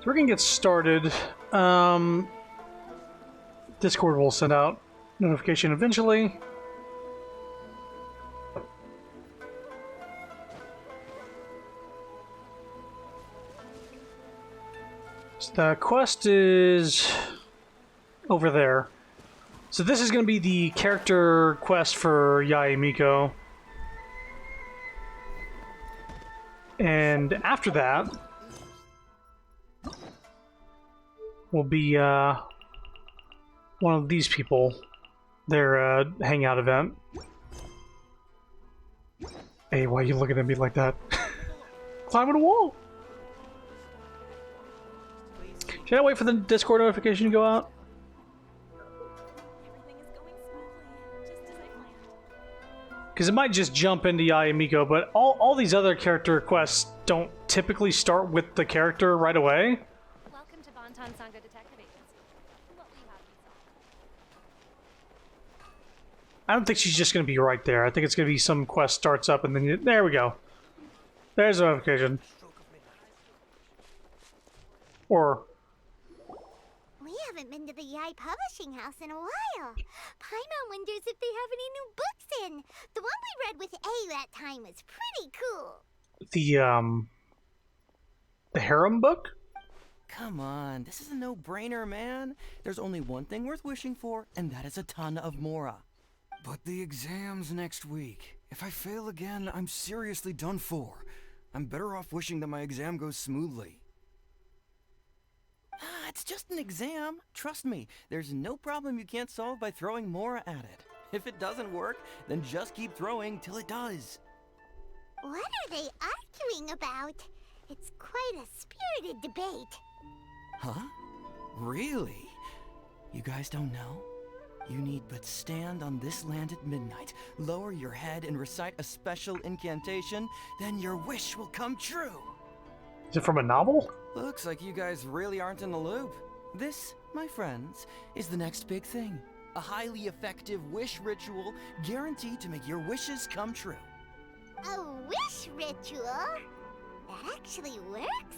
we're gonna get started. Discord will send out notification eventually. So the quest is over there. So this is going to be the character quest for Yae Miko. And after that will be one of these people, their hangout event. Hey, why are you looking at me like that? Climbing a wall! Should I wait for the Discord notification to go out? Because it might just jump into Yae Miko, but all these other character quests don't typically start with the character right away. Welcome to Bonton Sangha Detective Agency. What will you have me solve? I don't think she's just going to be right there. I think it's going to be some quest starts up and then there we go. There's a notification. Or... We haven't been to the Yae Publishing House in a while. Paimon wonders if they have any new books in. The one we read with A that time was pretty cool. The harem book? Come on, this is a no-brainer, man. There's only one thing worth wishing for, and that is a ton of Mora. But the exam's next week. If I fail again, I'm seriously done for. I'm better off wishing that my exam goes smoothly. It's just an exam. Trust me, there's no problem you can't solve by throwing Mora at it. If it doesn't work, then just keep throwing till it does. What are they arguing about? It's quite a spirited debate. Huh? Really? You guys don't know? You need but stand on this land at midnight, lower your head and recite a special incantation, then your wish will come true. Is it from a novel? Looks like you guys really aren't in the loop. This, my friends, is the next big thing. A highly effective wish ritual guaranteed to make your wishes come true. A wish ritual? That actually works?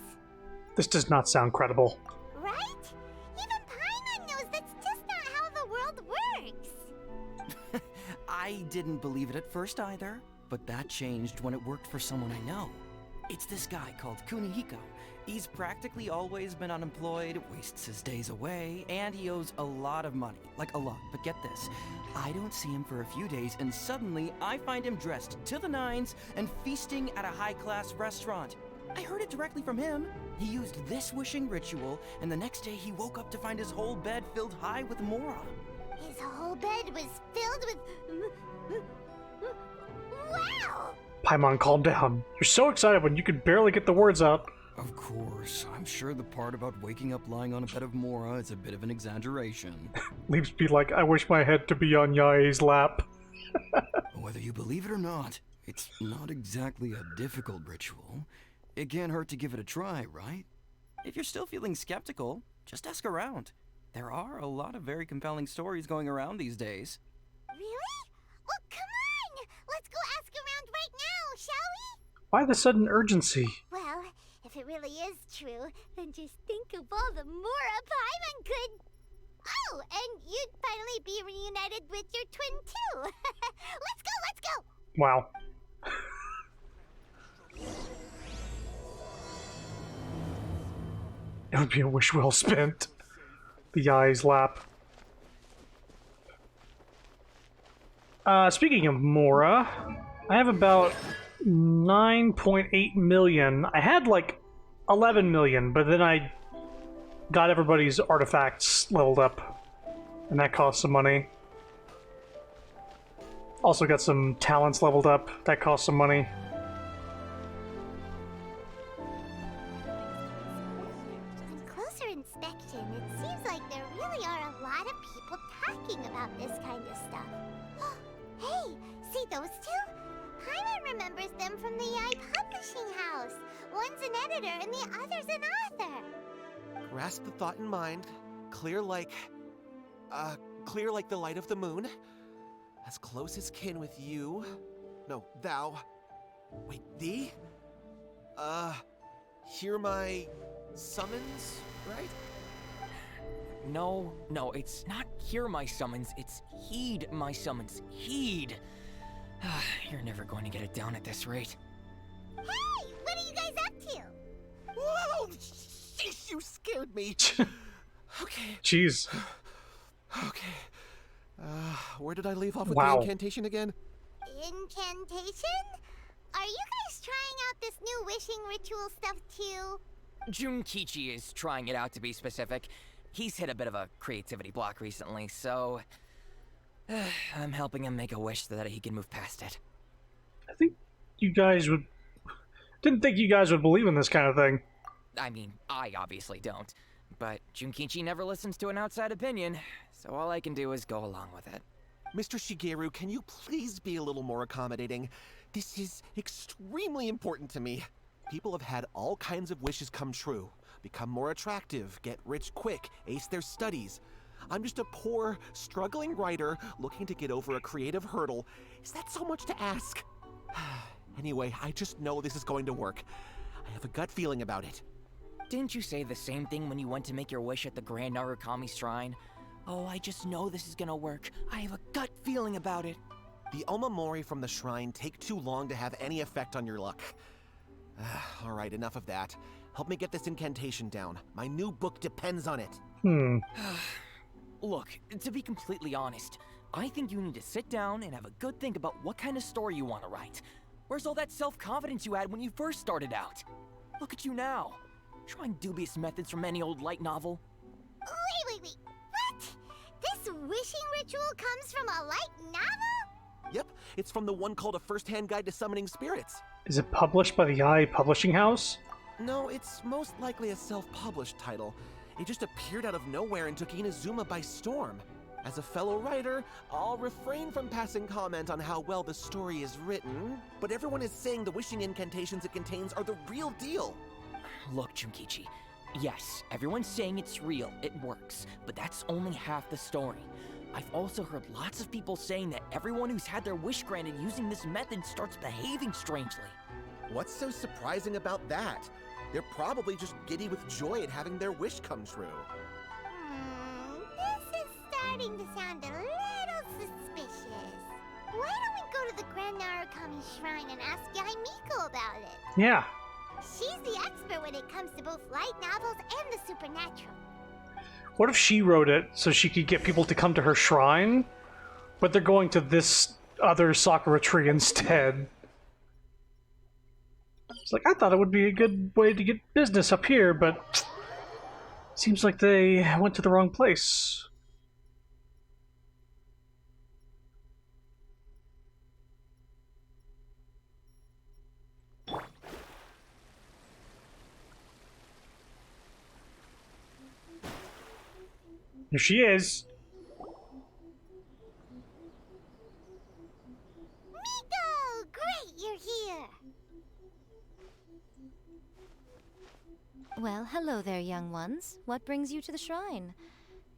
This does not sound credible. Right? Even Paimon knows that's just not how the world works. I didn't believe it at first either, but that changed when it worked for someone I know. It's this guy called Kunihiko. He's practically always been unemployed, wastes his days away, and he owes a lot of money. Like a lot, but get this. I don't see him for a few days, and suddenly I find him dressed to the nines and feasting at a high-class restaurant. I heard it directly from him. He used this wishing ritual, and the next day he woke up to find his whole bed filled high with Mora. His whole bed was filled with... Wow! Paimon, calm down. You're so excited when you could barely get the words out. Of course, I'm sure the part about waking up lying on a bed of Mora is a bit of an exaggeration. Leaves me like, I wish my head to be on Yae's lap. Whether you believe it or not, it's not exactly a difficult ritual. It can't hurt to give it a try, right? If you're still feeling skeptical, just ask around. There are a lot of very compelling stories going around these days. Really? Well, come on! Let's go ask around right now, shall we? Why the sudden urgency? Well, if it really is true, then just think of all the Mora Paimon could... Oh, and you'd finally be reunited with your twin, too. Let's go! Wow. It would be a wish well spent. The Yae's lap. Speaking of Mora, I have about 9.8 million. I had like 11 million, but then I got everybody's artifacts leveled up, and that cost some money. Also got some talents leveled up, that cost some money. On closer inspection, it seems like there really are a lot of people talking about this kind of stuff. Hey, see those two? Paimon remembers them from the Yae Publishing House. One's an editor and the other's an author. Grasp the thought in mind. Clear like the light of the moon. As close as kin with you. No, thou. Wait, thee? Hear my summons, right? No, it's not hear my summons, it's heed my summons. Heed! You're never going to get it down at this rate. Hey, what are you guys up to? Whoa! Sheesh, you scared me. Okay. Jeez. Okay. Where did I leave off with Wow. the incantation again? Incantation? Are you guys trying out this new wishing ritual stuff too? Junkichi is trying it out, to be specific. He's hit a bit of a creativity block recently, so I'm helping him make a wish so that he can move past it. I think you guys would... Didn't think you guys would believe in this kind of thing. I mean, I obviously don't, but Junkichi never listens to an outside opinion, so all I can do is go along with it. Mr. Shigeru, can you please be a little more accommodating? This is extremely important to me. People have had all kinds of wishes come true. Become more attractive, get rich quick, ace their studies. I'm just a poor, struggling writer looking to get over a creative hurdle. Is that so much to ask? Anyway, I just know this is going to work. I have a gut feeling about it. Didn't you say the same thing when you went to make your wish at the Grand Narukami Shrine? Oh, I just know this is gonna work. I have a gut feeling about it. The Omamori from the shrine take too long to have any effect on your luck. Alright, enough of that. Help me get this incantation down. My new book depends on it. Look, to be completely honest, I think you need to sit down and have a good think about what kind of story you want to write. Where's all that self-confidence you had when you first started out? Look at you now, trying dubious methods from any old light novel. Wait. What? This wishing ritual comes from a light novel? Yep, it's from the one called A First-Hand Guide to Summoning Spirits. Is it published by the I Publishing House? No, it's most likely a self-published title. It just appeared out of nowhere and took Inazuma by storm. As a fellow writer, I'll refrain from passing comment on how well the story is written, but everyone is saying the wishing incantations it contains are the real deal. Look, Junkichi, yes, everyone's saying it's real, it works, but that's only half the story. I've also heard lots of people saying that everyone who's had their wish granted using this method starts behaving strangely. What's so surprising about that? They're probably just giddy with joy at having their wish come true. This is starting to sound a little suspicious. Why don't we go to the Grand Narukami Shrine and ask Yaimiko about it? Yeah. She's the expert when it comes to both light novels and the supernatural. What if she wrote it so she could get people to come to her shrine, but they're going to this other Sakura tree instead? It's like, I thought it would be a good way to get business up here, but seems like they went to the wrong place. Here she is. Miko! Great, you're here! Well, hello there, young ones. What brings you to the shrine?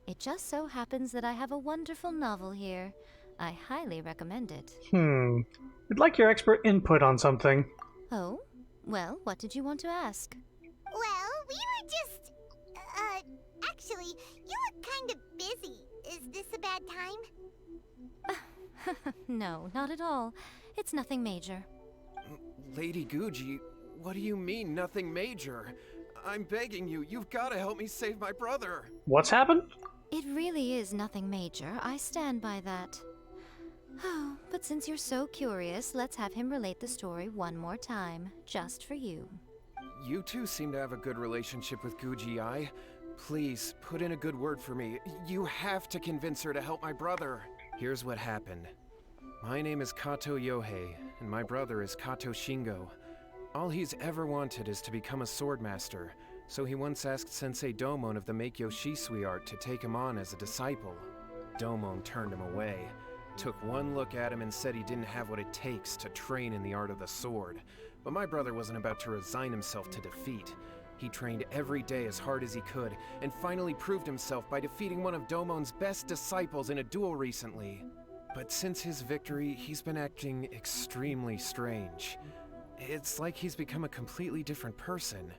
It just so happens that I have a wonderful novel here. I highly recommend it. We'd like your expert input on something. Oh? Well, what did you want to ask? Well, we were just... actually, you look kind of busy. Is this a bad time? No, not at all. It's nothing major. Lady Guji, what do you mean, nothing major? I'm begging you, you've got to help me save my brother. What's happened? It really is nothing major. I stand by that. Oh, but since you're so curious, let's have him relate the story one more time, just for you. You two seem to have a good relationship with Guji-ai. Please, put in a good word for me. You have to convince her to help my brother. Here's what happened. My name is Kato Yohei, and my brother is Kato Shingo. All he's ever wanted is to become a swordmaster, so he once asked Sensei Domon of the Meikyo Shisui art to take him on as a disciple. Domon turned him away, took one look at him and said he didn't have what it takes to train in the art of the sword. But my brother wasn't about to resign himself to defeat. He trained every day as hard as he could, and finally proved himself by defeating one of Domon's best disciples in a duel recently. But since his victory, he's been acting extremely strange. It's like he's become a completely different person.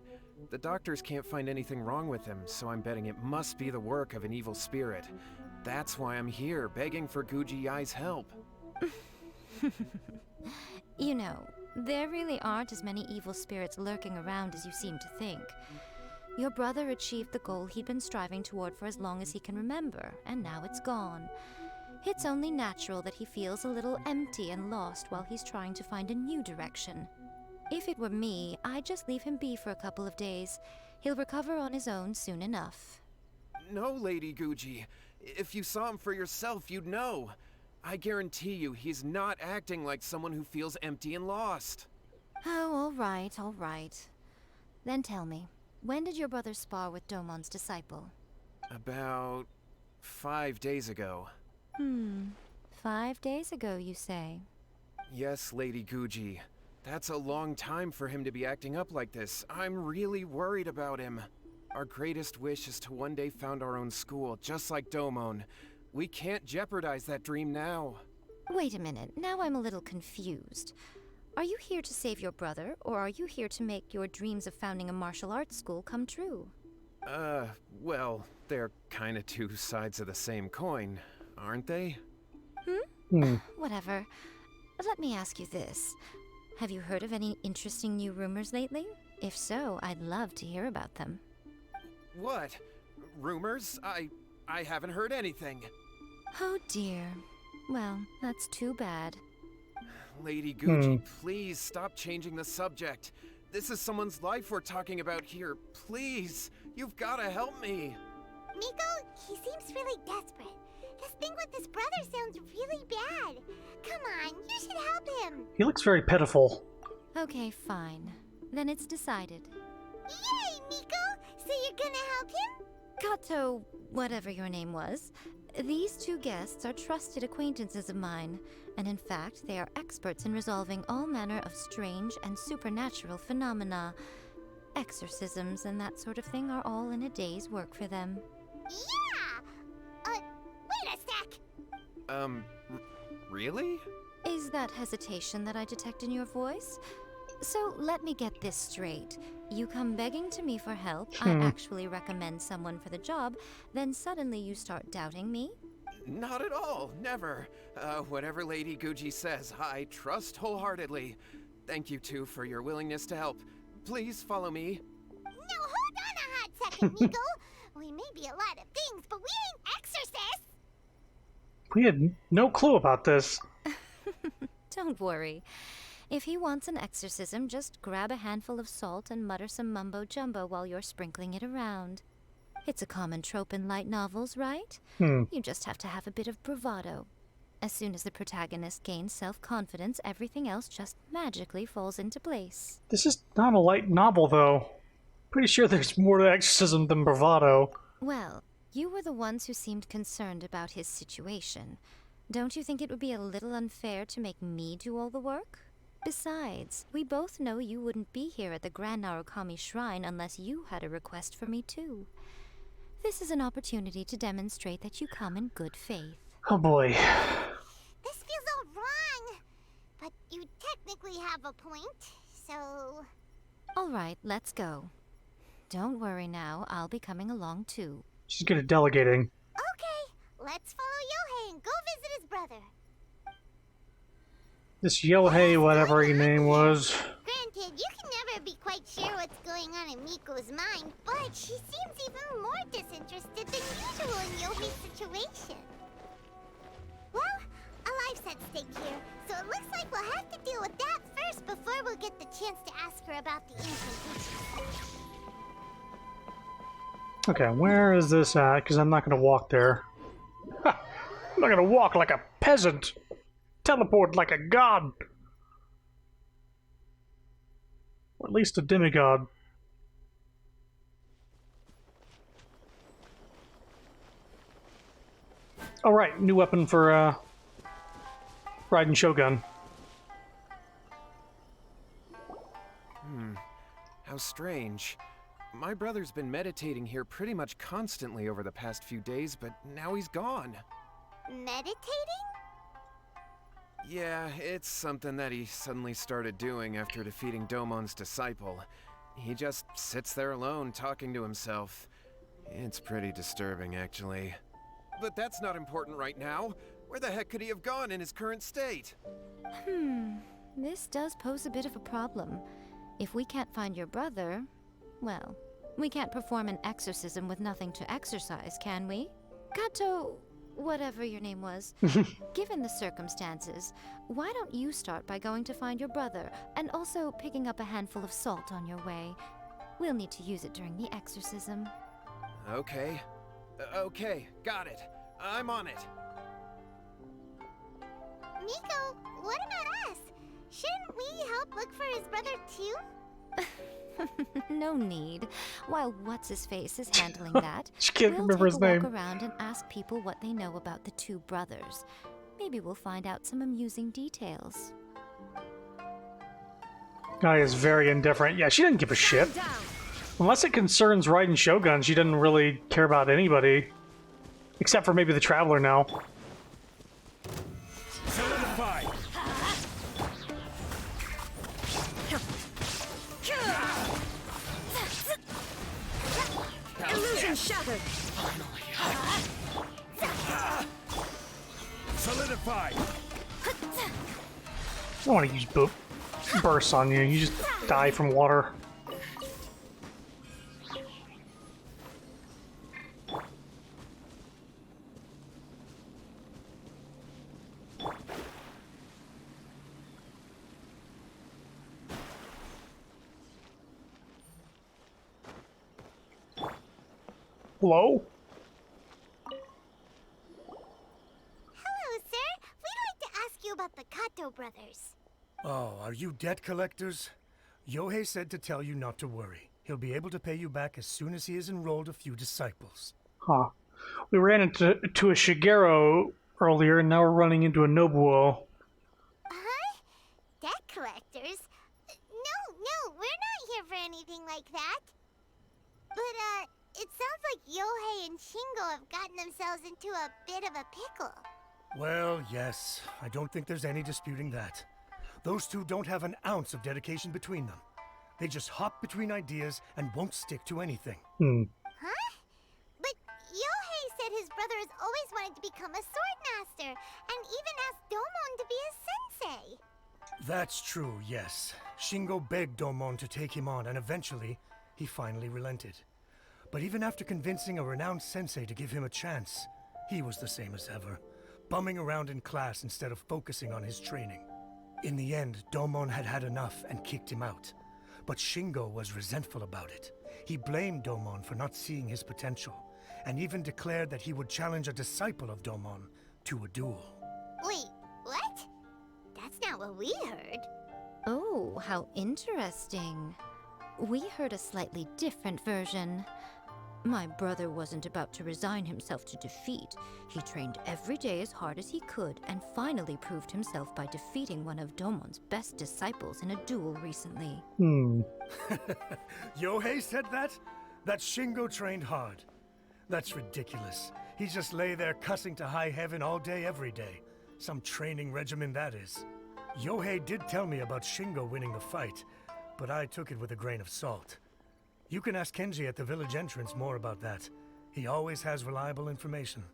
The doctors can't find anything wrong with him, so I'm betting it must be the work of an evil spirit. That's why I'm here, begging for Guji Yai's help. You know, there really aren't as many evil spirits lurking around as you seem to think. Your brother achieved the goal he'd been striving toward for as long as he can remember, and now it's gone. It's only natural that he feels a little empty and lost while he's trying to find a new direction. If it were me, I'd just leave him be for a couple of days. He'll recover on his own soon enough. No, Lady Guji. If you saw him for yourself, you'd know. I guarantee you he's not acting like someone who feels empty and lost. Oh, all right, all right. Then tell me, when did your brother spar with Domon's disciple? About 5 days ago. 5 days ago, you say? Yes, Lady Guji. That's a long time for him to be acting up like this. I'm really worried about him. Our greatest wish is to one day found our own school, just like Domon. We can't jeopardize that dream now. Wait a minute, now I'm a little confused. Are you here to save your brother, or are you here to make your dreams of founding a martial arts school come true? Well, they're kinda two sides of the same coin, aren't they? Whatever. Let me ask you this. Have you heard of any interesting new rumors lately? If so, I'd love to hear about them. What? Rumors? I haven't heard anything. Oh dear. Well, that's too bad. Lady Guji, please stop changing the subject. This is someone's life we're talking about here. Please, you've gotta help me. Miko, he seems really desperate. This thing with his brother sounds really bad. Come on, you should help him. He looks very pitiful. Okay, fine. Then it's decided. Yay, Miko! So you're gonna help him? Kato, whatever your name was, these two guests are trusted acquaintances of mine, and in fact, they are experts in resolving all manner of strange and supernatural phenomena. Exorcisms and that sort of thing are all in a day's work for them. Yeah! Wait a sec! Really? Is that hesitation that I detect in your voice? So let me get this straight. You come begging to me for help, I actually recommend someone for the job, then suddenly you start doubting me? Not at all, never. Whatever Lady Guji says, I trust wholeheartedly. Thank you two for your willingness to help. Please follow me. No, hold on a hot second, Miko. We may be a lot of things, but we ain't exorcists. We had no clue about this. Don't worry. If he wants an exorcism, just grab a handful of salt and mutter some mumbo-jumbo while you're sprinkling it around. It's a common trope in light novels, right? You just have to have a bit of bravado. As soon as the protagonist gains self-confidence, everything else just magically falls into place. This is not a light novel, though. Pretty sure there's more to exorcism than bravado. Well, you were the ones who seemed concerned about his situation. Don't you think it would be a little unfair to make me do all the work? Besides, we both know you wouldn't be here at the Grand Narukami Shrine unless you had a request for me too. This is an opportunity to demonstrate that you come in good faith. Oh boy. This feels all wrong. But you technically have a point, so... All right, let's go. Don't worry now, I'll be coming along too. She's good at delegating. Okay, let's follow Yohei and go visit his brother. This Yohei, whatever his name was. Granted, you can never be quite sure what's going on in Miko's mind, but she seems even more disinterested than usual in Yohei's situation. Well, a life's at stake here, so it looks like we'll have to deal with that first before we'll get the chance to ask her about the incantation. Okay, where is this at? Because I'm not going to walk there. Ha! I'm not going to walk like a peasant. Teleport like a god. Or at least a demigod. Alright, new weapon for Raiden Shogun. How strange. My brother's been meditating here pretty much constantly over the past few days, but now he's gone. Meditating? Yeah, it's something that he suddenly started doing after defeating Domon's disciple. He just sits there alone, talking to himself. It's pretty disturbing, actually. But that's not important right now. Where the heck could he have gone in his current state? This does pose a bit of a problem. If we can't find your brother, well, we can't perform an exorcism with nothing to exorcise, can we? Kato, whatever your name was, given the circumstances, why don't you start by going to find your brother, and also picking up a handful of salt on your way? We'll need to use it during the exorcism. Okay. Okay, got it. I'm on it. Nico, what about us? Shouldn't we help look for his brother too? No need. While What's-His-Face is handling that, She can't we'll remember take his a walk name. around and ask people what they know about the two brothers. Maybe we'll find out some amusing details. Guy is very indifferent. Yeah, she didn't give a shit. Unless it concerns Raiden Shogun, she doesn't really care about anybody. Except for maybe the Traveler now. Solidify! Illusion shattered! Solidify! I don't want to use bursts on you. You just die from water. Hello? Hello, sir. We'd like to ask you about the Kato brothers. Oh, are you debt collectors? Yohei said to tell you not to worry. He'll be able to pay you back as soon as he has enrolled a few disciples. Huh. We ran into a Shigeru earlier, and now we're running into a Nobuo. Huh? Debt collectors? No, we're not here for anything like that. But, it sounds like Yohei and Shingo have gotten themselves into a bit of a pickle. Well, yes. I don't think there's any disputing that. Those two don't have an ounce of dedication between them. They just hop between ideas and won't stick to anything. Huh? But Yohei said his brother has always wanted to become a sword master, and even asked Domon to be his sensei. That's true, yes. Shingo begged Domon to take him on, and eventually, he finally relented. But even after convincing a renowned sensei to give him a chance, he was the same as ever, bumming around in class instead of focusing on his training. In the end, Domon had had enough and kicked him out. But Shingo was resentful about it. He blamed Domon for not seeing his potential, and even declared that he would challenge a disciple of Domon to a duel. Wait, what? That's not what we heard. Oh, how interesting. We heard a slightly different version. My brother wasn't about to resign himself to defeat. He trained every day as hard as he could and finally proved himself by defeating one of Domon's best disciples in a duel recently. Yohei said that? That Shingo trained hard. That's ridiculous. He just lay there cussing to high heaven all day every day. Some training regimen that is. Yohei did tell me about Shingo winning the fight, but I took it with a grain of salt. You can ask Kenji at the village entrance more about that. He always has reliable information.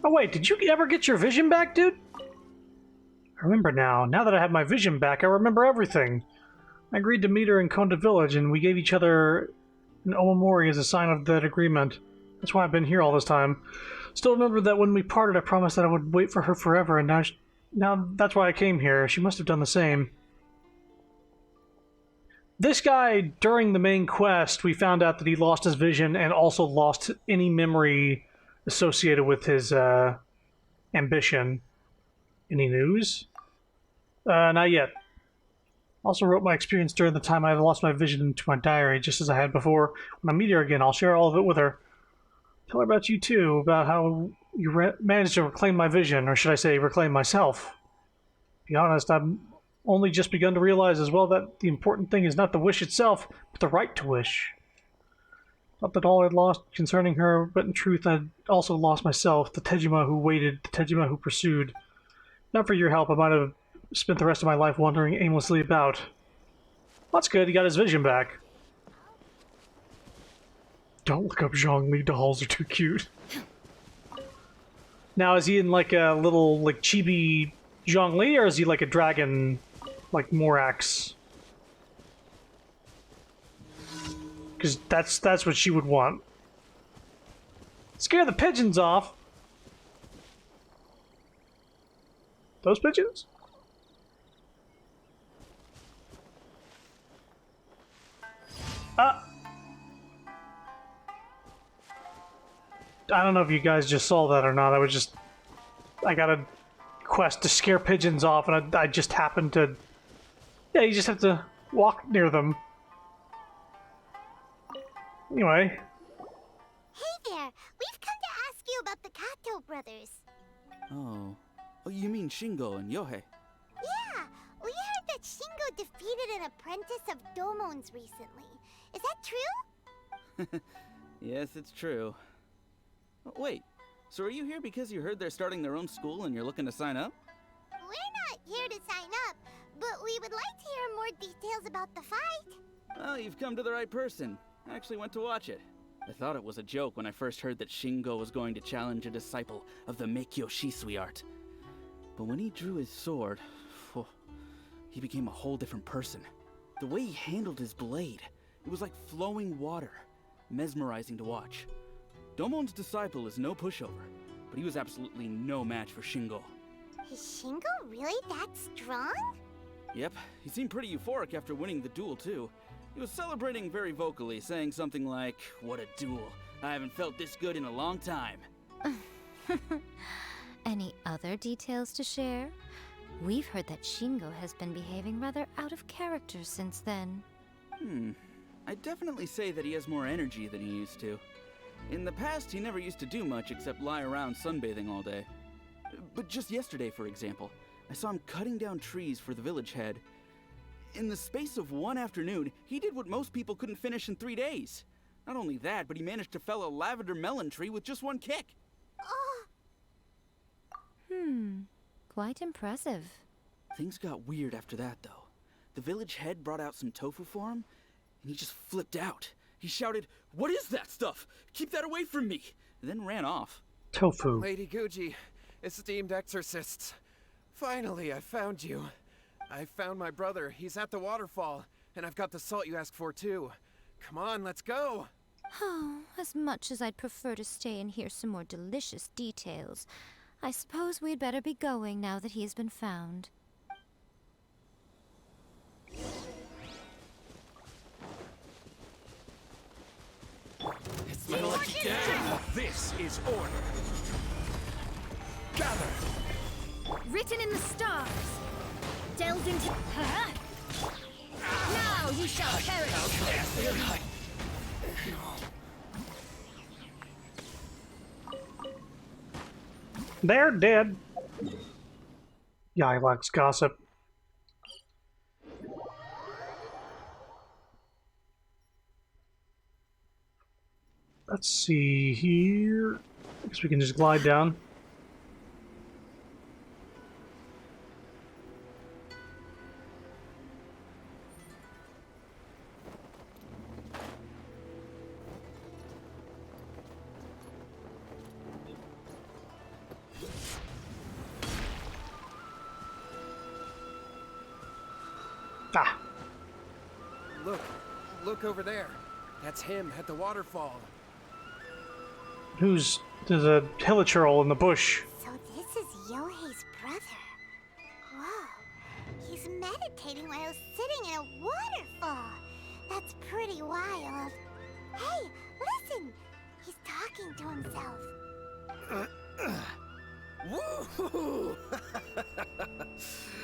Oh wait, did you ever get your vision back, dude? I remember now. Now that I have my vision back, I remember everything. I agreed to meet her in Konda Village, and we gave each other an omamori as a sign of that agreement. That's why I've been here all this time. Still remember that when we parted, I promised that I would wait for her forever, and now that's why I came here. She must have done the same. This guy, during the main quest, we found out that he lost his vision and also lost any memory associated with his ambition. Any news? Not yet. Also wrote my experience during the time I lost my vision into my diary, just as I had before. When I meet her again, I'll share all of it with her. Tell her about you too, about how you managed to reclaim my vision, or should I say, reclaim myself. To be honest, I've only just begun to realize as well that the important thing is not the wish itself, but the right to wish. Not that all I'd lost concerning her, but in truth I'd also lost myself, the Tejima who waited, the Tejima who pursued. Not for your help, I might have spent the rest of my life wandering aimlessly about. That's good, he got his vision back. Don't look up Zhongli, dolls are too cute. Now, is he in like a little, like, chibi Zhongli, or is he like a dragon, like Morax? Because that's what she would want. Scare the pigeons off. Those pigeons? I don't know if you guys just saw that or not. I got a quest to scare pigeons off, and I just happened to... Yeah, you just have to walk near them. Anyway. Hey there! We've come to ask you about the Kato brothers. Oh. Oh, you mean Shingo and Yohei? Yeah, we heard that Shingo defeated an apprentice of Domon's recently. Is that true? Yes, it's true. Oh, wait, so are you here because you heard they're starting their own school and you're looking to sign up? We're not here to sign up, but we would like to hear more details about the fight. Well, you've come to the right person. I actually went to watch it. I thought it was a joke when I first heard that Shingo was going to challenge a disciple of the Meikyo Shisui art. But when he drew his sword, he became a whole different person. The way he handled his blade, it was like flowing water, mesmerizing to watch. Domon's disciple is no pushover, but he was absolutely no match for Shingo. Is Shingo really that strong? Yep, he seemed pretty euphoric after winning the duel too. He was celebrating very vocally, saying something like, "What a duel. I haven't felt this good in a long time." Any other details to share? We've heard that Shingo has been behaving rather out of character since then. I'd definitely say that he has more energy than he used to. In the past, he never used to do much except lie around sunbathing all day. But just yesterday, for example, I saw him cutting down trees for the village head. In the space of one afternoon, he did what most people couldn't finish in 3 days. Not only that, but he managed to fell a lavender melon tree with just one kick. Quite impressive. Things got weird after that, though. The village head brought out some tofu for him, and he just flipped out. He shouted, "What is that stuff? Keep that away from me!" and then ran off. Tofu. Lady Guji, esteemed exorcists. Finally, I found you. I found my brother. He's at the waterfall. And I've got the salt you asked for, too. Come on, let's go. Oh, as much as I'd prefer to stay and hear some more delicious details, I suppose we'd better be going now that he's been found. It's my lucky day. This is order. Gather. Written in the stars. Delved into... Now you shall perish. They're dead. Yeah, he likes gossip. Let's see here. I guess we can just glide down. Ah, Look over there. That's him at the waterfall. there's a hilichurl in the bush. So this is Yohei's brother. Whoa. He's meditating while sitting in a waterfall. That's pretty wild. Hey, listen. He's talking to himself. Woo!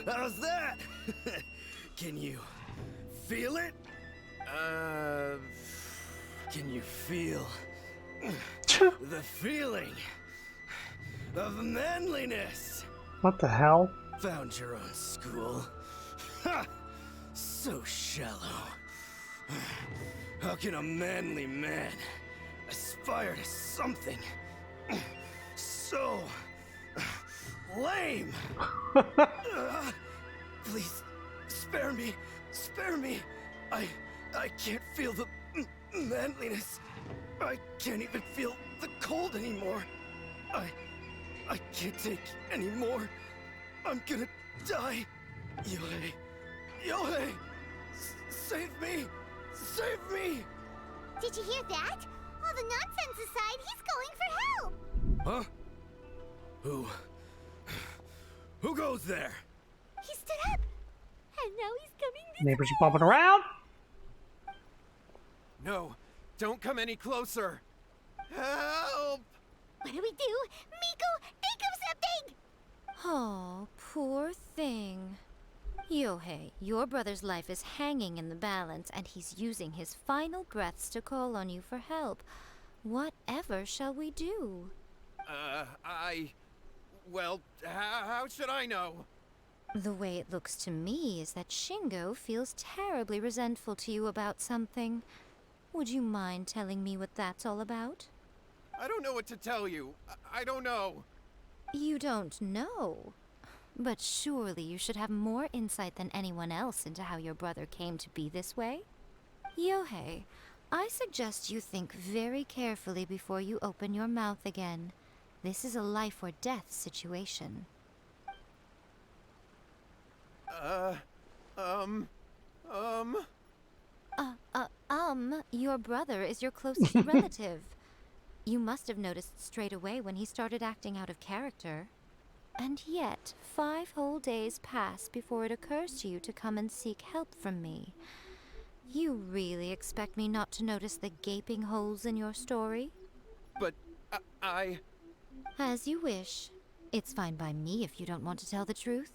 How's that? Can you feel it? Can you feel the feeling of manliness? What the hell? Found your own school. Ha! So shallow. How can a manly man aspire to something so lame? Please, spare me! Spare me! I can't feel the manliness. I can't even feel the cold anymore. I can't take any more. I'm gonna die. Yohei! Yohei! Save me! Save me! Did you hear that? All the nonsense aside, he's going for help! Huh? Who goes there? He stood up! And now he's coming this Neighbors way! are bumping around. No, don't come any closer. Help! What do we do? Miko, think of something! Oh, poor thing. Yohei, your brother's life is hanging in the balance, and he's using his final breaths to call on you for help. Whatever shall we do? Well, how should I know? The way it looks to me is that Shingo feels terribly resentful to you about something. Would you mind telling me what that's all about? I don't know what to tell you. I don't know. You don't know? But surely you should have more insight than anyone else into how your brother came to be this way? Yohei, I suggest you think very carefully before you open your mouth again. This is a life or death situation. Your brother is your closest relative. You must have noticed straight away when he started acting out of character. And yet, 5 whole days pass before it occurs to you to come and seek help from me. You really expect me not to notice the gaping holes in your story? But As you wish. It's fine by me if you don't want to tell the truth.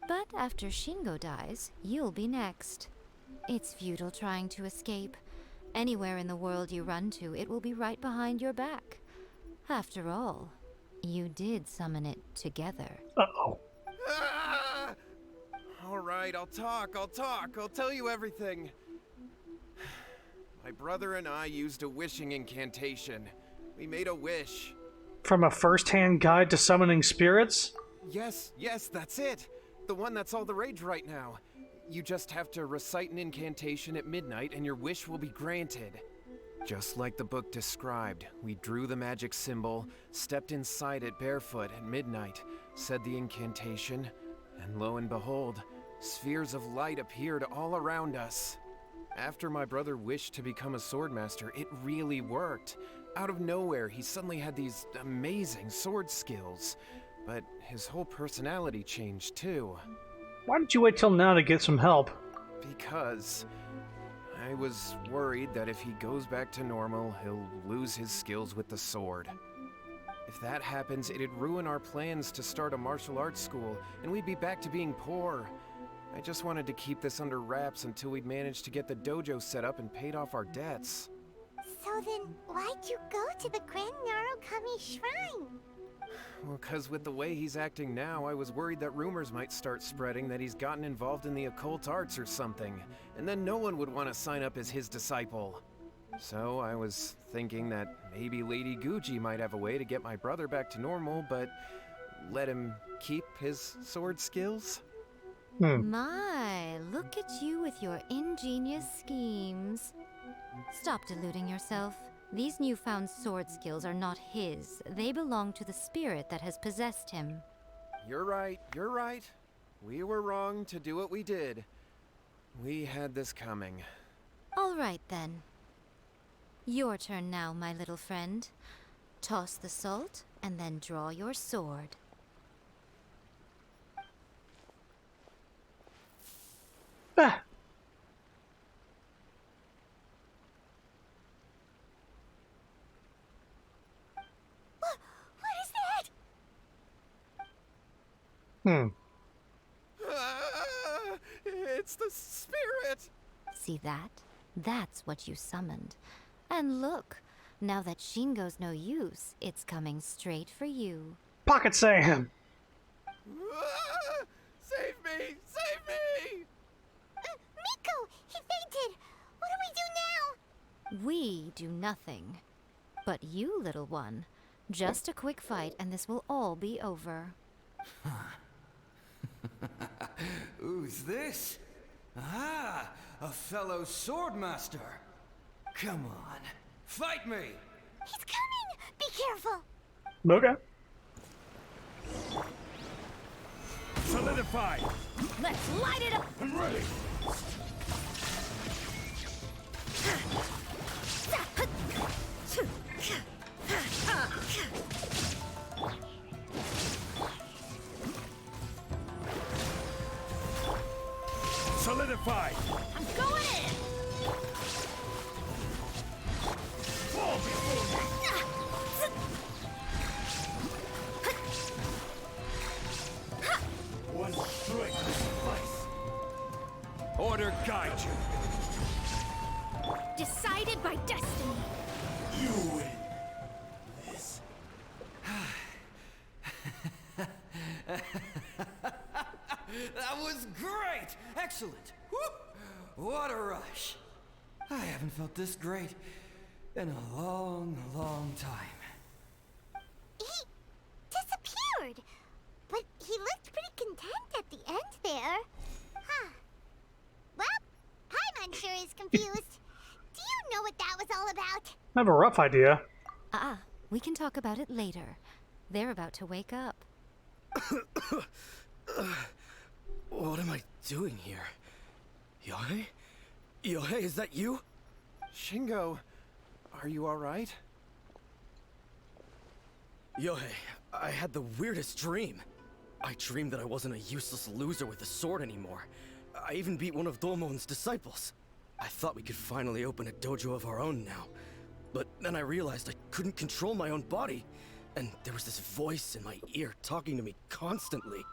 But after Shingo dies, you'll be next. It's futile trying to escape. Anywhere in the world you run to, it will be right behind your back. After all, you did summon it together. Uh-oh. All right, I'll talk. I'll tell you everything. My brother and I used a wishing incantation. We made a wish. From a first-hand guide to summoning spirits? Yes, that's it. The one that's all the rage right now. You just have to recite an incantation at midnight and your wish will be granted. Just like the book described, we drew the magic symbol, stepped inside it barefoot at midnight, said the incantation, and lo and behold, spheres of light appeared all around us. After my brother wished to become a swordmaster, it really worked. Out of nowhere, he suddenly had these amazing sword skills, but his whole personality changed too. Why didn't you wait till now to get some help? Because I was worried that if he goes back to normal, he'll lose his skills with the sword. If that happens, it'd ruin our plans to start a martial arts school, and we'd be back to being poor. I just wanted to keep this under wraps until we'd managed to get the dojo set up and paid off our debts. So then, why'd you go to the Grand Narukami Shrine? Well, 'cause with the way he's acting now, I was worried that rumors might start spreading that he's gotten involved in the occult arts or something, and then no one would want to sign up as his disciple. So I was thinking that maybe Lady Guji might have a way to get my brother back to normal, but let him keep his sword skills? My, look at you with your ingenious schemes. Stop deluding yourself. These newfound sword skills are not his. They belong to the spirit that has possessed him. You're right. We were wrong to do what we did. We had this coming. All right, then. Your turn now, my little friend. Toss the salt, and then draw your sword. Ah. What is that? It's the spirit! See that? That's what you summoned. And look, now that Shingo's no use, it's coming straight for you. Pocket Sand! Save me! Save me! Miko! He fainted! What do we do now? We do nothing. But you, little one, just a quick fight and this will all be over. Who's this? Ah, a fellow swordmaster. Come on, fight me! He's coming! Be careful! Okay. Solidify! Let's light it up! I'm ready! Solidify! I'm going in! Fall before me! One strike will suffice. Order guide you. Decided by destiny. You win. This. That was great! Excellent! Woo! What a rush! I haven't felt this great in a long, long time. He disappeared! But he looked pretty content at the end there. Huh. Well, Paimon sure is confused. Do you know what that was all about? I have a rough idea. We can talk about it later. They're about to wake up. What am I doing here? Yohei? Yohei, is that you? Shingo, are you alright? Yohei, I had the weirdest dream. I dreamed that I wasn't a useless loser with a sword anymore. I even beat one of Domon's disciples. I thought we could finally open a dojo of our own now. But then I realized I couldn't control my own body. And there was this voice in my ear talking to me constantly.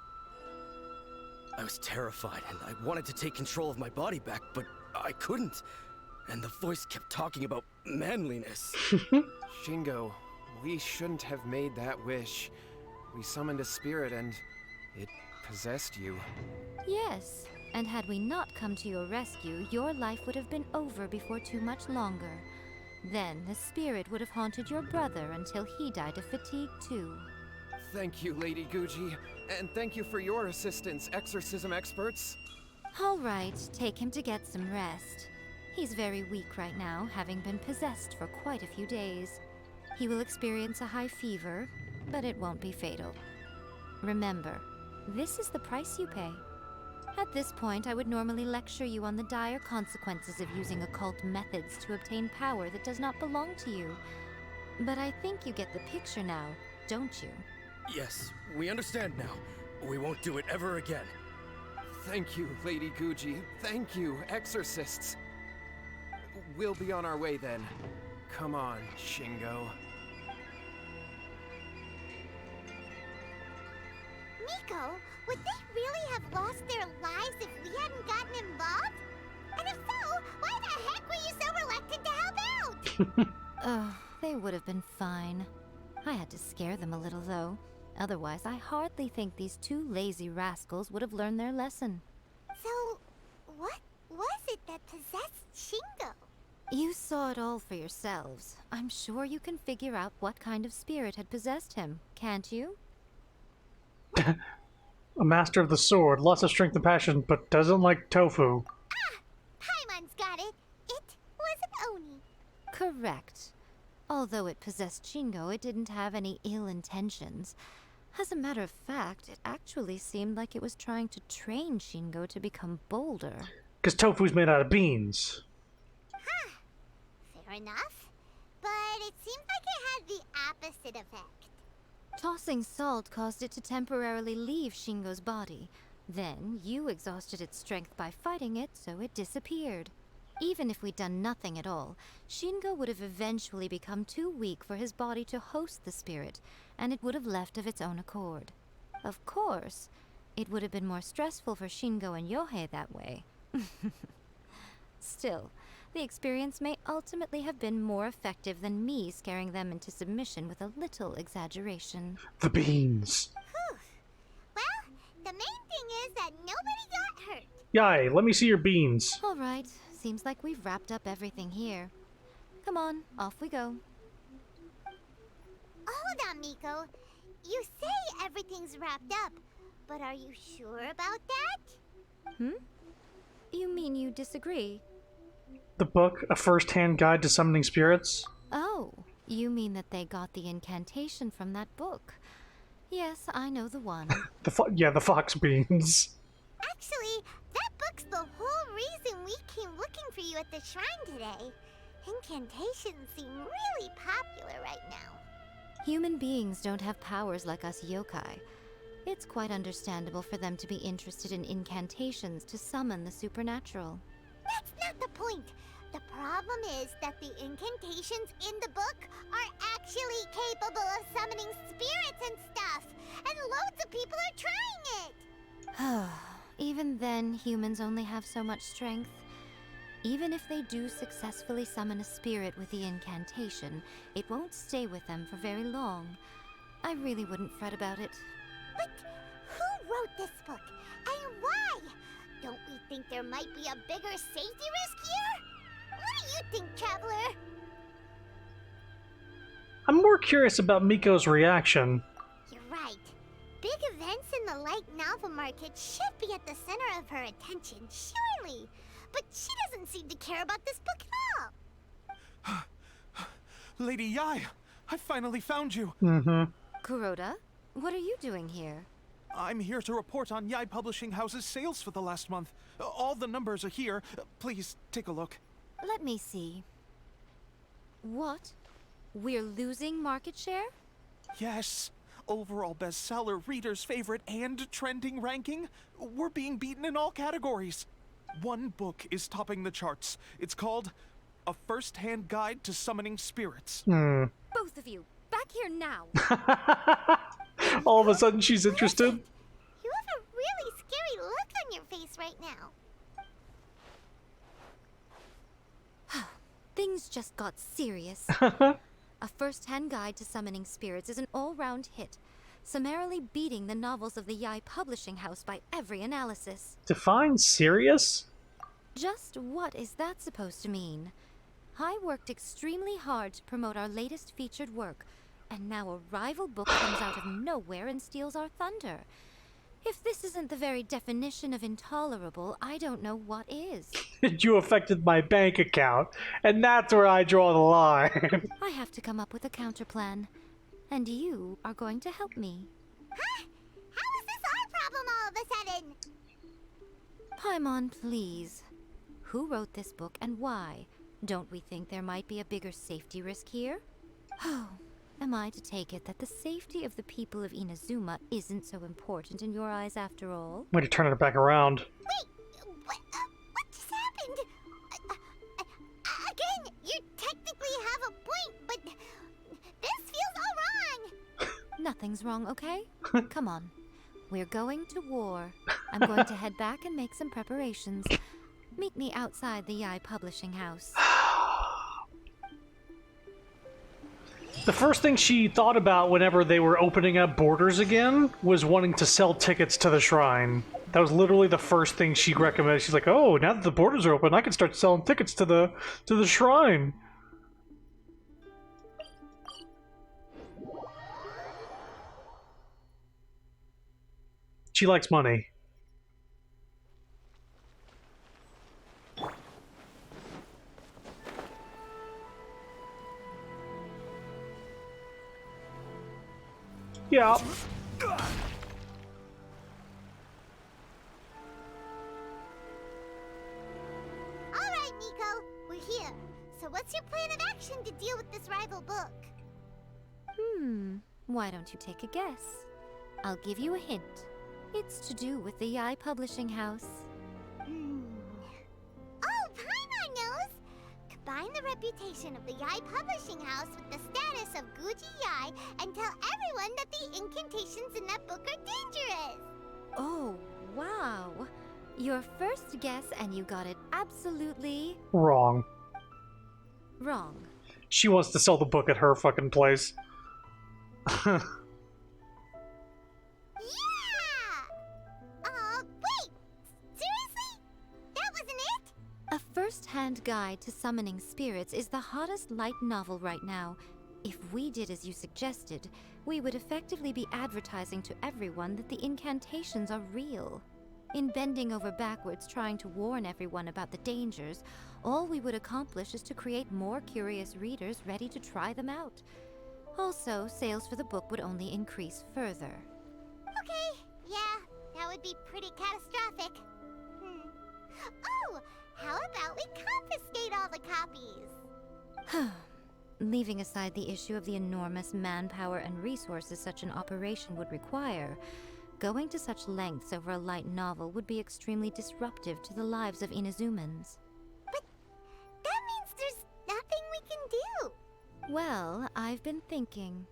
I was terrified and I wanted to take control of my body back, but I couldn't. And the voice kept talking about manliness. Shingo, we shouldn't have made that wish. We summoned a spirit and it possessed you. Yes, and had we not come to your rescue, your life would have been over before too much longer. Then the spirit would have haunted your brother until he died of fatigue too. Thank you, Lady Guji. And thank you for your assistance, exorcism experts. All right, take him to get some rest. He's very weak right now, having been possessed for quite a few days. He will experience a high fever, but it won't be fatal. Remember, this is the price you pay. At this point, I would normally lecture you on the dire consequences of using occult methods to obtain power that does not belong to you. But I think you get the picture now, don't you? Yes, we understand now. We won't do it ever again. Thank you, Lady Guji. Thank you, exorcists. We'll be on our way then. Come on, Shingo. Miko, would they really have lost their lives if we hadn't gotten involved? And if so, why the heck were you so reluctant to help out? They would have been fine. I had to scare them a little, though. Otherwise, I hardly think these two lazy rascals would have learned their lesson. So, what was it that possessed Shingo? You saw it all for yourselves. I'm sure you can figure out what kind of spirit had possessed him, can't you? A master of the sword, lots of strength and passion, but doesn't like tofu. Paimon's got it. It was an Oni. Correct. Although it possessed Shingo, it didn't have any ill intentions. As a matter of fact, it actually seemed like it was trying to train Shingo to become bolder. Because tofu's made out of beans. Fair enough. But it seemed like it had the opposite effect. Tossing salt caused it to temporarily leave Shingo's body. Then, you exhausted its strength by fighting it, so it disappeared. Even if we'd done nothing at all, Shingo would have eventually become too weak for his body to host the spirit, and it would have left of its own accord. Of course, it would have been more stressful for Shingo and Yohei that way. Still, the experience may ultimately have been more effective than me scaring them into submission with a little exaggeration. The beans. Whew. Well, the main thing is that nobody got hurt. Yay, let me see your beans. All right, seems like we've wrapped up everything here. Come on, off we go. Hold on, Miko. You say everything's wrapped up, but are you sure about that? You mean you disagree? The book, A First-Hand Guide to Summoning Spirits? Oh, you mean that they got the incantation from that book. Yes, I know the one. The fox beans. Actually, that book's the whole reason we came looking for you at the shrine today. Incantations seem really popular right now. Human beings don't have powers like us yokai. It's quite understandable for them to be interested in incantations to summon the supernatural. That's not the point. The problem is that the incantations in the book are actually capable of summoning spirits and stuff, and loads of people are trying it. Even then, humans only have so much strength. Even if they do successfully summon a spirit with the incantation, it won't stay with them for very long. I really wouldn't fret about it. But who wrote this book, and why? Don't we think there might be a bigger safety risk here? What do you think, Traveler? I'm more curious about Miko's reaction. You're right. Big events in the light novel market should be at the center of her attention, surely. But she doesn't seem to care about this book at all. Lady Yai, I finally found you. Kuroda, what are you doing here? I'm here to report on Yai Publishing House's sales for the last month. All the numbers are here. Please take a look. Let me see. What? We're losing market share? Yes. Overall bestseller, readers' favorite, and trending ranking. We're being beaten in all categories. One book is topping the charts. It's called A First-Hand Guide to Summoning Spirits. Both of you, back here now! All of a sudden she's interested. You have a really scary look on your face right now. Things just got serious. A First-Hand Guide to Summoning Spirits is an all-round hit, summarily beating the novels of the Yai Publishing House by every analysis. Define serious? Just what is that supposed to mean? I worked extremely hard to promote our latest featured work, and now a rival book comes out of nowhere and steals our thunder. If this isn't the very definition of intolerable, I don't know what is. You affected my bank account, and that's where I draw the line. I have to come up with a counterplan, and you are going to help me. Huh? How is this our problem all of a sudden? Paimon, please. Who wrote this book and why? Don't we think there might be a bigger safety risk here? Oh, am I to take it that the safety of the people of Inazuma isn't so important in your eyes after all? Way to turn it back around. Wait, what just happened? Again, you technically have a point, but this feels all wrong. Nothing's wrong, okay? Come on. We're going to war. I'm going to head back and make some preparations. Meet me outside the Yai Publishing House. The first thing she thought about whenever they were opening up borders again was wanting to sell tickets to the shrine. That was literally the first thing she recommended. She's like, oh, now that the borders are open, I can start selling tickets to the shrine. She likes money. Yeah. All right, Nico, we're here. So what's your plan of action to deal with this rival book? Why don't you take a guess? I'll give you a hint. It's to do with the Yai Publishing House. Oh, Paimon knows! Combine the reputation of the Yai Publishing House with the status of Guji Yai and tell everyone that the incantations in that book are dangerous! Oh, wow. Your first guess and you got it absolutely Wrong. wrong. She wants to sell the book at her fucking place. Yeah! Wait! Seriously? That wasn't it? A first-hand guide to summoning spirits is the hottest light novel right now. If we did as you suggested, we would effectively be advertising to everyone that the incantations are real. In bending over backwards trying to warn everyone about the dangers, all we would accomplish is to create more curious readers ready to try them out. Also, sales for the book would only increase further. Okay, yeah, that would be pretty catastrophic. Oh, how about we confiscate all the copies? Leaving aside the issue of the enormous manpower and resources such an operation would require, going to such lengths over a light novel would be extremely disruptive to the lives of Inazumans. But that means there's nothing we can do. Well, I've been thinking.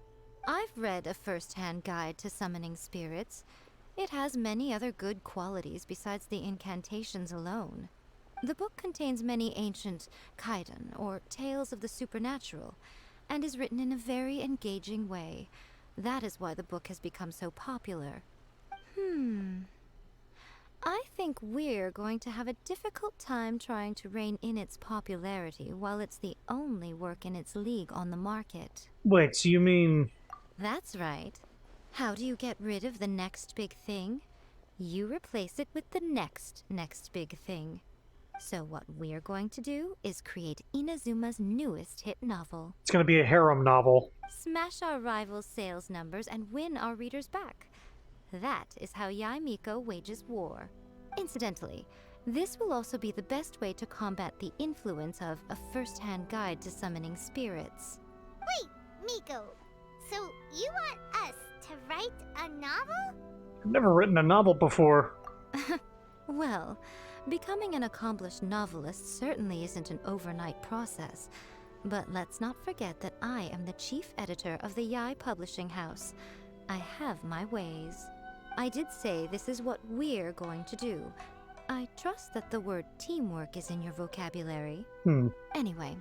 I've read a first-hand guide to summoning spirits. It has many other good qualities besides the incantations alone. The book contains many ancient kaidan, or tales of the supernatural, and is written in a very engaging way. That is why the book has become so popular. I think we're going to have a difficult time trying to rein in its popularity while it's the only work in its league on the market. Wait, so you mean... That's right. How do you get rid of the next big thing? You replace it with the next big thing. So what we're going to do is create Inazuma's newest hit novel. It's gonna be a harem novel. Smash our rivals' sales numbers and win our readers back. That is how Yae Miko wages war. Incidentally, this will also be the best way to combat the influence of a first-hand guide to summoning spirits. Wait, Miko, so you want us to write a novel? I've never written a novel before. Well, becoming an accomplished novelist certainly isn't an overnight process. But let's not forget that I am the chief editor of the Yae Publishing House. I have my ways. I did say this is what we're going to do. I trust that the word teamwork is in your vocabulary. Anyway,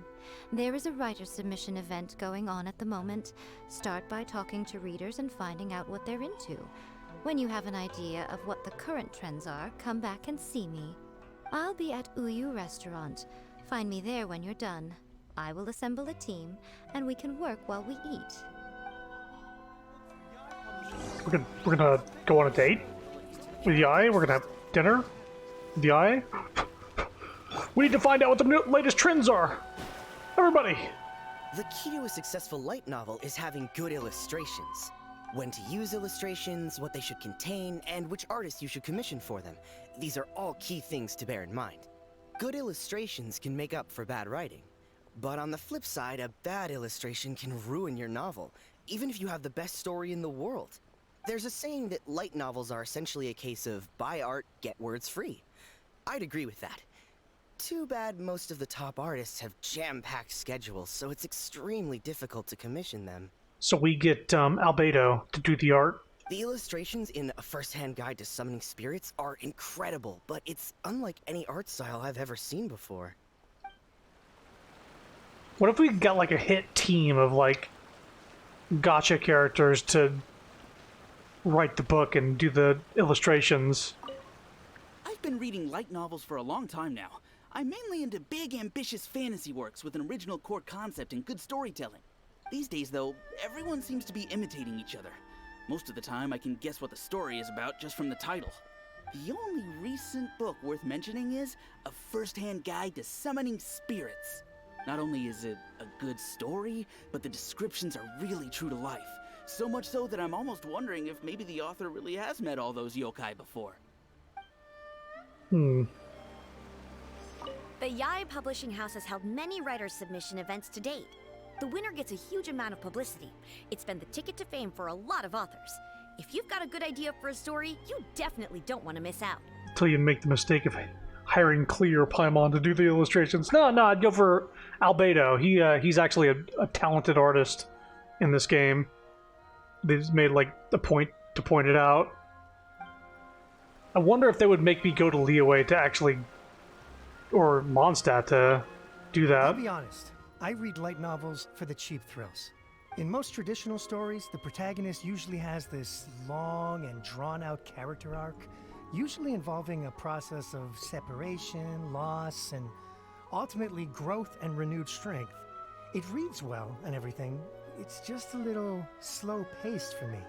there is a writer submission event going on at the moment. Start by talking to readers and finding out what they're into. When you have an idea of what the current trends are, come back and see me. I'll be at Uyu Restaurant. Find me there when you're done. I will assemble a team, and we can work while we eat. We're gonna go on a date with Yae. We're gonna have dinner with Yae. We need to find out what the latest trends are. Everybody. The key to a successful light novel is having good illustrations. When to use illustrations, what they should contain, and which artists you should commission for them. These are all key things to bear in mind. Good illustrations can make up for bad writing. But on the flip side, a bad illustration can ruin your novel, even if you have the best story in the world. There's a saying that light novels are essentially a case of buy art, get words free. I'd agree with that. Too bad most of the top artists have jam-packed schedules, so it's extremely difficult to commission them. So we get Albedo to do the art. The illustrations in A First-Hand Guide to Summoning Spirits are incredible, but it's unlike any art style I've ever seen before. What if we got like a hit team of like gacha characters to write the book and do the illustrations? I've been reading light novels for a long time now. I'm mainly into big, ambitious fantasy works with an original core concept and good storytelling. These days, though, everyone seems to be imitating each other. Most of the time, I can guess what the story is about just from the title. The only recent book worth mentioning is A First-Hand Guide to Summoning Spirits. Not only is it a good story, but the descriptions are really true to life. So much so that I'm almost wondering if maybe the author really has met all those yokai before. The Yae Publishing House has held many writer submission events to date. The winner gets a huge amount of publicity. It's been the ticket to fame for a lot of authors. If you've got a good idea for a story, you definitely don't want to miss out. Until you make the mistake of hiring Klee or Paimon to do the illustrations. No, I'd go for Albedo. He's actually a talented artist in this game. They've made like a point to point it out. I wonder if they would make me go to Liyue to actually, or Mondstadt to do that. I'll be honest, I read light novels for the cheap thrills. In most traditional stories, the protagonist usually has this long and drawn-out character arc, usually involving a process of separation, loss, and ultimately growth and renewed strength. It reads well and everything, it's just a little slow-paced for me.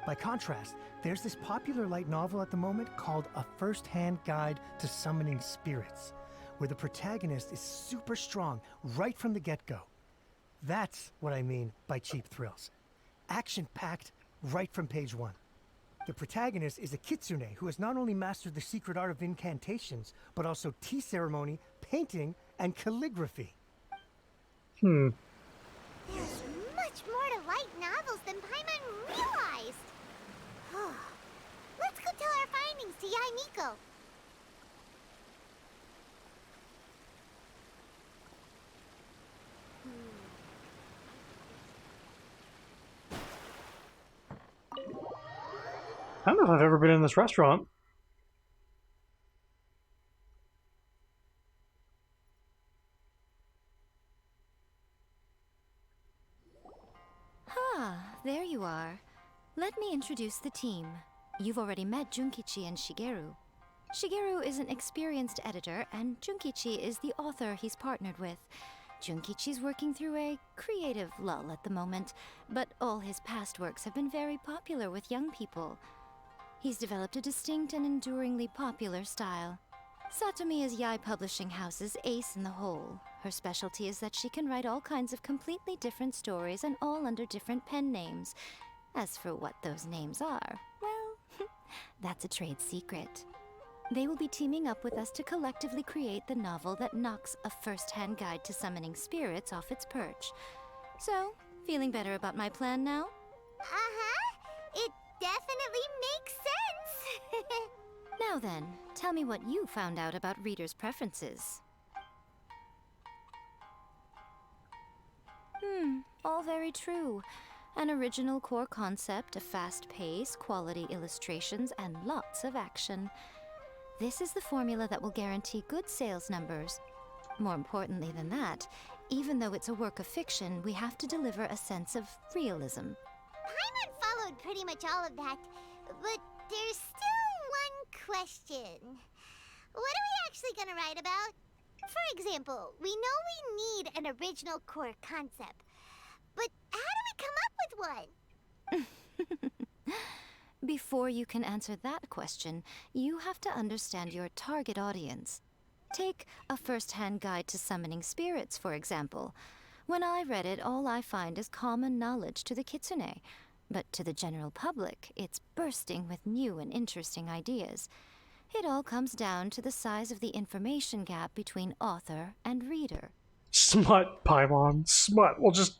By contrast, there's this popular light novel at the moment called A First-Hand Guide to Summoning Spirits, where the protagonist is super strong right from the get-go. That's what I mean by cheap thrills. Action-packed right from page 1. The protagonist is a kitsune who has not only mastered the secret art of incantations, but also tea ceremony, painting, and calligraphy. There's much more to light novels than Paimon realized. Let's go tell our findings to Yai Miko. I don't know if I've ever been in this restaurant. There you are. Let me introduce the team. You've already met Junkichi and Shigeru. Shigeru is an experienced editor, and Junkichi is the author he's partnered with. Junkichi's working through a creative lull at the moment, but all his past works have been very popular with young people. He's developed a distinct and enduringly popular style. Satomi is Yai Publishing House's ace in the hole. Her specialty is that she can write all kinds of completely different stories and all under different pen names. As for what those names are, well, that's a trade secret. They will be teaming up with us to collectively create the novel that knocks A First-Hand Guide to Summoning Spirits off its perch. So, feeling better about my plan now? It definitely makes sense. Now then, tell me what you found out about readers' preferences. All very true. An original core concept, a fast pace, quality illustrations, and lots of action. This is the formula that will guarantee good sales numbers. More importantly than that, even though it's a work of fiction, we have to deliver a sense of realism. Paimon followed pretty much all of that, but there's still one question. What are we actually gonna write about? For example, we know we need an original core concept, but how do we come up with one? Before you can answer that question, you have to understand your target audience. Take A First-Hand Guide to Summoning Spirits, for example. When I read it, all I find is common knowledge to the kitsune. But to the general public, it's bursting with new and interesting ideas. It all comes down to the size of the information gap between author and reader. Smut, Paimon. Smut. We'll just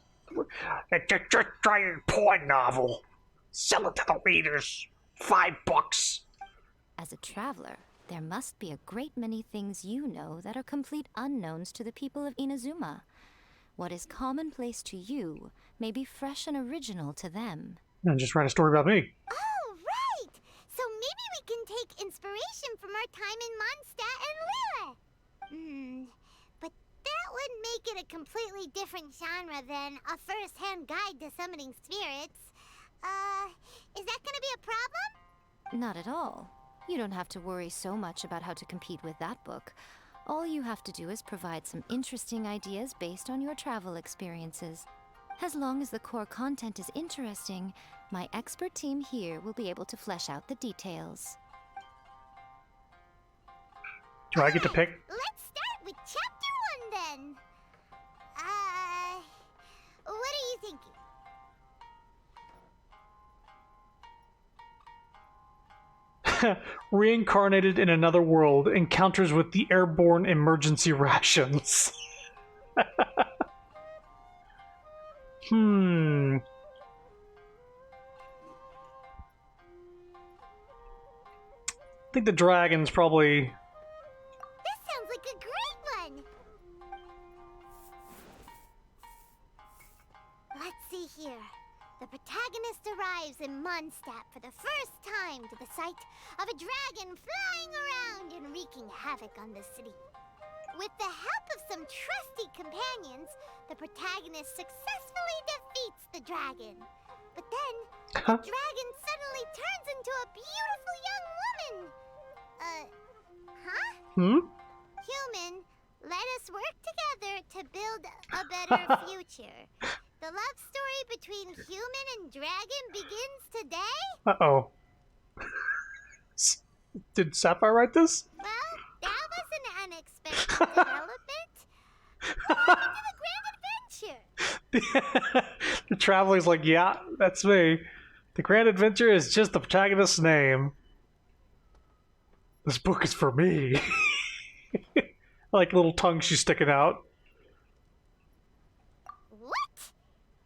try a porn novel. Sell it to the readers. $5. As a traveler, there must be a great many things you know that are complete unknowns to the people of Inazuma. What is commonplace to you may be fresh and original to them. And just write a story about me. Oh, right! So maybe we can take inspiration from our time in Mondstadt and Liyue. But that would make it a completely different genre than A First-Hand Guide to Summoning Spirits. Is that gonna be a problem? Not at all. You don't have to worry so much about how to compete with that book. All you have to do is provide some interesting ideas based on your travel experiences. As long as the core content is interesting, my expert team here will be able to flesh out the details. Do I get to pick? Let's start with Chapter 1 then. What are you thinking? Reincarnated in another world, encounters with the airborne emergency rations. I think the dragon's probably... This sounds like a great one! Let's see here. The protagonist arrives in Mondstadt for the first time to the sight of a dragon flying around and wreaking havoc on the city. With the help of some trusty companions, the protagonist successfully defeats the dragon. But then, the dragon suddenly turns into a beautiful young woman. Human, let us work together to build a better future. The love story between human and dragon begins today? Uh-oh. Did Sapphire write this? Well, that was an unexpected development. Welcome to the Grand Adventure! The Traveler's like, yeah, that's me. The Grand Adventure is just the protagonist's name. This book is for me. Like little tongue she's sticking out. What?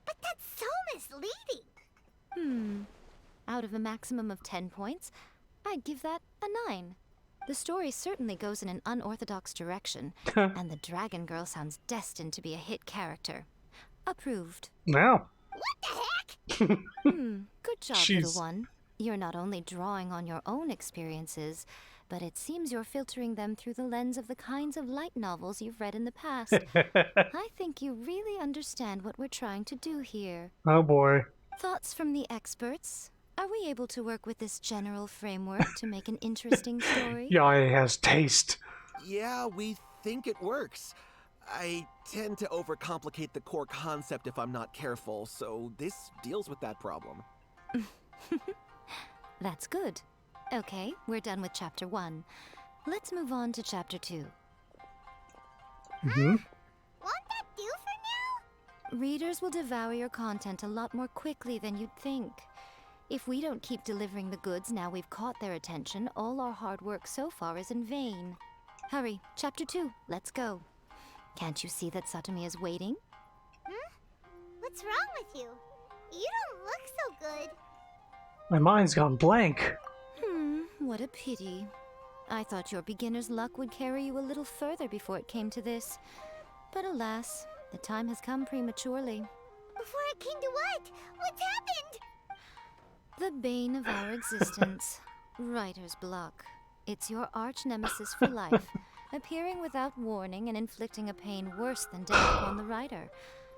But that's so misleading. Out of a maximum of 10 points, I'd give that a 9. The story certainly goes in an unorthodox direction, and the Dragon Girl sounds destined to be a hit character. Approved. Now. What the heck? Good job, little one. You're not only drawing on your own experiences, but it seems you're filtering them through the lens of the kinds of light novels you've read in the past. I think you really understand what we're trying to do here. Oh boy. Thoughts from the experts? Are we able to work with this general framework to make an interesting story? Yai has taste. Yeah, we think it works. I tend to overcomplicate the core concept if I'm not careful, so this deals with that problem. That's good. Okay, we're done with Chapter 1. Let's move on to Chapter 2. Won't that do for now? Readers will devour your content a lot more quickly than you'd think. If we don't keep delivering the goods now we've caught their attention, all our hard work so far is in vain. Hurry, Chapter 2, let's go. Can't you see that Satomi is waiting? What's wrong with you? You don't look so good. My mind's gone blank. What a pity. I thought your beginner's luck would carry you a little further before it came to this. But alas, the time has come prematurely. Before it came to what? What's happened? The bane of our existence. Writer's block. It's your arch nemesis for life, appearing without warning and inflicting a pain worse than death upon the writer.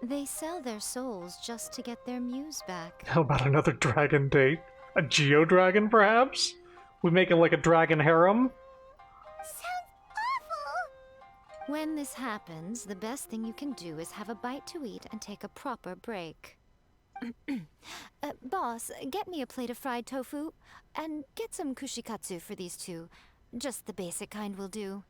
They sell their souls just to get their muse back. How about another dragon date? A geo-dragon, perhaps? We make it like a dragon harem? Sounds awful! When this happens, the best thing you can do is have a bite to eat and take a proper break. Boss, get me a plate of fried tofu, and get some kushikatsu for these two. Just the basic kind will do.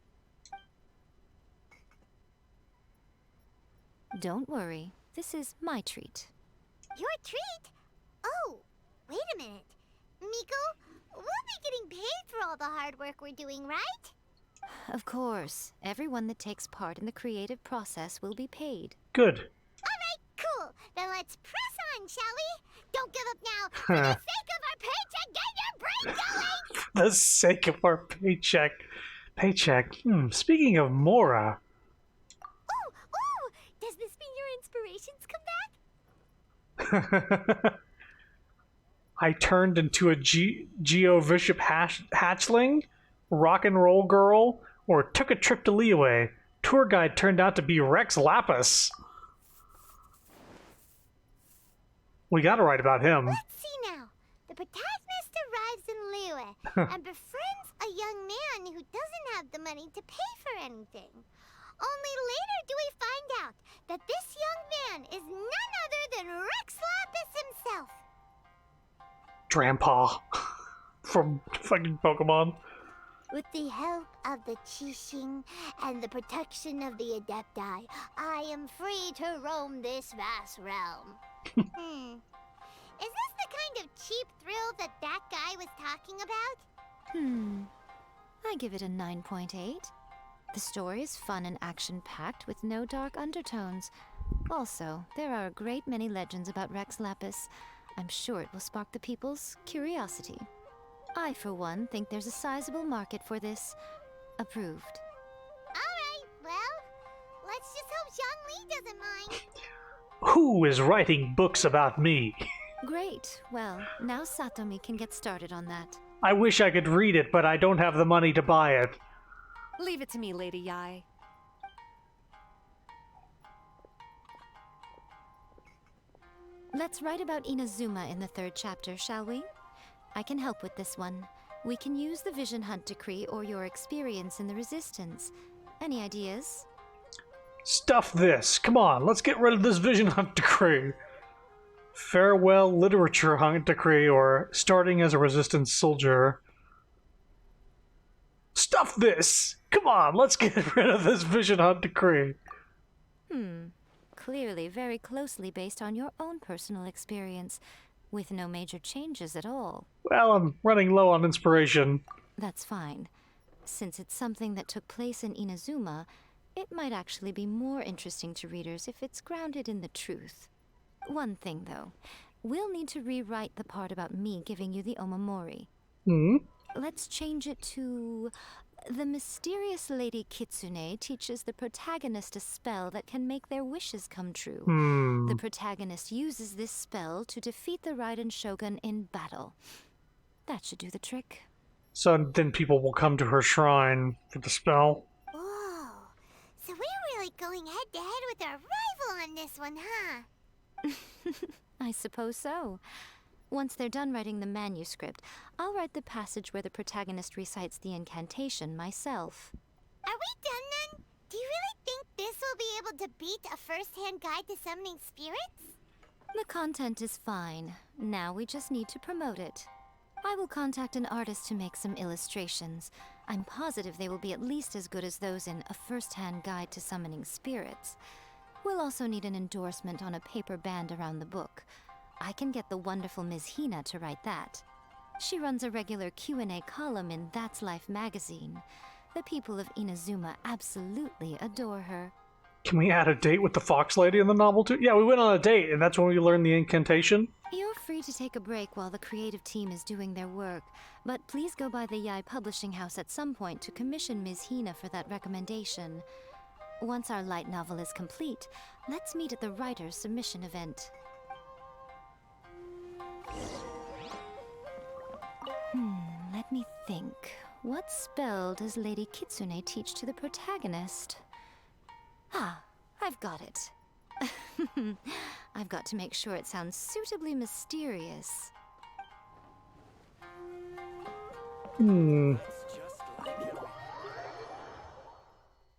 Don't worry, this is my treat. Your treat? Oh, wait a minute. Miko, we'll be getting paid for all the hard work we're doing, right? Of course, everyone that takes part in the creative process will be paid. Good. Alright, cool. Then let's press on, shall we? Don't give up now. For the sake of our paycheck, get your brain going! For the sake of our paycheck. Speaking of Mora. Ooh! Does this mean your inspirations come back? I turned into a Geo Bishop hatchling, rock and roll girl, or took a trip to Liyue. Tour guide turned out to be Rex Lapis. We gotta write about him. Let's see now. The protagonist arrives in Liyue and befriends a young man who doesn't have the money to pay for anything. Only later do we find out that this young man is none other than Rex Lapis himself. Drampa from fucking Pokemon. With the help of the Qixing and the protection of the Adepti, I am free to roam this vast realm. Is this the kind of cheap thrill that guy was talking about? I give it a 9.8. The story is fun and action-packed with no dark undertones. Also, there are a great many legends about Rex Lapis. I'm sure it will spark the people's curiosity. I, for one, think there's a sizable market for this. Approved. Alright, well, let's just hope Zhongli doesn't mind. Who is writing books about me? Great. Well, now Satomi can get started on that. I wish I could read it, but I don't have the money to buy it. Leave it to me, Lady Yai. Let's write about Inazuma in the 3rd chapter, shall we? I can help with this one. We can use the Vision Hunt decree or your experience in the Resistance. Any ideas? Stuff this. Come on, let's get rid of this vision hunt decree. Farewell literature hunt decree, or starting as a resistance soldier. Stuff this! Come on, let's get rid of this vision hunt decree. Clearly very closely based on your own personal experience, with no major changes at all. Well, I'm running low on inspiration. That's fine. Since it's something that took place in Inazuma, it might actually be more interesting to readers if it's grounded in the truth. One thing, though. We'll need to rewrite the part about me giving you the Omamori. Let's change it to... The mysterious Lady Kitsune teaches the protagonist a spell that can make their wishes come true. The protagonist uses this spell to defeat the Raiden Shogun in battle. That should do the trick. So then people will come to her shrine for the spell. Whoa. So we're really going head to head with our rival on this one, huh? I suppose so. Once they're done writing the manuscript, I'll write the passage where the protagonist recites the incantation myself. Are we done then? Do you really think this will be able to beat a first-hand guide to summoning spirits? The content is fine. Now we just need to promote it. I will contact an artist to make some illustrations. I'm positive they will be at least as good as those in A First-Hand Guide to Summoning Spirits. We'll also need an endorsement on a paper band around the book. I can get the wonderful Ms. Hina to write that. She runs a regular Q&A column in That's Life magazine. The people of Inazuma absolutely adore her. Can we add a date with the Fox Lady in the novel too? Yeah, we went on a date, and that's when we learned the incantation. You're free to take a break while the creative team is doing their work, but please go by the Yai Publishing House at some point to commission Ms. Hina for that recommendation. Once our light novel is complete, let's meet at the writer's submission event. Let me think. What spell does Lady Kitsune teach to the protagonist? Ah, I've got it. I've got to make sure it sounds suitably mysterious.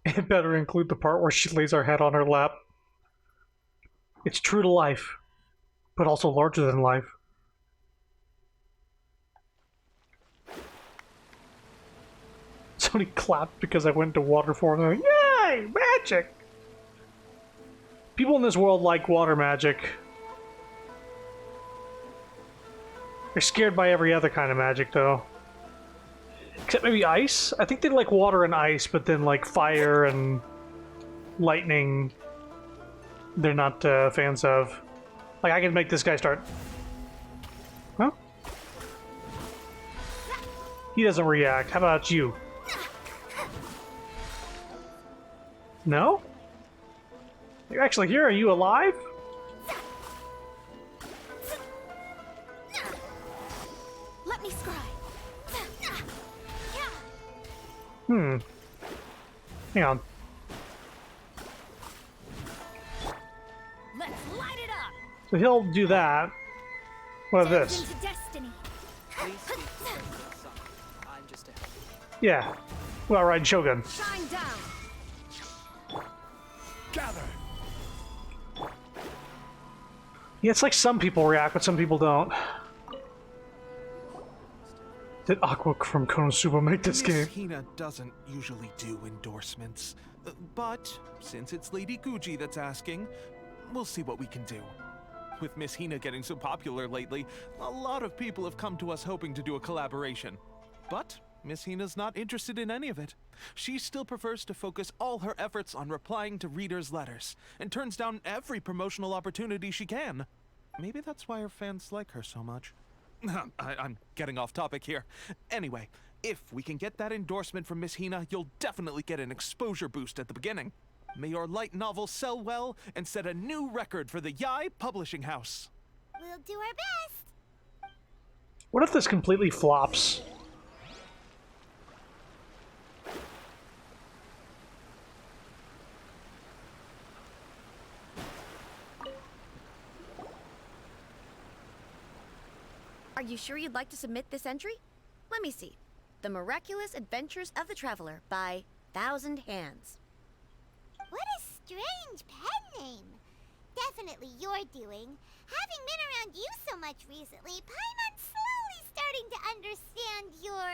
It better include the part where she lays her head on her lap. It's true to life, but also larger than life. Somebody clapped because I went to water form. They're like, yay! Magic! People in this world like water magic. They're scared by every other kind of magic, though. Except maybe ice? I think they like water and ice, but then like fire and lightning, they're not fans of. Like, I can make this guy start... Huh? He doesn't react. How about you? No? You're actually here? Are you alive? Let me scry. Hang on. Let's light it up. So he'll do that. What is this? Into destiny. Please speak son. I'm just a... Yeah. Well, riding Shogun. Shine down. Gather! Yeah, it's like some people react, but some people don't. Did Aqua from Konosuba make this game? Miss Hina doesn't usually do endorsements, but since it's Lady Guji that's asking, we'll see what we can do. With Miss Hina getting so popular lately, a lot of people have come to us hoping to do a collaboration. But Miss Hina's not interested in any of it. She still prefers to focus all her efforts on replying to readers' letters, and turns down every promotional opportunity she can. Maybe that's why her fans like her so much. I'm getting off topic here. Anyway, if we can get that endorsement from Miss Hina, you'll definitely get an exposure boost at the beginning. May your light novel sell well and set a new record for the Yai Publishing House. We'll do our best. What if this completely flops? Are you sure you'd like to submit this entry? Let me see. The Miraculous Adventures of the Traveler by Thousand Hands. What is strange pen name. Definitely your doing. Having been around you so much recently, Paimon's slowly starting to understand your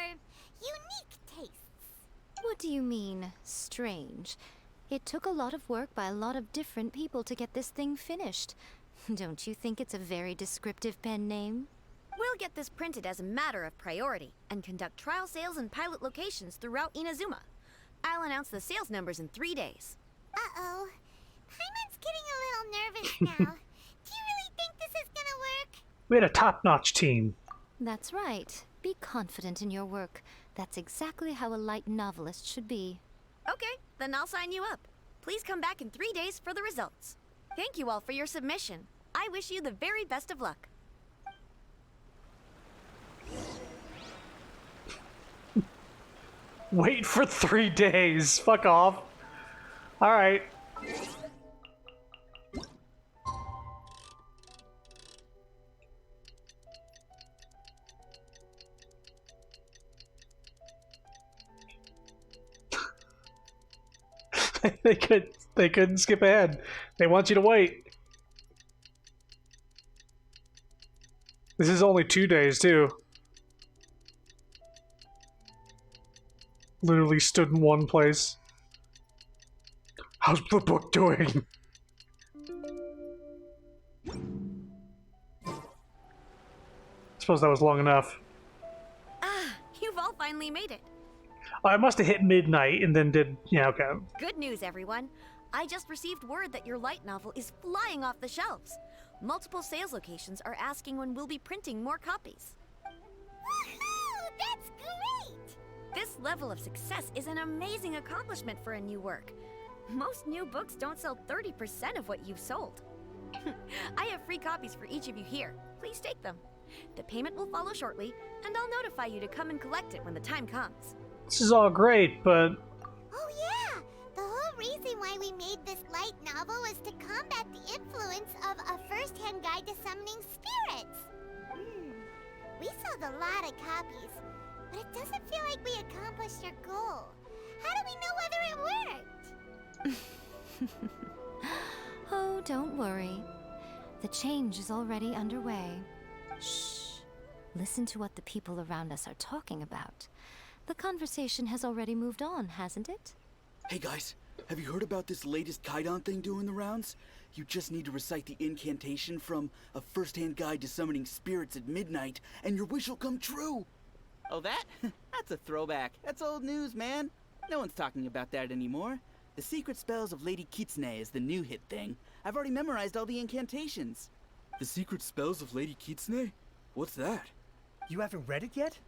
unique tastes. What do you mean, strange? It took a lot of work by a lot of different people to get this thing finished. Don't you think it's a very descriptive pen name? We'll get this printed as a matter of priority and conduct trial sales in pilot locations throughout Inazuma. I'll announce the sales numbers in 3 days. Uh-oh. Paimon's getting a little nervous now. Do you really think this is gonna work? We had a top-notch team. That's right. Be confident in your work. That's exactly how a light novelist should be. Okay, then I'll sign you up. Please come back in 3 days for the results. Thank you all for your submission. I wish you the very best of luck. Wait for 3 days. Fuck off. Alright. they couldn't skip ahead. They want you to wait. This is only 2 days too. Literally stood in one place. How's the book doing? Suppose that was long enough. Ah, you've all finally made it. I must have hit midnight and then did... Yeah, okay. Good news, everyone. I just received word that your light novel is flying off the shelves. Multiple sales locations are asking when we'll be printing more copies. Woohoo! That's great! This level of success is an amazing accomplishment for a new work. Most new books don't sell 30% of what you've sold. I have free copies for each of you here. Please take them. The payment will follow shortly, and I'll notify you to come and collect it when the time comes. This is all great, but... Oh yeah! The whole reason why we made this light novel was to combat the influence of a first-hand guide to summoning spirits. We sold a lot of copies, but it doesn't feel like we accomplished our goal. How do we know whether it worked? Oh, don't worry. The change is already underway. Shh. Listen to what the people around us are talking about. The conversation has already moved on, hasn't it? Hey guys, have you heard about this latest Kaidan thing doing the rounds? You just need to recite the incantation from A First-Hand Guide to Summoning Spirits at midnight, and your wish will come true! Oh, that? That's a throwback. That's old news, man. No one's talking about that anymore. The Secret Spells of Lady Kitsune is the new hit thing. I've already memorized all the incantations. The Secret Spells of Lady Kitsune? What's that? You haven't read it yet?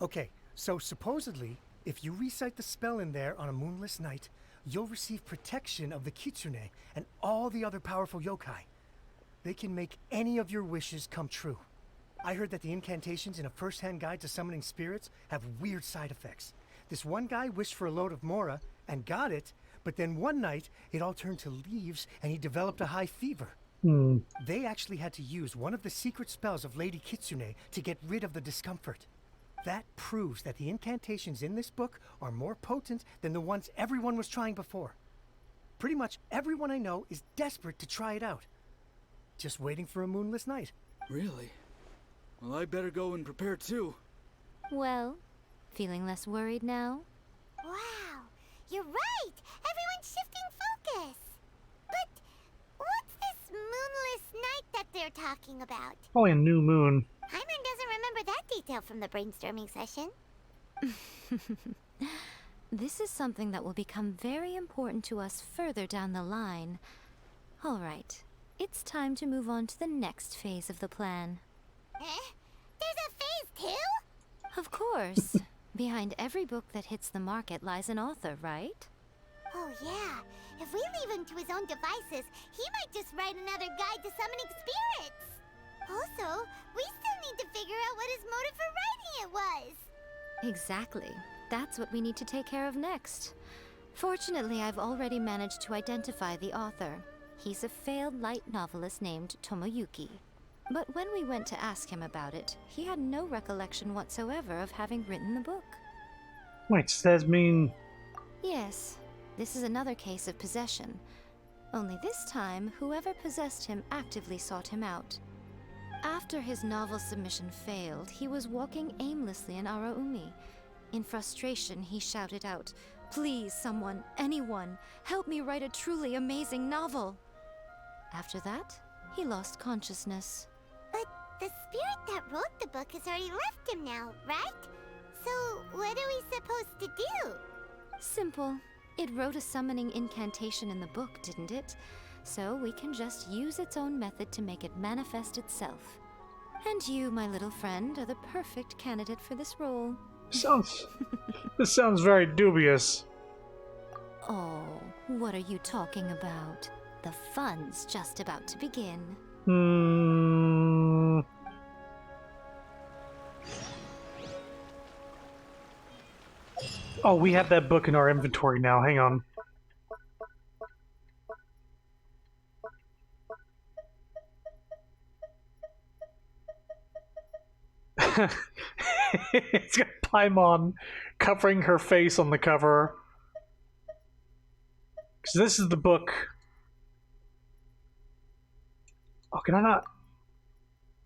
Okay, so supposedly, if you recite the spell in there on a moonless night, you'll receive protection of the Kitsune and all the other powerful yokai. They can make any of your wishes come true. I heard that the incantations in A First-Hand Guide to Summoning Spirits have weird side effects. This one guy wished for a load of Mora and got it, but then one night it all turned to leaves and he developed a high fever. They actually had to use one of the secret spells of Lady Kitsune to get rid of the discomfort. That proves that the incantations in this book are more potent than the ones everyone was trying before. Pretty much everyone I know is desperate to try it out. Just waiting for a moonless night. Really? Well, I better go and prepare too. Well, feeling less worried now? Wow, you're right! Everyone's shifting focus! But what's this moonless night that they're talking about? Only a new moon. Hyman doesn't remember that detail from the brainstorming session. This is something that will become very important to us further down the line. All right, it's time to move on to the next phase of the plan. There's a phase 2? Of course. Behind every book that hits the market lies an author, right? Oh yeah, if we leave him to his own devices, he might just write another guide to summoning spirits! Also, we still need to figure out what his motive for writing it was! Exactly. That's what we need to take care of next. Fortunately, I've already managed to identify the author. He's a failed light novelist named Tomoyuki. But when we went to ask him about it, he had no recollection whatsoever of having written the book. Wait, does that mean... Yes, this is another case of possession. Only this time, whoever possessed him actively sought him out. After his novel submission failed, he was walking aimlessly in Araumi. In frustration, he shouted out, "Please, someone, anyone, help me write a truly amazing novel." After that, he lost consciousness. But the spirit that wrote the book has already left him now, right? So what are we supposed to do? Simple. It wrote a summoning incantation in the book, didn't it? So we can just use its own method to make it manifest itself. And you, my little friend, are the perfect candidate for this role. This sounds very dubious. Oh, what are you talking about? The fun's just about to begin. Oh, we have that book in our inventory now. Hang on. It's got Paimon covering her face on the cover. So this is the book. Oh, can I not?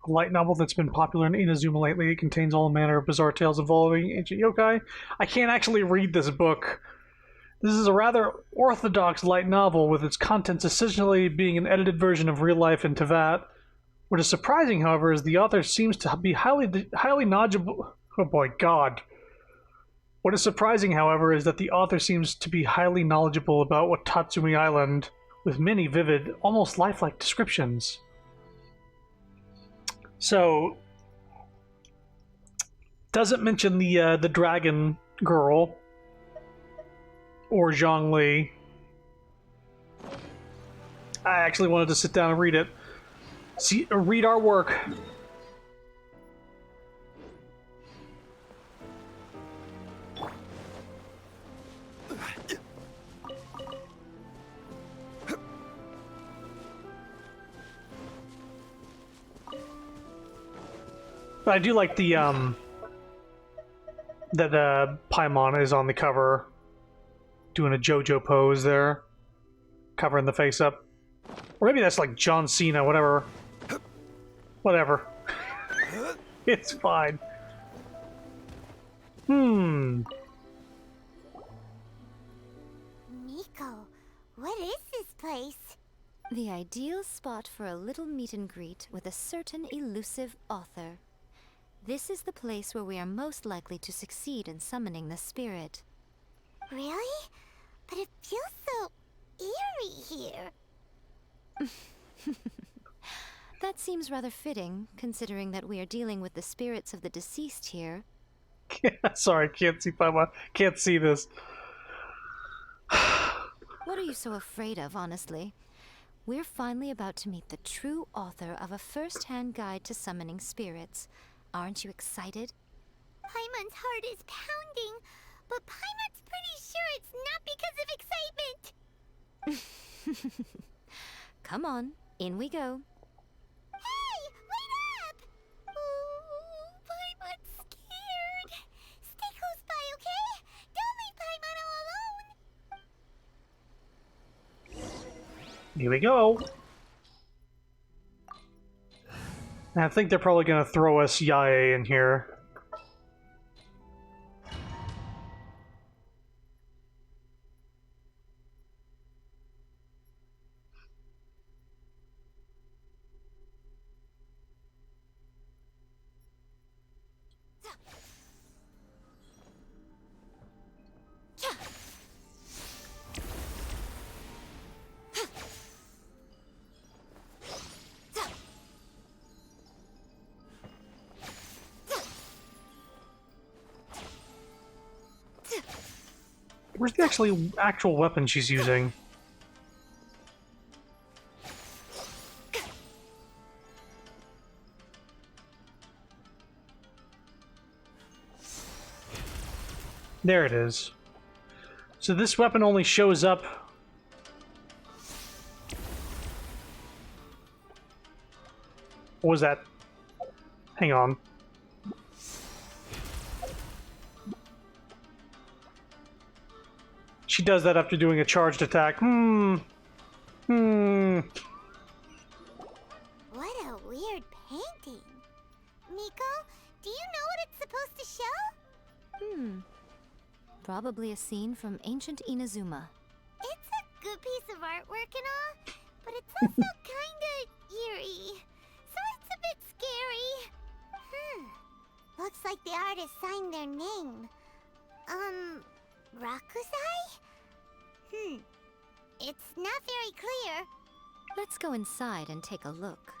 A light novel that's been popular in Inazuma lately. It contains all manner of bizarre tales involving ancient yokai. I can't actually read this book. This is a rather orthodox light novel, with its contents essentially being an edited version of real life in Tevat. What is surprising, however, is the author seems to be highly knowledgeable. Oh boy, God. What is surprising, however, is that the author seems to be highly knowledgeable about what Tatsumi Island, with many vivid, almost lifelike descriptions. So, doesn't mention the dragon girl or Zhongli. I actually wanted to sit down and read it. Read our work. But I do like the that Paimon is on the cover, doing a JoJo pose there, covering the face up. Or maybe that's like John Cena, whatever. Whatever. It's fine. Miko, what is this place? The ideal spot for a little meet and greet with a certain elusive author. This is the place where we are most likely to succeed in summoning the spirit. Really? But it feels so eerie here. That seems rather fitting, considering that we are dealing with the spirits of the deceased here. Sorry, can't see Paimon. Can't see this. What are you so afraid of, honestly? We're finally about to meet the true author of a first-hand guide to summoning spirits. Aren't you excited? Paimon's heart is pounding, but Paimon's pretty sure it's not because of excitement. Come on, in we go. Hey, wait up! Ooh, Paimon's scared. Stay close by, okay? Don't leave Paimon all alone. Here we go. And I think they're probably going to throw us Yae in here. Where's the actual weapon she's using? There it is. So this weapon only shows up... What was that? Hang on. She does that after doing a charged attack. Hmm. What a weird painting. Miko, do you know what it's supposed to show? Probably a scene from ancient Inazuma. It's a good piece of artwork and all, but it's also kinda eerie. So it's a bit scary. Looks like the artist signed their name. Rakusai? It's not very clear. Let's go inside and take a look.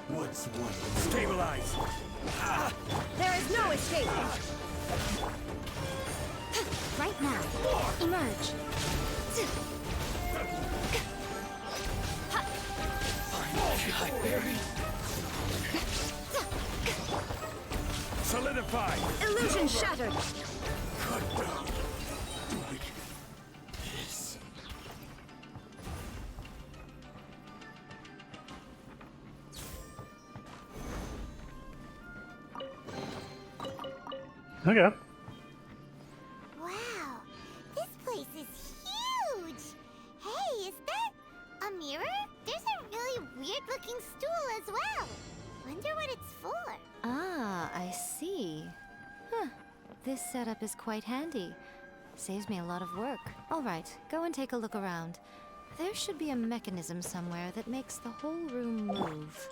What's one? Stabilize! There is no escape! Right now. Emerge. Solidify! Illusion shattered! Cut down. Like this. Okay. Wow, this place is huge. Hey, is that a mirror? There's a really weird-looking stool as well. Wonder what it's for. Ah, I see. Huh. This setup is quite handy. Saves me a lot of work. All right, go and take a look around. There should be a mechanism somewhere that makes the whole room move.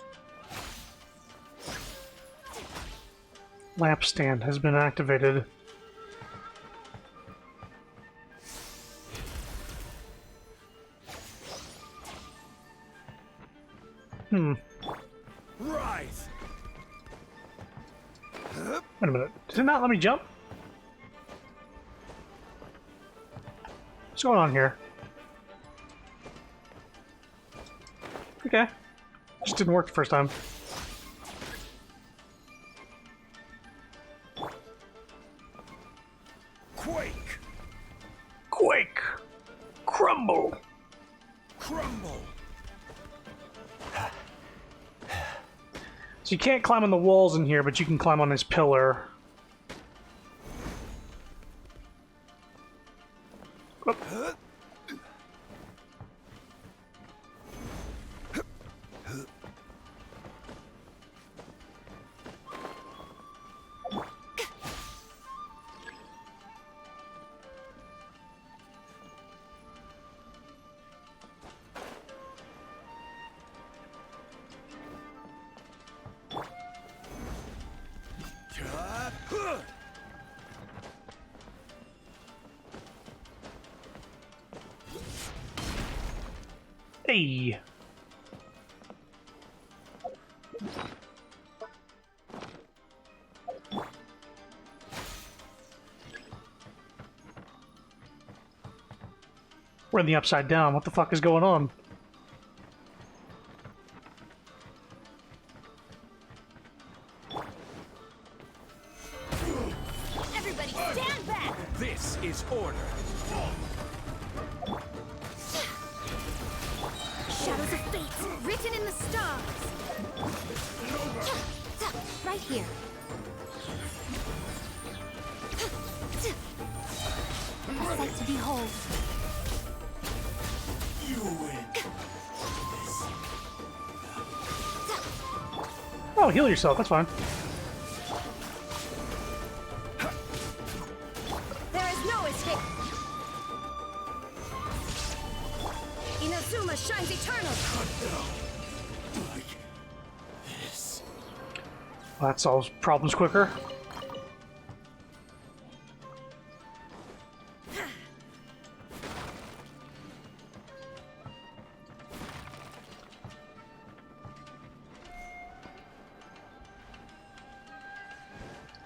Lamp stand has been activated. Rise! Wait a minute. Did it not let me jump? What's going on here? Okay. Just didn't work the first time. Quake! Quake! Crumble! Crumble! So you can't climb on the walls in here, but you can climb on this pillar. Oh. Hey! We're in the Upside Down. What the fuck is going on? Everybody stand back! This is order. Shadows of fate, written in the stars. Right here. A sight to behold. You win. Oh, heal yourself. That's fine. There is no escape! Inazuma shines eternal! Like this. Well, that solves problems quicker.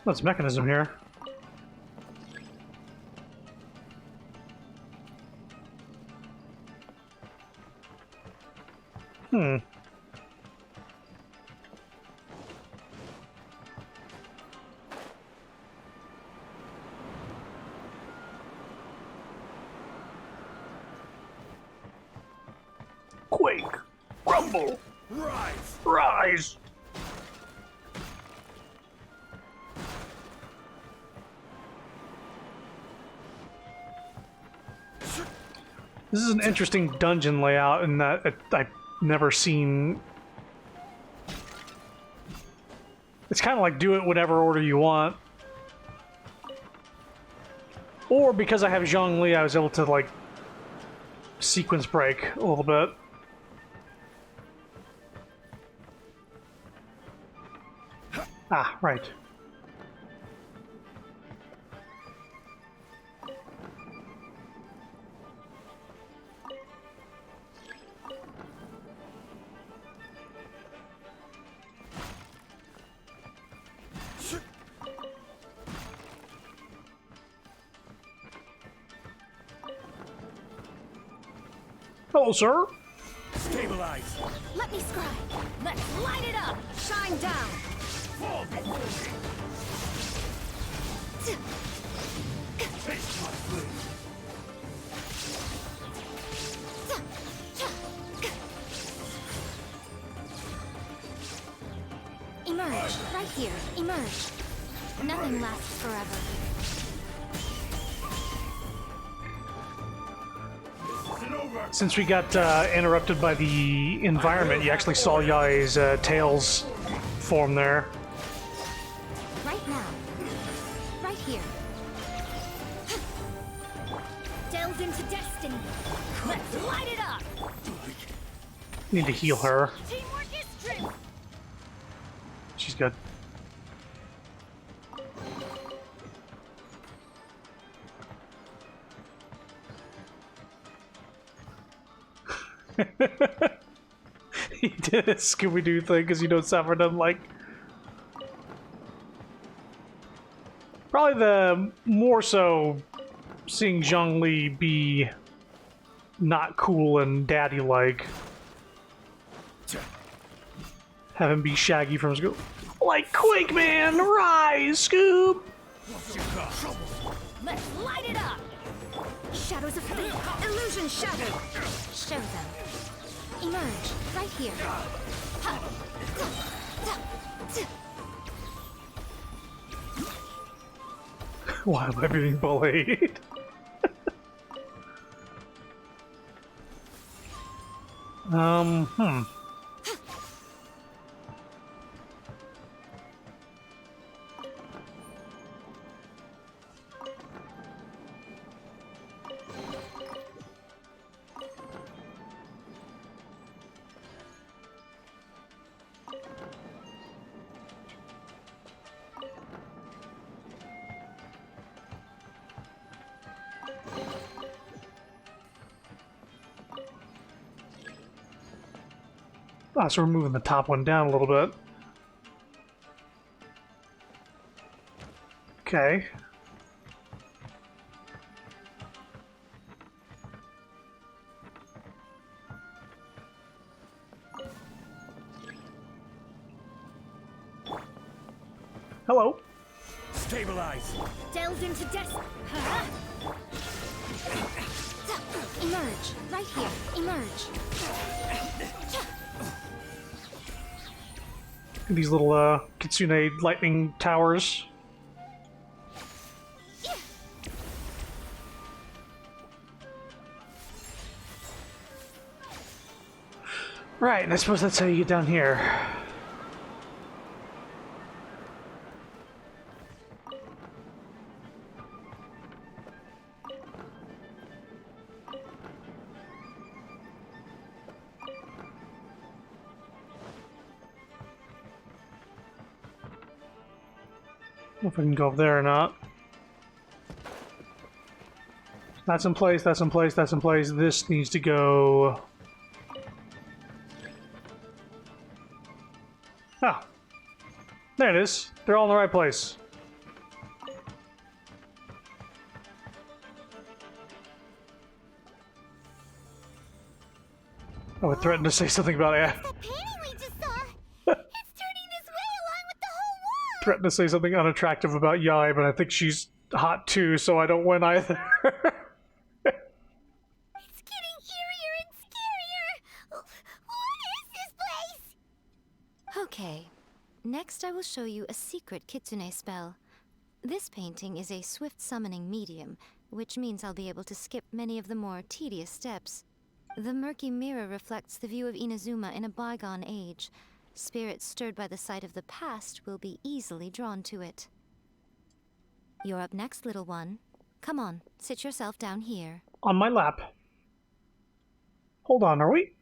What's mechanism here? Quake! Rumble! Rise! Rise! This is an interesting dungeon layout in that I've never seen. It's kind of like do it whatever order you want. Or because I have Zhongli, I was able to, like, sequence break a little bit. Ah, right. Hello, sir. Stabilize. Let me scry. Let's light it up. Shine down. Fall before me. Taste my flame. Emerge. Right here. Emerge. Nothing lasts forever. Since we got interrupted by the environment, you actually saw Yai's tails form there. Right now. Right here. Delve into destiny. Let's light it up. Need to heal her. Teamwork is strength. She's good. He did a Scooby-Doo thing because you know Sapphire doesn't like. Probably the more so seeing Zhongli be not cool and daddy-like. Have him be Shaggy from Scoob. Like Quake Man, rise, Scoob! Let's light it up. Shadows of fate. Illusion shattered. Show them. Emerge. Right here. Why am I being bullied? Hmm. Ah, so we're moving the top one down a little bit. Okay. Hello. Stabilize. Delve into destiny. Emerge. Right here. Emerge. These little Kitsune lightning towers. Right, and I suppose that's how you get down here. I don't know if I can go up there or not. That's in place, that's in place, that's in place. This needs to go... Ah. There it is. They're all in the right place. I would threaten to say something about it. The painting we just saw. It's turning this way along with the whole world. Threaten to say something unattractive about Yai, but I think she's hot too, so I don't win either. It's getting eerier and scarier. What is this place? Okay. Next I will show you a secret Kitsune spell. This painting is a swift summoning medium, which means I'll be able to skip many of the more tedious steps. The murky mirror reflects the view of Inazuma in a bygone age. Spirits stirred by the sight of the past will be easily drawn to it. You're up next, little one. Come on, sit yourself down here. On my lap. Hold on, are we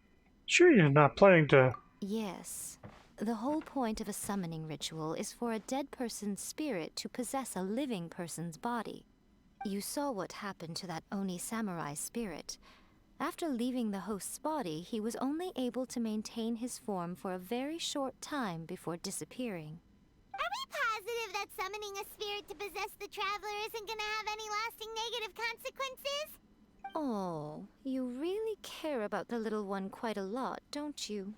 sure you're not planning to... Yes. The whole point of a summoning ritual is for a dead person's spirit to possess a living person's body. You saw what happened to that Oni samurai spirit. After leaving the host's body, he was only able to maintain his form for a very short time before disappearing. Are we positive that summoning a spirit to possess the traveler isn't gonna have any lasting negative consequences? Oh, you really care about the little one quite a lot, don't you?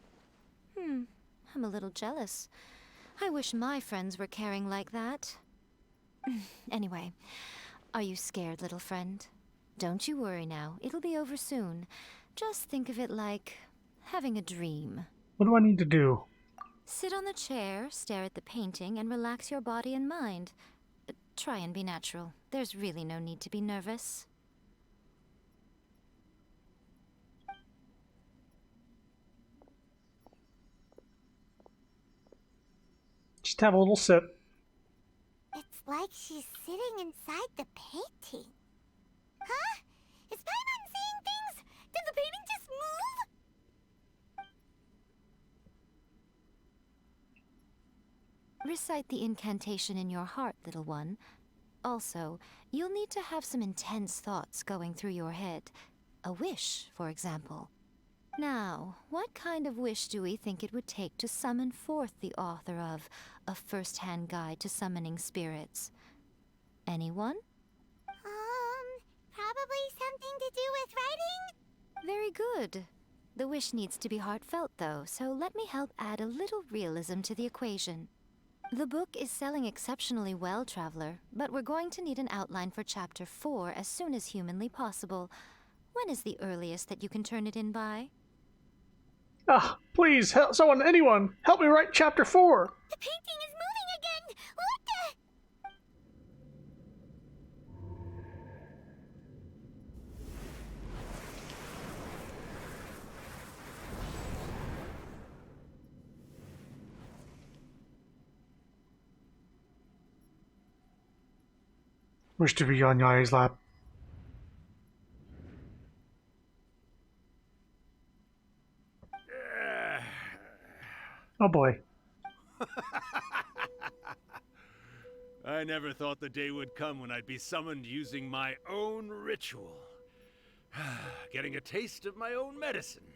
I'm a little jealous. I wish my friends were caring like that. Anyway, are you scared, little friend? Don't you worry now, it'll be over soon. Just think of it like having a dream. What do I need to do? Sit on the chair, stare at the painting, and relax your body and mind. Try and be natural. There's really no need to be nervous. Just have a little sip. It's like she's sitting inside the painting. Huh? Is Paimon seeing things? Did the painting just move? Recite the incantation in your heart, little one. Also, you'll need to have some intense thoughts going through your head. A wish, for example. Now, what kind of wish do we think it would take to summon forth the author of A First-Hand Guide to Summoning Spirits? Anyone? Probably something to do with writing? Very good. The wish needs to be heartfelt, though, so let me help add a little realism to the equation. The book is selling exceptionally well, Traveler, but we're going to need an outline for Chapter 4 as soon as humanly possible. When is the earliest that you can turn it in by? Ah, please, someone, anyone, help me write Chapter 4! The painting is moving again! What the... Wish to be on Yai's lap. Oh boy. I never thought the day would come when I'd be summoned using my own ritual. Getting a taste of my own medicine.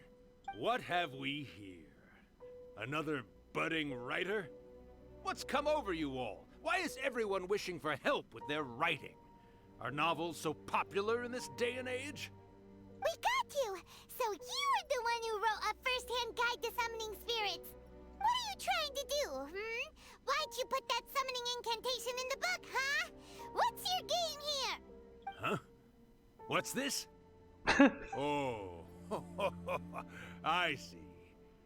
What have we here? Another budding writer? What's come over you all? Why is everyone wishing for help with their writing? Are novels so popular in this day and age? We got you! So you're the one who wrote A First-Hand Guide to Summoning Spirits! What are you trying to do, Why'd you put that summoning incantation in the book, huh? What's your game here? Huh? What's this? Oh, I see.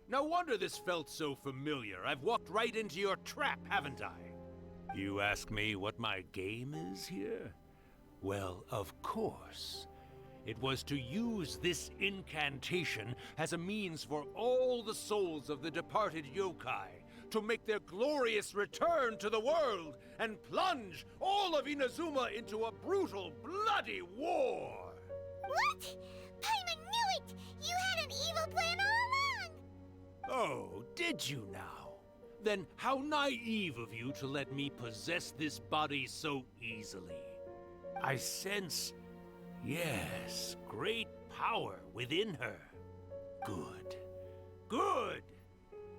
No wonder this felt so familiar. I've walked right into your trap, haven't I? You ask me what my game is here? Well, of course. It was to use this incantation as a means for all the souls of the departed yokai to make their glorious return to the world and plunge all of Inazuma into a brutal, bloody war! What? Paimon knew it! You had an evil plan all along! Oh, did you now? Then how naive of you to let me possess this body so easily. I sense, yes, great power within her. Good. Good!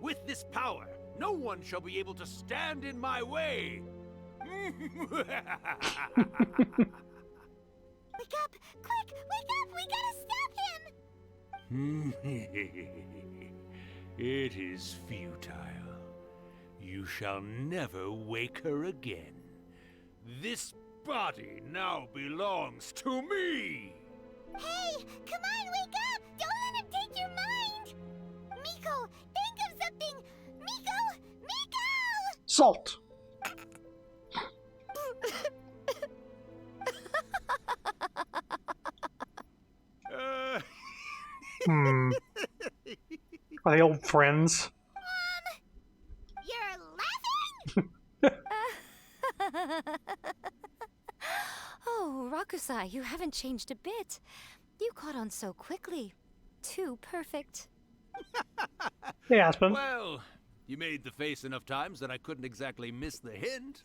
With this power, no one shall be able to stand in my way! Wake up! Quick! Wake up! We gotta stop him! It is futile. You shall never wake her again. This body now belongs to me! Hey! Come on, wake up! Don't let him take your mind! Miko, think of something! Miko! Miko! Salt! Hmm. Are they old friends? You're laughing? Oh, Rakusai, you haven't changed a bit. You caught on so quickly. Too perfect. Hey, Aspen. Well, you made the face enough times that I couldn't exactly miss the hint.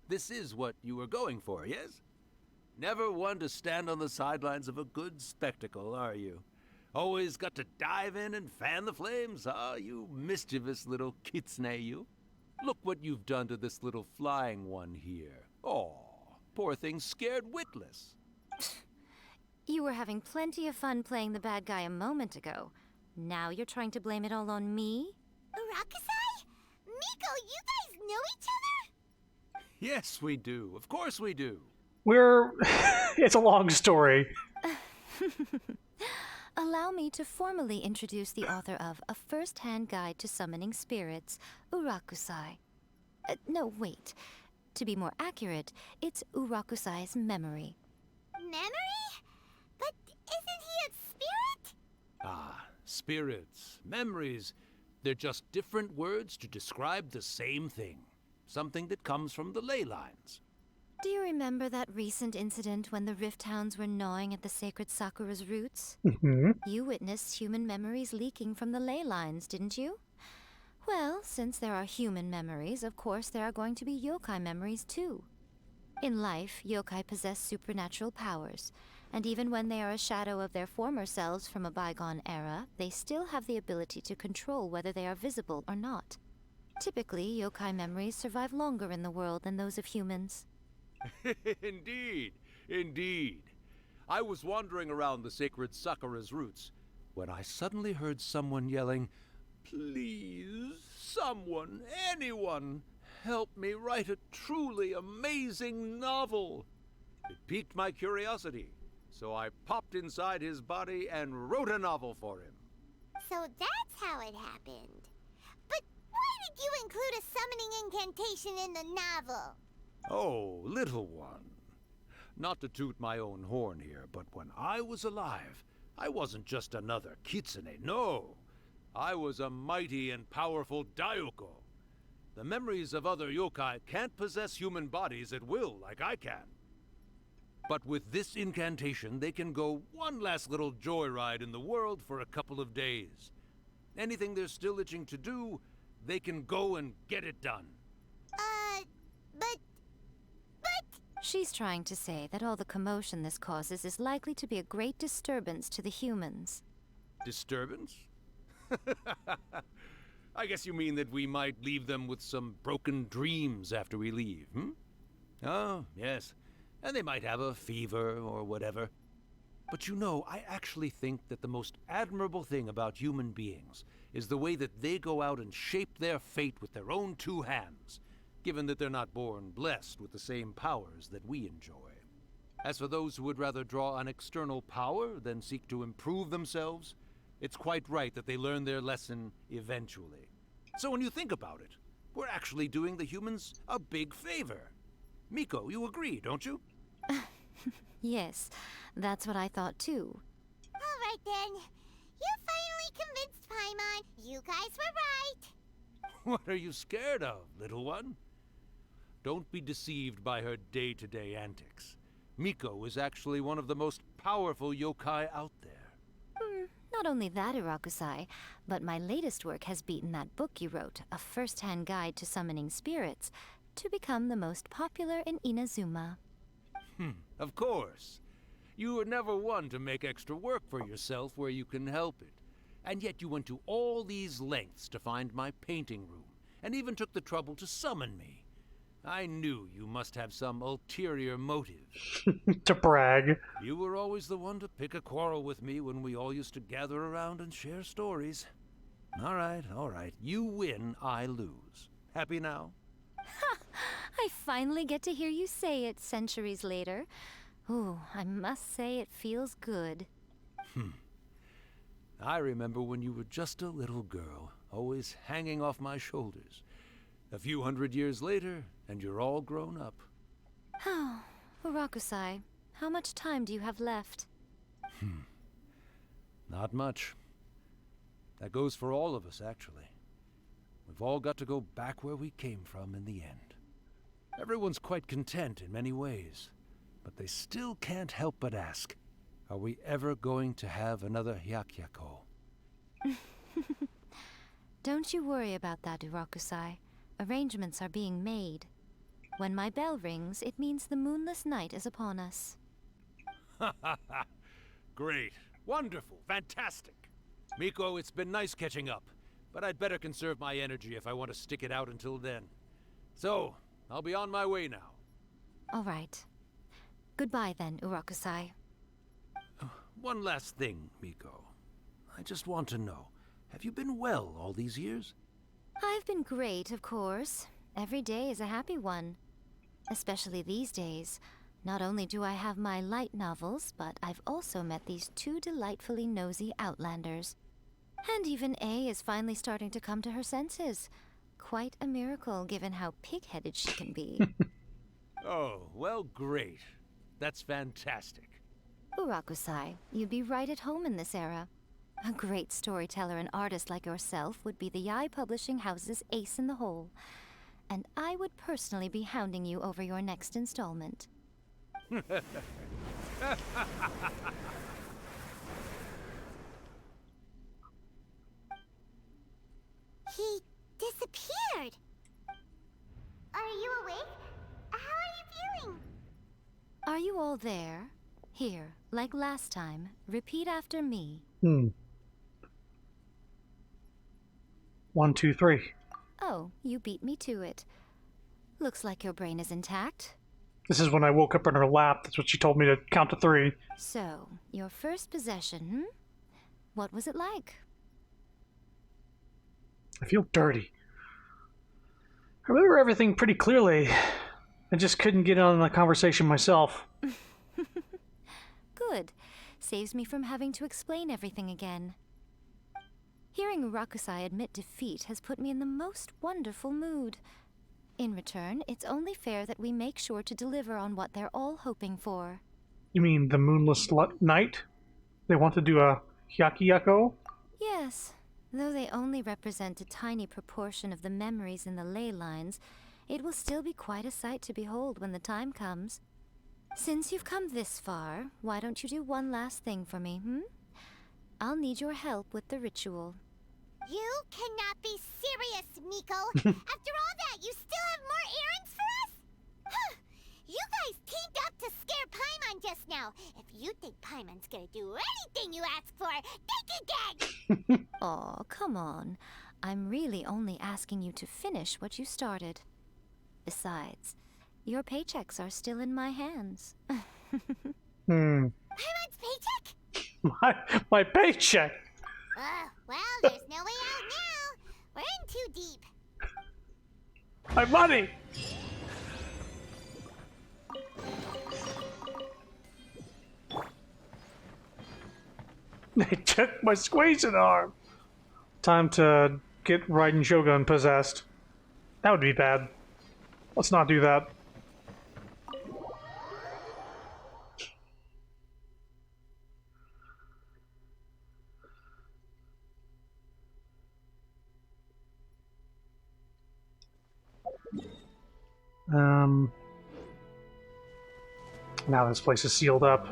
This is what you were going for, yes? Never one to stand on the sidelines of a good spectacle, are you? Always got to dive in and fan the flames, ah, you mischievous little kitsune, you. Look what you've done to this little flying one here. Oh, poor thing scared witless. You were having plenty of fun playing the bad guy a moment ago. Now you're trying to blame it all on me? Rakusai? Miko, you guys know each other? Yes, we do. Of course we do. We're... it's a long story. Allow me to formally introduce the author of A First-Hand Guide to Summoning Spirits, Urakusai. No, wait. To be more accurate, it's Urakusai's memory. Memory? But isn't he a spirit? Ah, spirits, memories. They're just different words to describe the same thing. Something that comes from the ley lines. Do you remember that recent incident when the Rift Hounds were gnawing at the sacred Sakura's roots? Mm-hmm. You witnessed human memories leaking from the ley lines, didn't you? Well, since there are human memories, of course there are going to be yokai memories too. In life, yokai possess supernatural powers, and even when they are a shadow of their former selves from a bygone era, they still have the ability to control whether they are visible or not. Typically, yokai memories survive longer in the world than those of humans. Indeed, indeed. I was wandering around the sacred Sakura's roots when I suddenly heard someone yelling, "Please, someone, anyone, help me write a truly amazing novel." It piqued my curiosity, so I popped inside his body and wrote a novel for him. So that's how it happened. But why did you include a summoning incantation in the novel? Oh, little one. Not to toot my own horn here, but when I was alive, I wasn't just another kitsune, no. I was a mighty and powerful Daioko. The memories of other yokai can't possess human bodies at will like I can. But with this incantation, they can go one last little joyride in the world for a couple of days. Anything they're still itching to do, they can go and get it done. But... She's trying to say that all the commotion this causes is likely to be a great disturbance to the humans. Disturbance? I guess you mean that we might leave them with some broken dreams after we leave, hmm? Oh, yes. And they might have a fever or whatever. But you know, I actually think that the most admirable thing about human beings is the way that they go out and shape their fate with their own two hands, given that they're not born blessed with the same powers that we enjoy. As for those who would rather draw on external power than seek to improve themselves, it's quite right that they learn their lesson eventually. So when you think about it, we're actually doing the humans a big favor. Miko, you agree, don't you? Yes, that's what I thought too. All right then. You finally convinced Paimon. You guys were right. What are you scared of, little one? Don't be deceived by her day-to-day antics. Miko is actually one of the most powerful yokai out there. Not only that, Urakusai, but my latest work has beaten that book you wrote, A First-Hand Guide to Summoning Spirits, to become the most popular in Inazuma. Of course. You were never one to make extra work for yourself where you can help it. And yet you went to all these lengths to find my painting room, and even took the trouble to summon me. I knew you must have some ulterior motive. To brag. You were always the one to pick a quarrel with me when we all used to gather around and share stories. All right. You win, I lose. Happy now? I finally get to hear you say it centuries later. Ooh, I must say it feels good. I remember when you were just a little girl, always hanging off my shoulders. A few hundred years later, and you're all grown up. Oh, Urakusai, how much time do you have left? Not much. That goes for all of us, actually. We've all got to go back where we came from in the end. Everyone's quite content in many ways, but they still can't help but ask, are we ever going to have another Hyakyako? Don't you worry about that, Urakusai. Arrangements are being made. When my bell rings, it means the moonless night is upon us. Ha ha ha! Great. Wonderful. Fantastic. Miko, it's been nice catching up, but I'd better conserve my energy if I want to stick it out until then. So, I'll be on my way now. All right. Goodbye then, Urakusai. One last thing, Miko. I just want to know, have you been well all these years? I've been great, of course. Every day is a happy one. Especially these days. Not only do I have my light novels, but I've also met these two delightfully nosy outlanders. And even A is finally starting to come to her senses. Quite a miracle, given how pig-headed she can be. Oh, well, great. That's fantastic. Urakusai, you'd be right at home in this era. A great storyteller and artist like yourself would be the Yae Publishing House's ace in the hole. And I would personally be hounding you over your next installment. He disappeared. Are you awake? How are you feeling? Are you all there? Here, like last time, repeat after me. 1, 2, 3. Oh, you beat me to it. Looks like your brain is intact. This is when I woke up in her lap. That's what she told me to count to 3. So, your first possession, What was it like? I feel dirty. I remember everything pretty clearly. I just couldn't get on the conversation myself. Good. Saves me from having to explain everything again. Hearing Urakusai admit defeat has put me in the most wonderful mood. In return, it's only fair that we make sure to deliver on what they're all hoping for. You mean the moonless night? They want to do a Hyakyako? Yes. Though they only represent a tiny proportion of the memories in the ley lines, it will still be quite a sight to behold when the time comes. Since you've come this far, why don't you do one last thing for me, I'll need your help with the ritual. You cannot be serious, Miko. After all that, you still have more errands for us? You guys teamed up to scare Paimon just now. If you think Paimon's gonna do anything you ask for, think again! Aw, come on. I'm really only asking you to finish what you started. Besides, your paychecks are still in my hands. Paimon's paycheck? My paycheck! Well, there's no way out now. We're in too deep. My money! They took my squeezing arm. Time to get Raiden Shogun possessed. That would be bad. Let's not do that. Now this place is sealed up.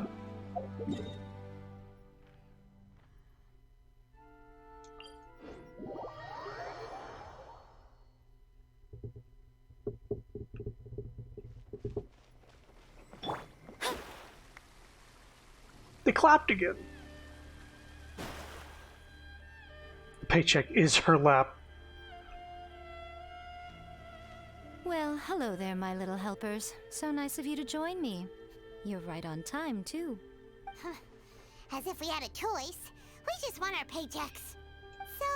They clapped again. The paycheck is her lap. Well, hello there, my little helpers. So nice of you to join me. You're right on time, too. As if we had a choice. We just want our paychecks. So,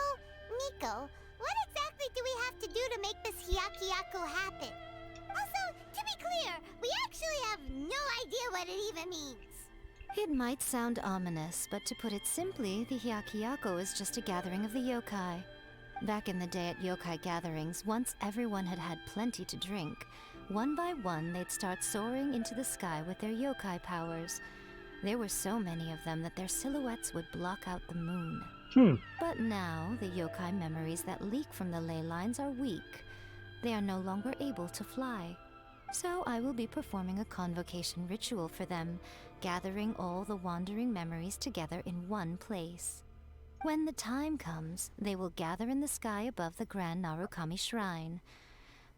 Miko, what exactly do we have to do to make this Hyakyako happen? Also, to be clear, we actually have no idea what it even means. It might sound ominous, but to put it simply, the Hyakyako is just a gathering of the yokai. Back in the day at yokai gatherings, once everyone had had plenty to drink, one by one they'd start soaring into the sky with their yokai powers. There were so many of them that their silhouettes would block out the moon. But now, the yokai memories that leak from the ley lines are weak. They are no longer able to fly. So I will be performing a convocation ritual for them, gathering all the wandering memories together in one place. When the time comes, they will gather in the sky above the Grand Narukami Shrine.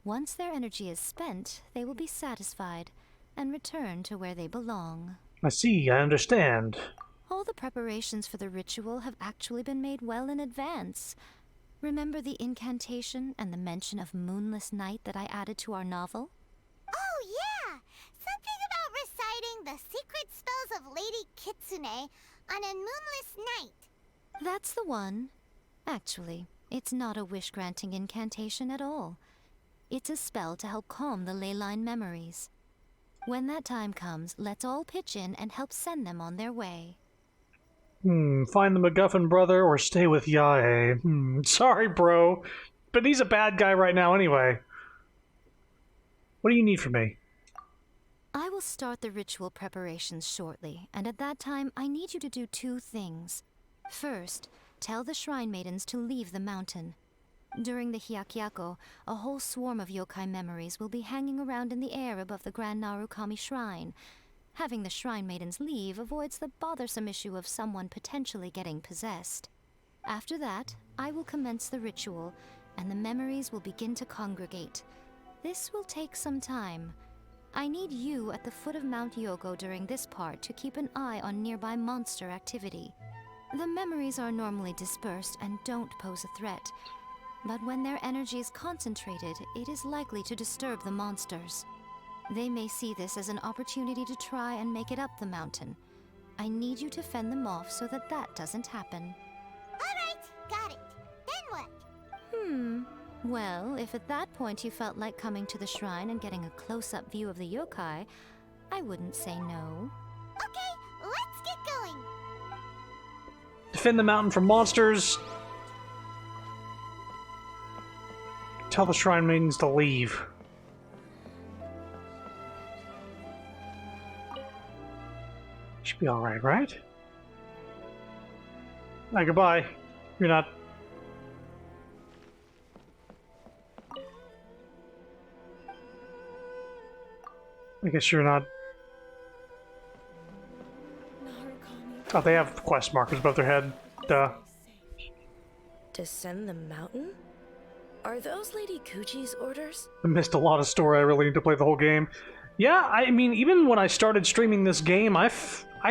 Once their energy is spent, they will be satisfied and return to where they belong. I see, I understand. All the preparations for the ritual have actually been made well in advance. Remember the incantation and the mention of moonless night that I added to our novel? Oh, yeah! Something about reciting the secret spells of Lady Kitsune on a moonless night. That's the one. Actually, it's not a wish-granting incantation at all. It's a spell to help calm the ley line memories. When that time comes, let's all pitch in and help send them on their way. Find the MacGuffin brother or stay with Yae. Sorry, bro. But he's a bad guy right now anyway. What do you need from me? I will start the ritual preparations shortly, and at that time, I need you to do two things. First, tell the Shrine Maidens to leave the mountain. During the Hyakyako, a whole swarm of yokai memories will be hanging around in the air above the Grand Narukami Shrine. Having the Shrine Maidens leave avoids the bothersome issue of someone potentially getting possessed. After that, I will commence the ritual, and the memories will begin to congregate. This will take some time. I need you at the foot of Mount Yogo during this part to keep an eye on nearby monster activity. The memories are normally dispersed and don't pose a threat, but when their energy is concentrated, it is likely to disturb the monsters. They may see this as an opportunity to try and make it up the mountain. I need you to fend them off so that that doesn't happen. Alright, got it. Then what? Well, if at that point you felt like coming to the shrine and getting a close-up view of the yokai, I wouldn't say no. Okay, let's get going. Defend the mountain from monsters. Tell the Shrine Maidens to leave. Should be alright, right? Nah, goodbye. You're not... I guess you're not... Oh, they have quest markers above their head. Duh. Descend the mountain? Are those Lady Kuji's orders? I missed a lot of story. I really need to play the whole game. Yeah, I mean, even when I started streaming this game, I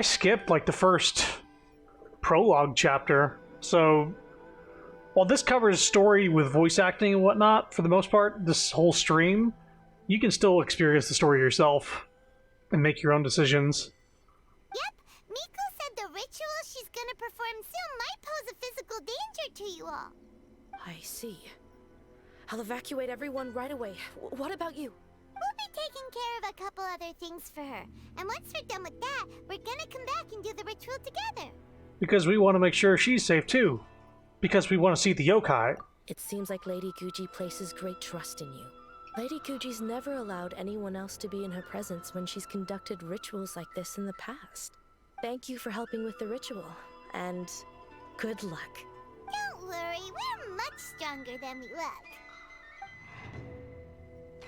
skipped, like, the first prologue chapter. So, while this covers story with voice acting and whatnot, for the most part, this whole stream, you can still experience the story yourself and make your own decisions. Yep, Miko said the ritual she's gonna perform soon might pose a physical danger to you all. I see. I'll evacuate everyone right away. What about you? We'll be taking care of a couple other things for her. And once we're done with that, we're gonna come back and do the ritual together. Because we want to make sure she's safe too. Because we want to see the yokai. It seems like Lady Guji places great trust in you. Lady Guji's never allowed anyone else to be in her presence when she's conducted rituals like this in the past. Thank you for helping with the ritual, and good luck. Don't worry, we're much stronger than we look.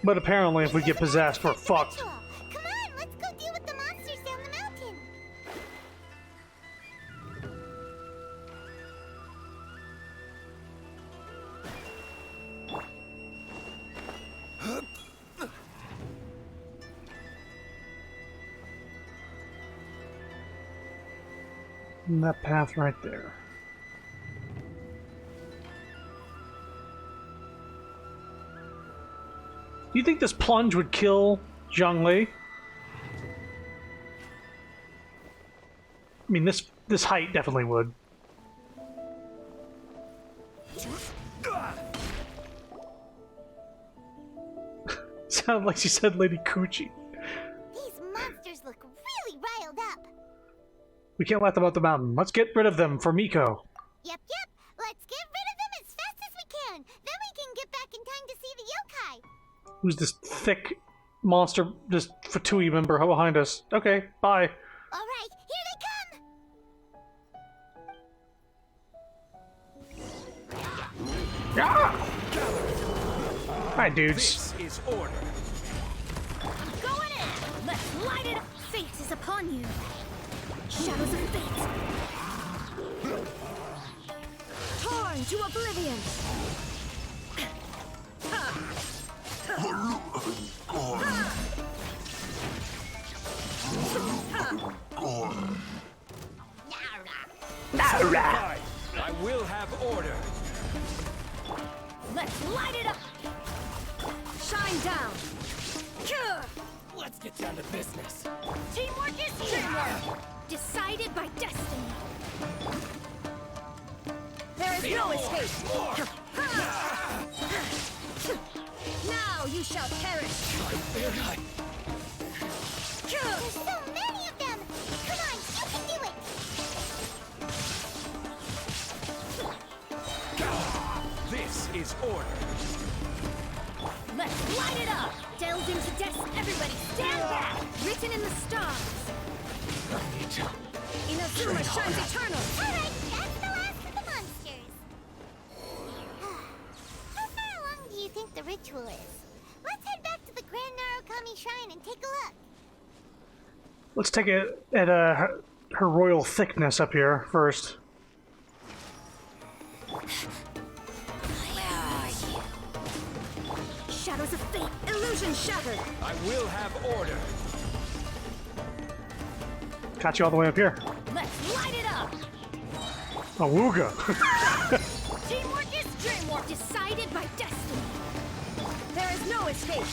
But apparently if we get possessed, we're fucked. Come on, let's go deal with the monsters down the mountain. And that path right there. Do you think this plunge would kill Zhongli? I mean, this height definitely would. Sounded like she said Lady Coochie. These monsters look really riled up. We can't let them up the mountain. Let's get rid of them for Miko. Yep. Let's get rid of them as fast as we can. Then we can get back in time to see the yokai. Who's this thick monster, this Fatui member behind us? Okay, bye. Alright, here Hi, dudes. This is order. Going in! Let's light it up! Fate is upon you! Shadows of fate! Torn to oblivion! I will have order. Let's light it up! Shine down! Let's get down to business. Teamwork is teamwork! Decided by destiny! There is no escape! Now you shall perish! There's so many of them! Come on, you can do it! This is order. Let's light it up! Delve into death, everybody stand back! Written in the stars! Inazuma shines eternal! Alright, that's the last of the monsters! How far along do you think the ritual is? Let's head back to the Grand Narukami Shrine and take a look! Let's take it at her royal thickness up here first. Shadows of fate, illusion shattered! I will have order. Got you all the way up here. Let's light it up! Awooga! Teamwork is dreamwork, decided by destiny! There is no escape!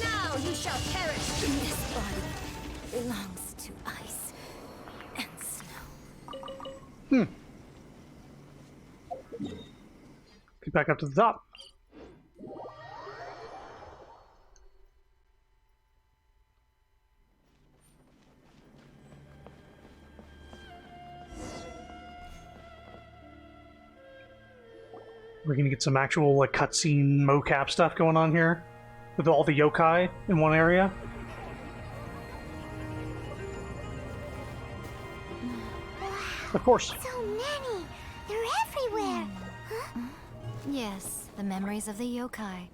Now you shall perish! This body belongs to ice and snow. Get back up to the top. We're gonna get some actual like cutscene mocap stuff going on here with all the yokai in one area. Of course. So many! They're everywhere! Huh? Yes, the memories of the yokai.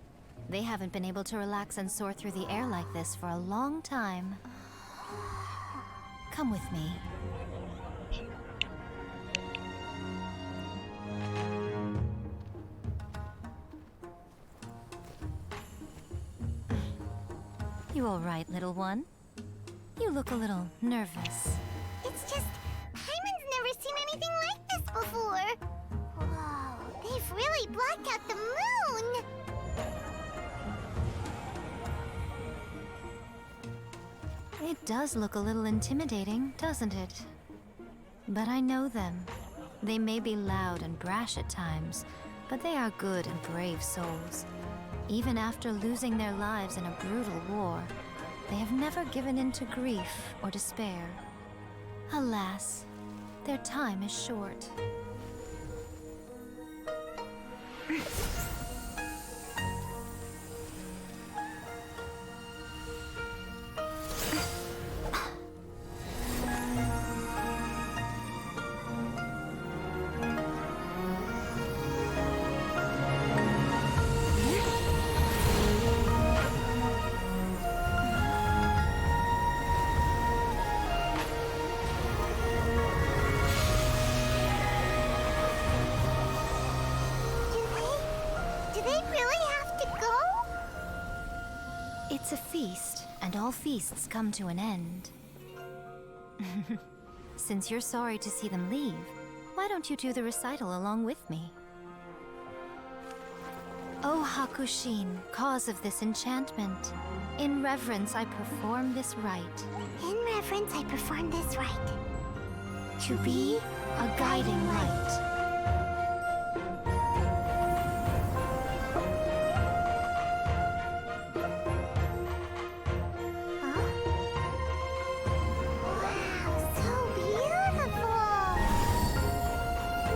They haven't been able to relax and soar through the air like this for a long time. Come with me. You all right, little one? You look a little nervous. It's just, Paimon's never seen anything like this before! Whoa, they've really blocked out the moon! It does look a little intimidating, doesn't it? But I know them. They may be loud and brash at times, but they are good and brave souls. Even after losing their lives in a brutal war, they have never given in to grief or despair. Alas, their time is short. Do they really have to go? It's a feast, and all feasts come to an end. Since you're sorry to see them leave, why don't you do the recital along with me? O Hakushin, cause of this enchantment, in reverence I perform this rite. In reverence, I perform this rite. To be a guiding light. Wow, so beautiful!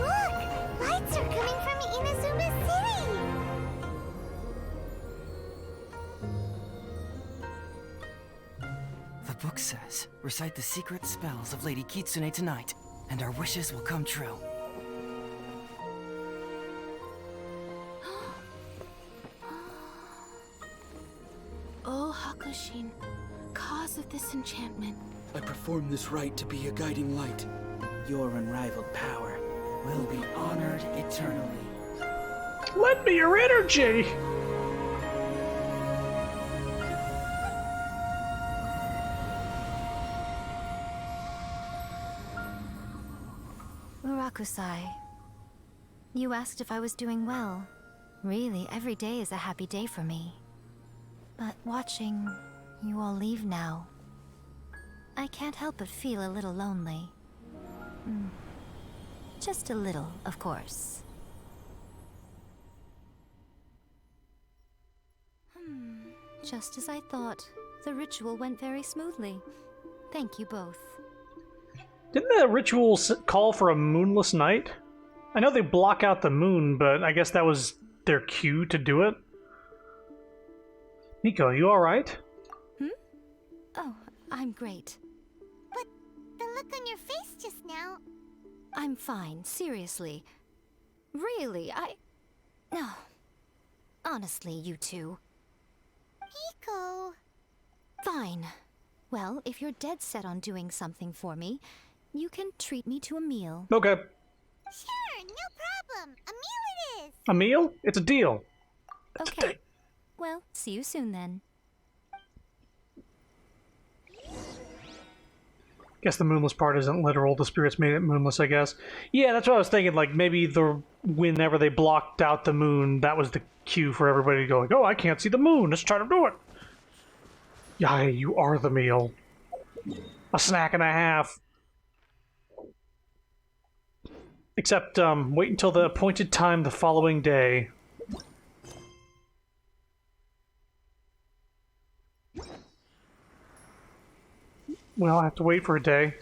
Look! Lights are coming from Inazuma City! says, recite the secret spells of Lady Kitsune tonight, and our wishes will come true. Oh, Hakushin, cause of this enchantment. I perform this rite to be a guiding light. Your unrivaled power will be honored eternally. Lend me your energy! Murakusai, you asked if I was doing well. Really, every day is a happy day for me. But watching you all leave now, I can't help but feel a little lonely. Just a little, of course. Just as I thought. The ritual went very smoothly. Thank you both. Didn't the ritual call for a moonless night? I know they block out the moon, but I guess that was their cue to do it. Nico, you alright? Oh, I'm great. But the look on your face just now... I'm fine, seriously. Really, No. Honestly, you two. Nico... Fine. Well, if you're dead set on doing something for me, you can treat me to a meal. Okay. Sure, no problem. A meal it is. A meal? It's a deal. Okay. Well, see you soon then. Guess the moonless part isn't literal. The spirits made it moonless, I guess. Yeah, that's what I was thinking. Like, maybe whenever they blocked out the moon, that was the cue for everybody to go like, oh, I can't see the moon. Let's try to do it. Yeah, you are the meal. A snack and a half. Except, wait until the appointed time the following day. Well, I have to wait for a day.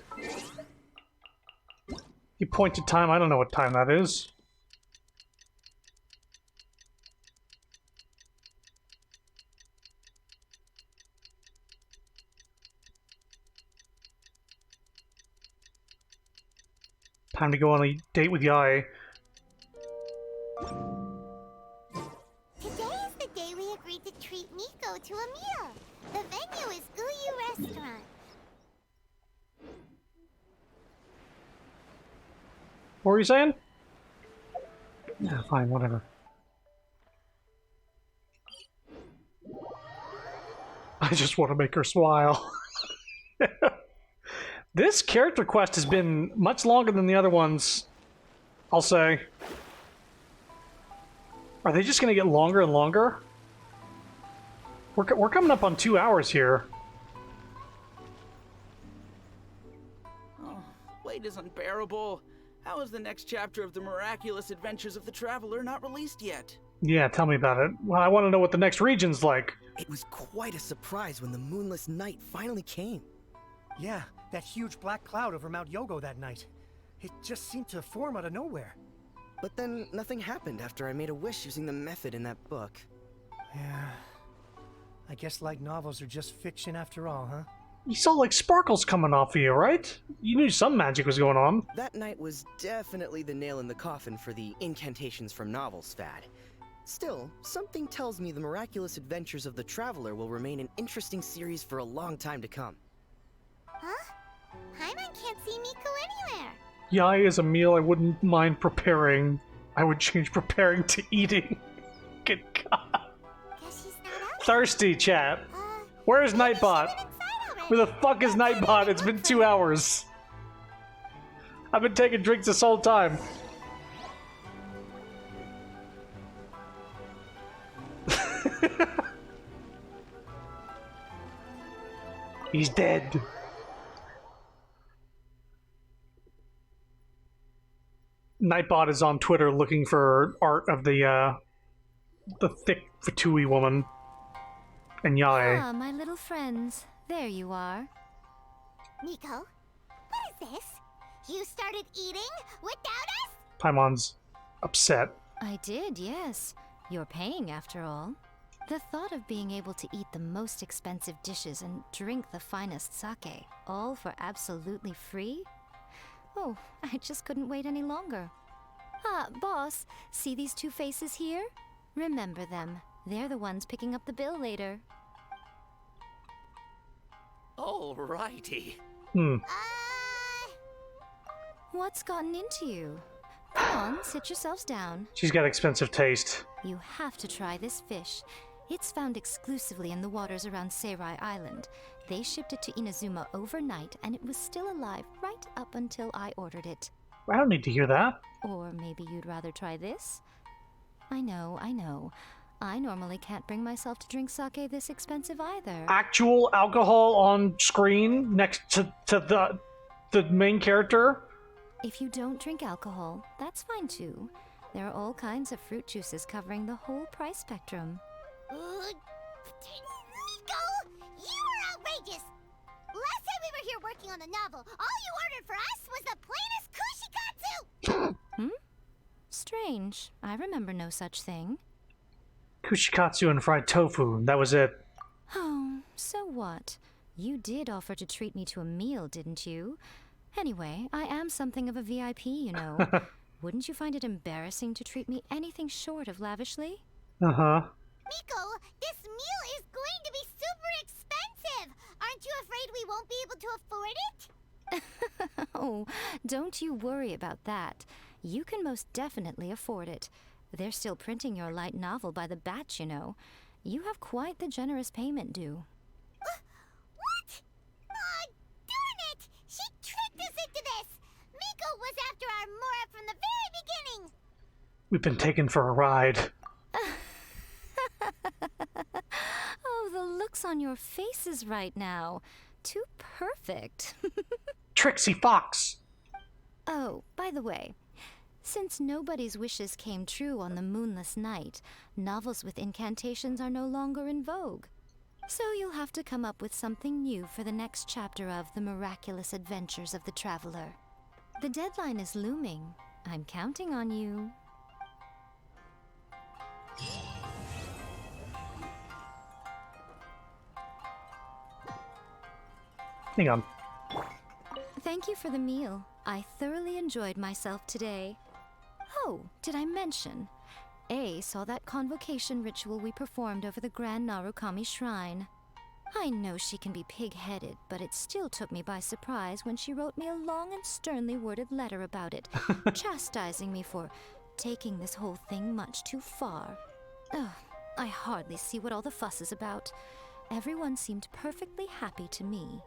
The appointed time, I don't know what time that is. Time to go on a date with Yae. Today is the day we agreed to treat Nico to a meal. The venue is Uyu Restaurant. What were you saying? Yeah, fine, whatever. I just want to make her smile. This character quest has been much longer than the other ones, I'll say. Are they just going to get longer and longer? We're coming up on 2 hours here. Oh, wait is unbearable. How is the next chapter of the miraculous adventures of the Traveler not released yet? Yeah, tell me about it. Well, I want to know what the next region's like. It was quite a surprise when the moonless night finally came. Yeah, that huge black cloud over Mount Yogo that night. It just seemed to form out of nowhere. But then nothing happened after I made a wish using the method in that book. Yeah. I guess light novels are just fiction after all, huh? You saw like sparkles coming off of you, right? You knew some magic was going on. That night was definitely the nail in the coffin for the incantations from novels fad. Still, something tells me the miraculous adventures of the Traveler will remain an interesting series for a long time to come. Huh? Paimon can't see Miko anywhere. Yae is a meal I wouldn't mind preparing. I would change preparing to eating. Good God. Guess she's not out. Thirsty, chat. Where's Nightbot? Where the fuck is Nightbot? It's been 2 hours. I've been taking drinks this whole time. He's dead. Nightbot is on Twitter looking for art of the thick Fatui woman and Yae. Ah, my little friends. There you are. Nico, what is this? You started eating without us? Paimon's upset. I did, yes. You're paying after all. The thought of being able to eat the most expensive dishes and drink the finest sake, all for absolutely free? Oh, I just couldn't wait any longer. Ah, boss, see these two faces here? Remember them. They're the ones picking up the bill later. Alrighty. What's gotten into you? Come on, sit yourselves down. She's got expensive taste. You have to try this fish. It's found exclusively in the waters around Seirai Island. They shipped it to Inazuma overnight, and it was still alive right up until I ordered it. I don't need to hear that. Or maybe you'd rather try this? I know. I normally can't bring myself to drink sake this expensive either. Actual alcohol on screen next to the main character? If you don't drink alcohol, that's fine too. There are all kinds of fruit juices covering the whole price spectrum. Miko! You are outrageous! Last time we were here working on the novel, all you ordered for us was the plainest kushikatsu! Strange. I remember no such thing. Kushikatsu and fried tofu, that was it. Oh, so what? You did offer to treat me to a meal, didn't you? Anyway, I am something of a VIP, you know. Wouldn't you find it embarrassing to treat me anything short of lavishly? Uh-huh. Miko, this meal is going to be super expensive! Aren't you afraid we won't be able to afford it? Oh, don't you worry about that. You can most definitely afford it. They're still printing your light novel by the batch, you know. You have quite the generous payment due. What? Oh, darn it! She tricked us into this! Miko was after our Mora from the very beginning! We've been taken for a ride. Oh, the looks on your faces right now. Too perfect. Trixie Fox! Oh, by the way, since nobody's wishes came true on the moonless night, novels with incantations are no longer in vogue. So you'll have to come up with something new for the next chapter of The Miraculous Adventures of the Traveler. The deadline is looming. I'm counting on you. Hang on. Thank you for the meal. I thoroughly enjoyed myself today. Oh, did I mention? A saw that convocation ritual we performed over the Grand Narukami Shrine. I know she can be pig-headed, but it still took me by surprise when she wrote me a long and sternly worded letter about it, chastising me for taking this whole thing much too far. Ugh, I hardly see what all the fuss is about. Everyone seemed perfectly happy to me.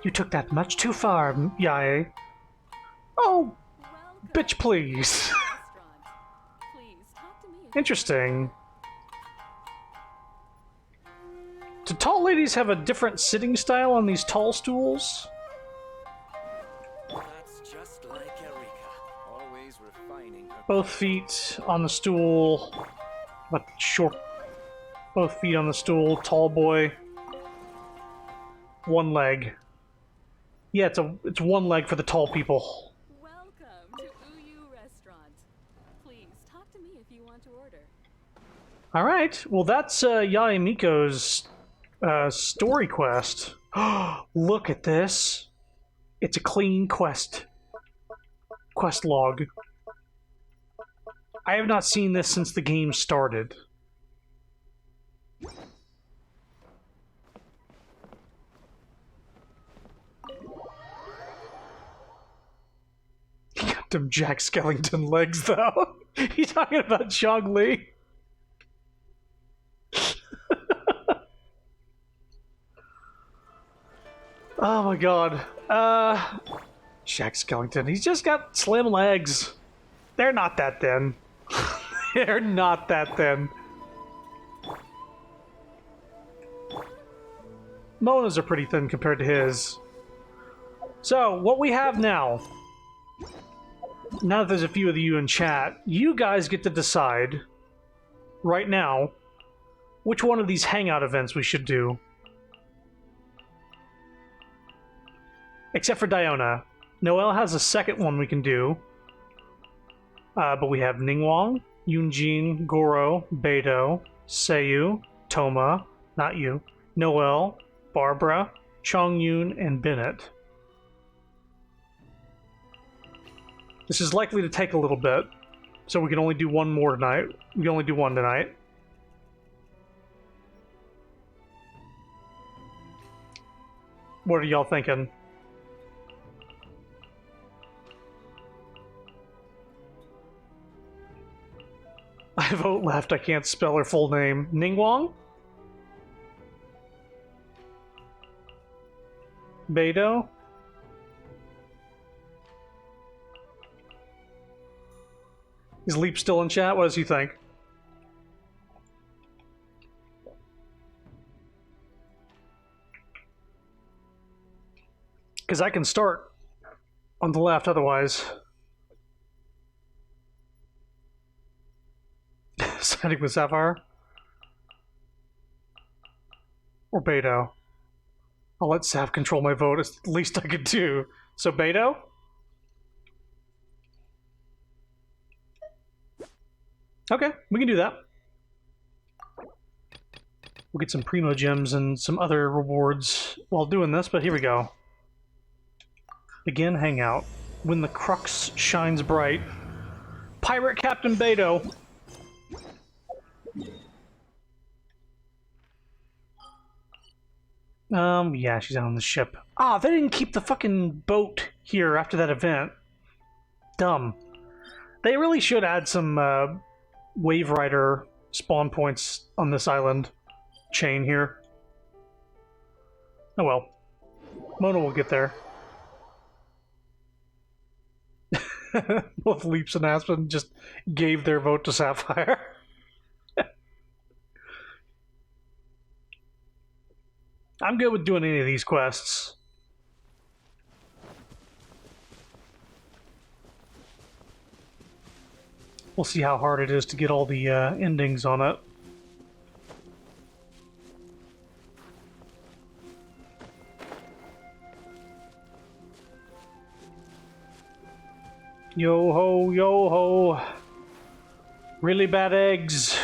You took that much too far, Yae. Oh, bitch, please. Interesting. Do tall ladies have a different sitting style on these tall stools? That's just like Erika, always refining her. Both feet on the stool, but short. Both feet on the stool, tall boy. One leg. Yeah, it's one leg for the tall people. Welcome to Uyu Restaurant. Please talk to me if you want to order. All right. Well, that's Yae Miko's story quest. Look at this. It's a clean quest log. I have not seen this since the game started. He got them Jack Skellington legs, though. He's talking about Zhongli. Oh my god. Jack Skellington. He's just got slim legs. They're not that thin. They're not that thin. Mona's are pretty thin compared to his. So, what we have now that there's a few of you in chat, you guys get to decide right now which one of these hangout events we should do. Except for Diona. Noelle has a second one we can do. But we have Ningguang, Yunjin, Goro, Beidou, Seiyu, Toma, not you, Noelle, Barbara, Chongyun, and Bennett. This is likely to take a little bit, so we can only do one more tonight. We can only do one tonight. What are y'all thinking? I vote left. I can't spell her full name. Ningguang? Beidou? Is Leap still in chat? What does he think? Because I can start on the left otherwise. Siding with Sapphire? Or Beidou? I'll let Sap control my vote. It's the least I could do. So Beidou? Okay, we can do that. We'll get some Primo Gems and some other rewards while doing this, but here we go. Begin Hangout. When the crux shines bright. Pirate Captain Beidou. Yeah, she's out on the ship. Ah, they didn't keep the fucking boat here after that event. Dumb. They really should add some, Wave Rider spawn points on this island chain here. Oh well. Mona will get there. Both Leaps and Aspen just gave their vote to Sapphire. I'm good with doing any of these quests. We'll see how hard it is to get all the endings on it. Yo ho, yo ho. Really bad eggs.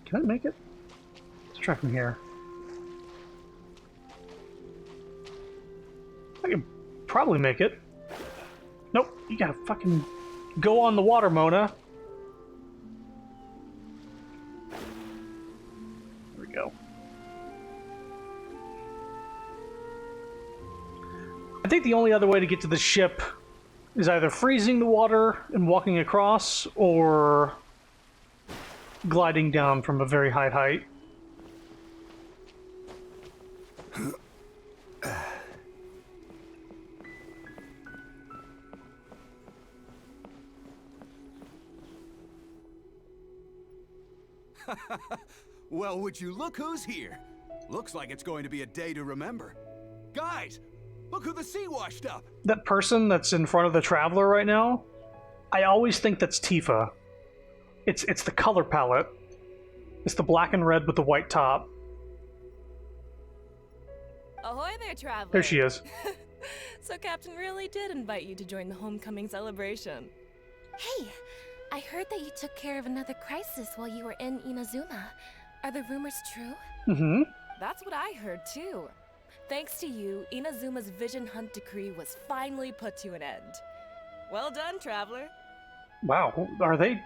Can I make it? Let's try from here. I can probably make it. Nope, you gotta fucking go on the water, Mona. There we go. I think the only other way to get to the ship is either freezing the water and walking across, or gliding down from a very high height. Well, would you look who's here? Looks like it's going to be a day to remember. Guys, look who the sea washed up. That person that's in front of the Traveler right now, I always think that's Tifa. It's the color palette. It's the black and red with the white top. Ahoy there, Traveler! There she is. So Captain really did invite you to join the homecoming celebration. Hey, I heard that you took care of another crisis while you were in Inazuma. Are the rumors true? Mm-hmm. That's what I heard too. Thanks to you, Inazuma's Vision Hunt decree was finally put to an end. Well done, Traveler. Wow, are they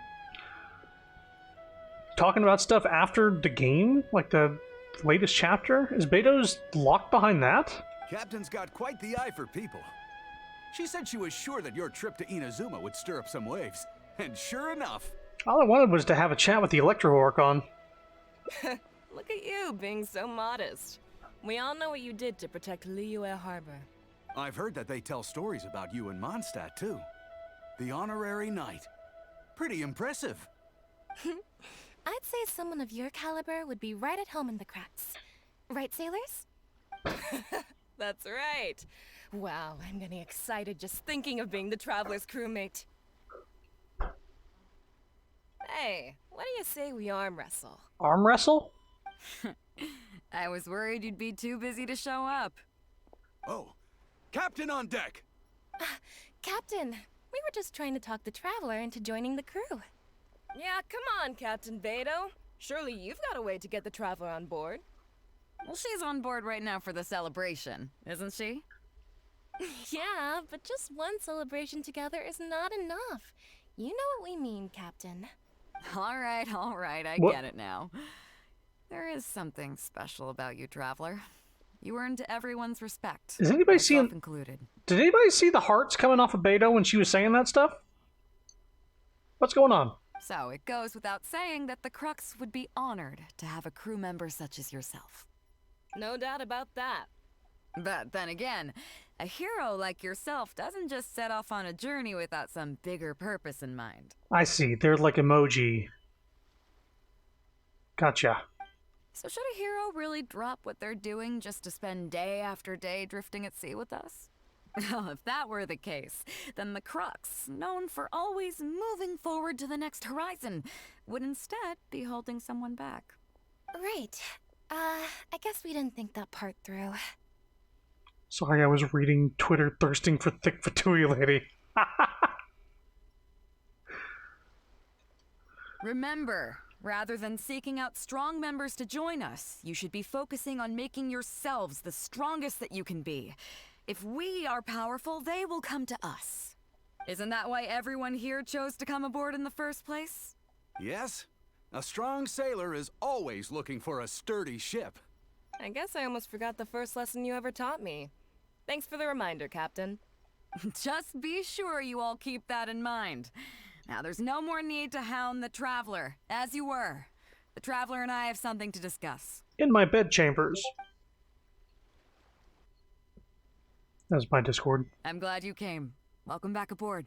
talking about stuff after the game? Like the latest chapter? Is Beidou's locked behind that? Captain's got quite the eye for people. She said she was sure that your trip to Inazuma would stir up some waves. And sure enough. All I wanted was to have a chat with the Electro Orc. Look at you, being so modest. We all know what you did to protect Liyue Harbor. I've heard that they tell stories about you in Mondstadt, too. The honorary knight. Pretty impressive. I'd say someone of your caliber would be right at home in the cracks. Right, sailors? That's right. Wow, I'm getting excited just thinking of being the Traveler's crewmate. Hey, what do you say we arm wrestle? Arm wrestle? I was worried you'd be too busy to show up. Oh, Captain on deck! Captain, we were just trying to talk the Traveler into joining the crew. Yeah, come on, Captain Beto. Surely you've got a way to get the Traveler on board. Well, she's on board right now for the celebration, isn't she? Yeah, but just one celebration together is not enough. You know what we mean, Captain. All right, I What? get it now. There is something special about you, Traveler. You earned everyone's respect. Is anybody myself seeing? included. Did anybody see the hearts coming off of Beto when she was saying that stuff? What's going on? So it goes without saying that the Crux would be honored to have a crew member such as yourself. No doubt about that. But then again, a hero like yourself doesn't just set off on a journey without some bigger purpose in mind. I see. They're like emoji. Gotcha. So should a hero really drop what they're doing just to spend day after day drifting at sea with us? Well, if that were the case, then the Crux, known for always moving forward to the next horizon, would instead be holding someone back. Right. I guess we didn't think that part through. Sorry, I was reading Twitter thirsting for thick Fatui lady. Remember, rather than seeking out strong members to join us, you should be focusing on making yourselves the strongest that you can be. If we are powerful, they will come to us. Isn't that why everyone here chose to come aboard in the first place? Yes? A strong sailor is always looking for a sturdy ship. I guess I almost forgot the first lesson you ever taught me. Thanks for the reminder, Captain. Just be sure you all keep that in mind. Now, there's no more need to hound the Traveler, as you were. The Traveler and I have something to discuss. In my bedchambers. That's my Discord. I'm glad you came. Welcome back aboard.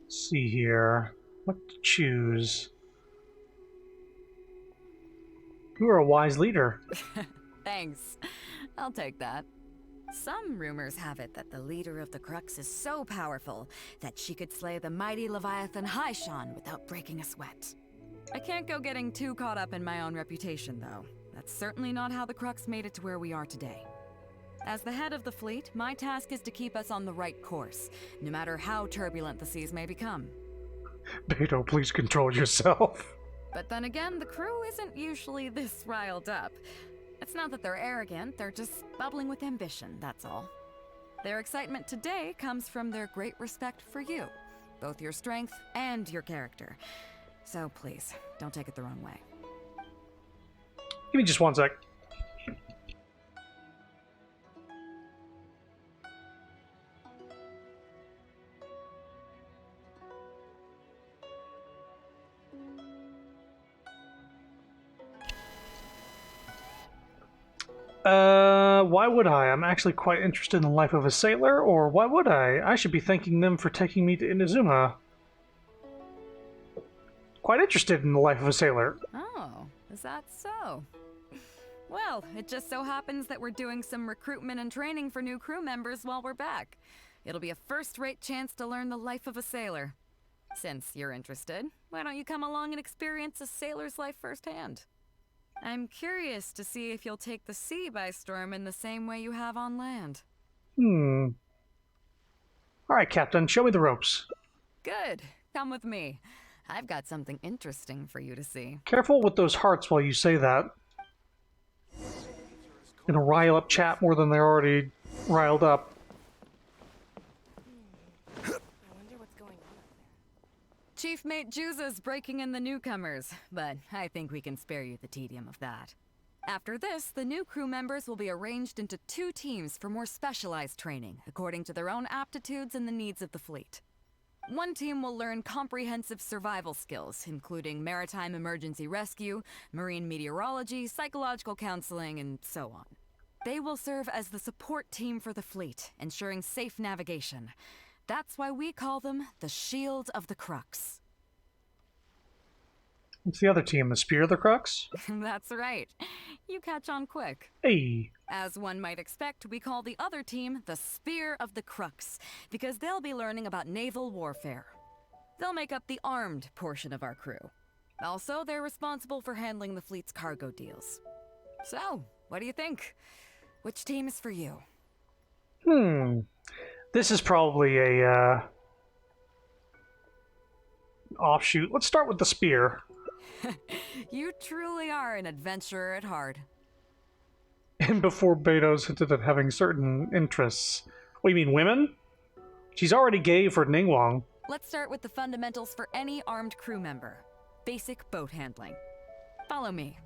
Let's see here. What to choose? You are a wise leader. Thanks. I'll take that. Some rumors have it that the leader of the Crux is so powerful that she could slay the mighty Leviathan Haishan without breaking a sweat. I can't go getting too caught up in my own reputation, though. That's certainly not how the Crux made it to where we are today. As the head of the fleet, my task is to keep us on the right course, no matter how turbulent the seas may become. Beto, please control yourself. But then again, the crew isn't usually this riled up. It's not that they're arrogant, they're just bubbling with ambition, that's all. Their excitement today comes from their great respect for you, both your strength and your character. So please, don't take it the wrong way. Give me just one sec. Why would I? I'm actually quite interested in the life of a sailor, or why would I? I should be thanking them for taking me to Inazuma. Quite interested in the life of a sailor. Oh, is that so? Well, it just so happens that we're doing some recruitment and training for new crew members while we're back. It'll be a first-rate chance to learn the life of a sailor. Since you're interested, why don't you come along and experience a sailor's life firsthand? I'm curious to see if you'll take the sea by storm in the same way you have on land. Alright, Captain, show me the ropes. Good. Come with me. I've got something interesting for you to see. Careful with those hearts while you say that. Gonna rile up chat more than they're already riled up. Chief Mate Juza's breaking in the newcomers, but I think we can spare you the tedium of that. After this, the new crew members will be arranged into 2 teams for more specialized training, according to their own aptitudes and the needs of the fleet. One team will learn comprehensive survival skills, including maritime emergency rescue, marine meteorology, psychological counseling, and so on. They will serve as the support team for the fleet, ensuring safe navigation. That's why we call them the Shield of the Crux. What's the other team? The Spear of the Crux? That's right. You catch on quick. Hey. As one might expect, we call the other team the Spear of the Crux, because they'll be learning about naval warfare. They'll make up the armed portion of our crew. Also, they're responsible for handling the fleet's cargo deals. So, What do you think? Which team is for you? This is probably a offshoot. Let's start with the spear. You truly are an adventurer at heart. And before Beto's hinted at having certain interests. What, you mean women? She's already gay for Ningguang. Let's start with the fundamentals for any armed crew member. Basic boat handling. Follow me.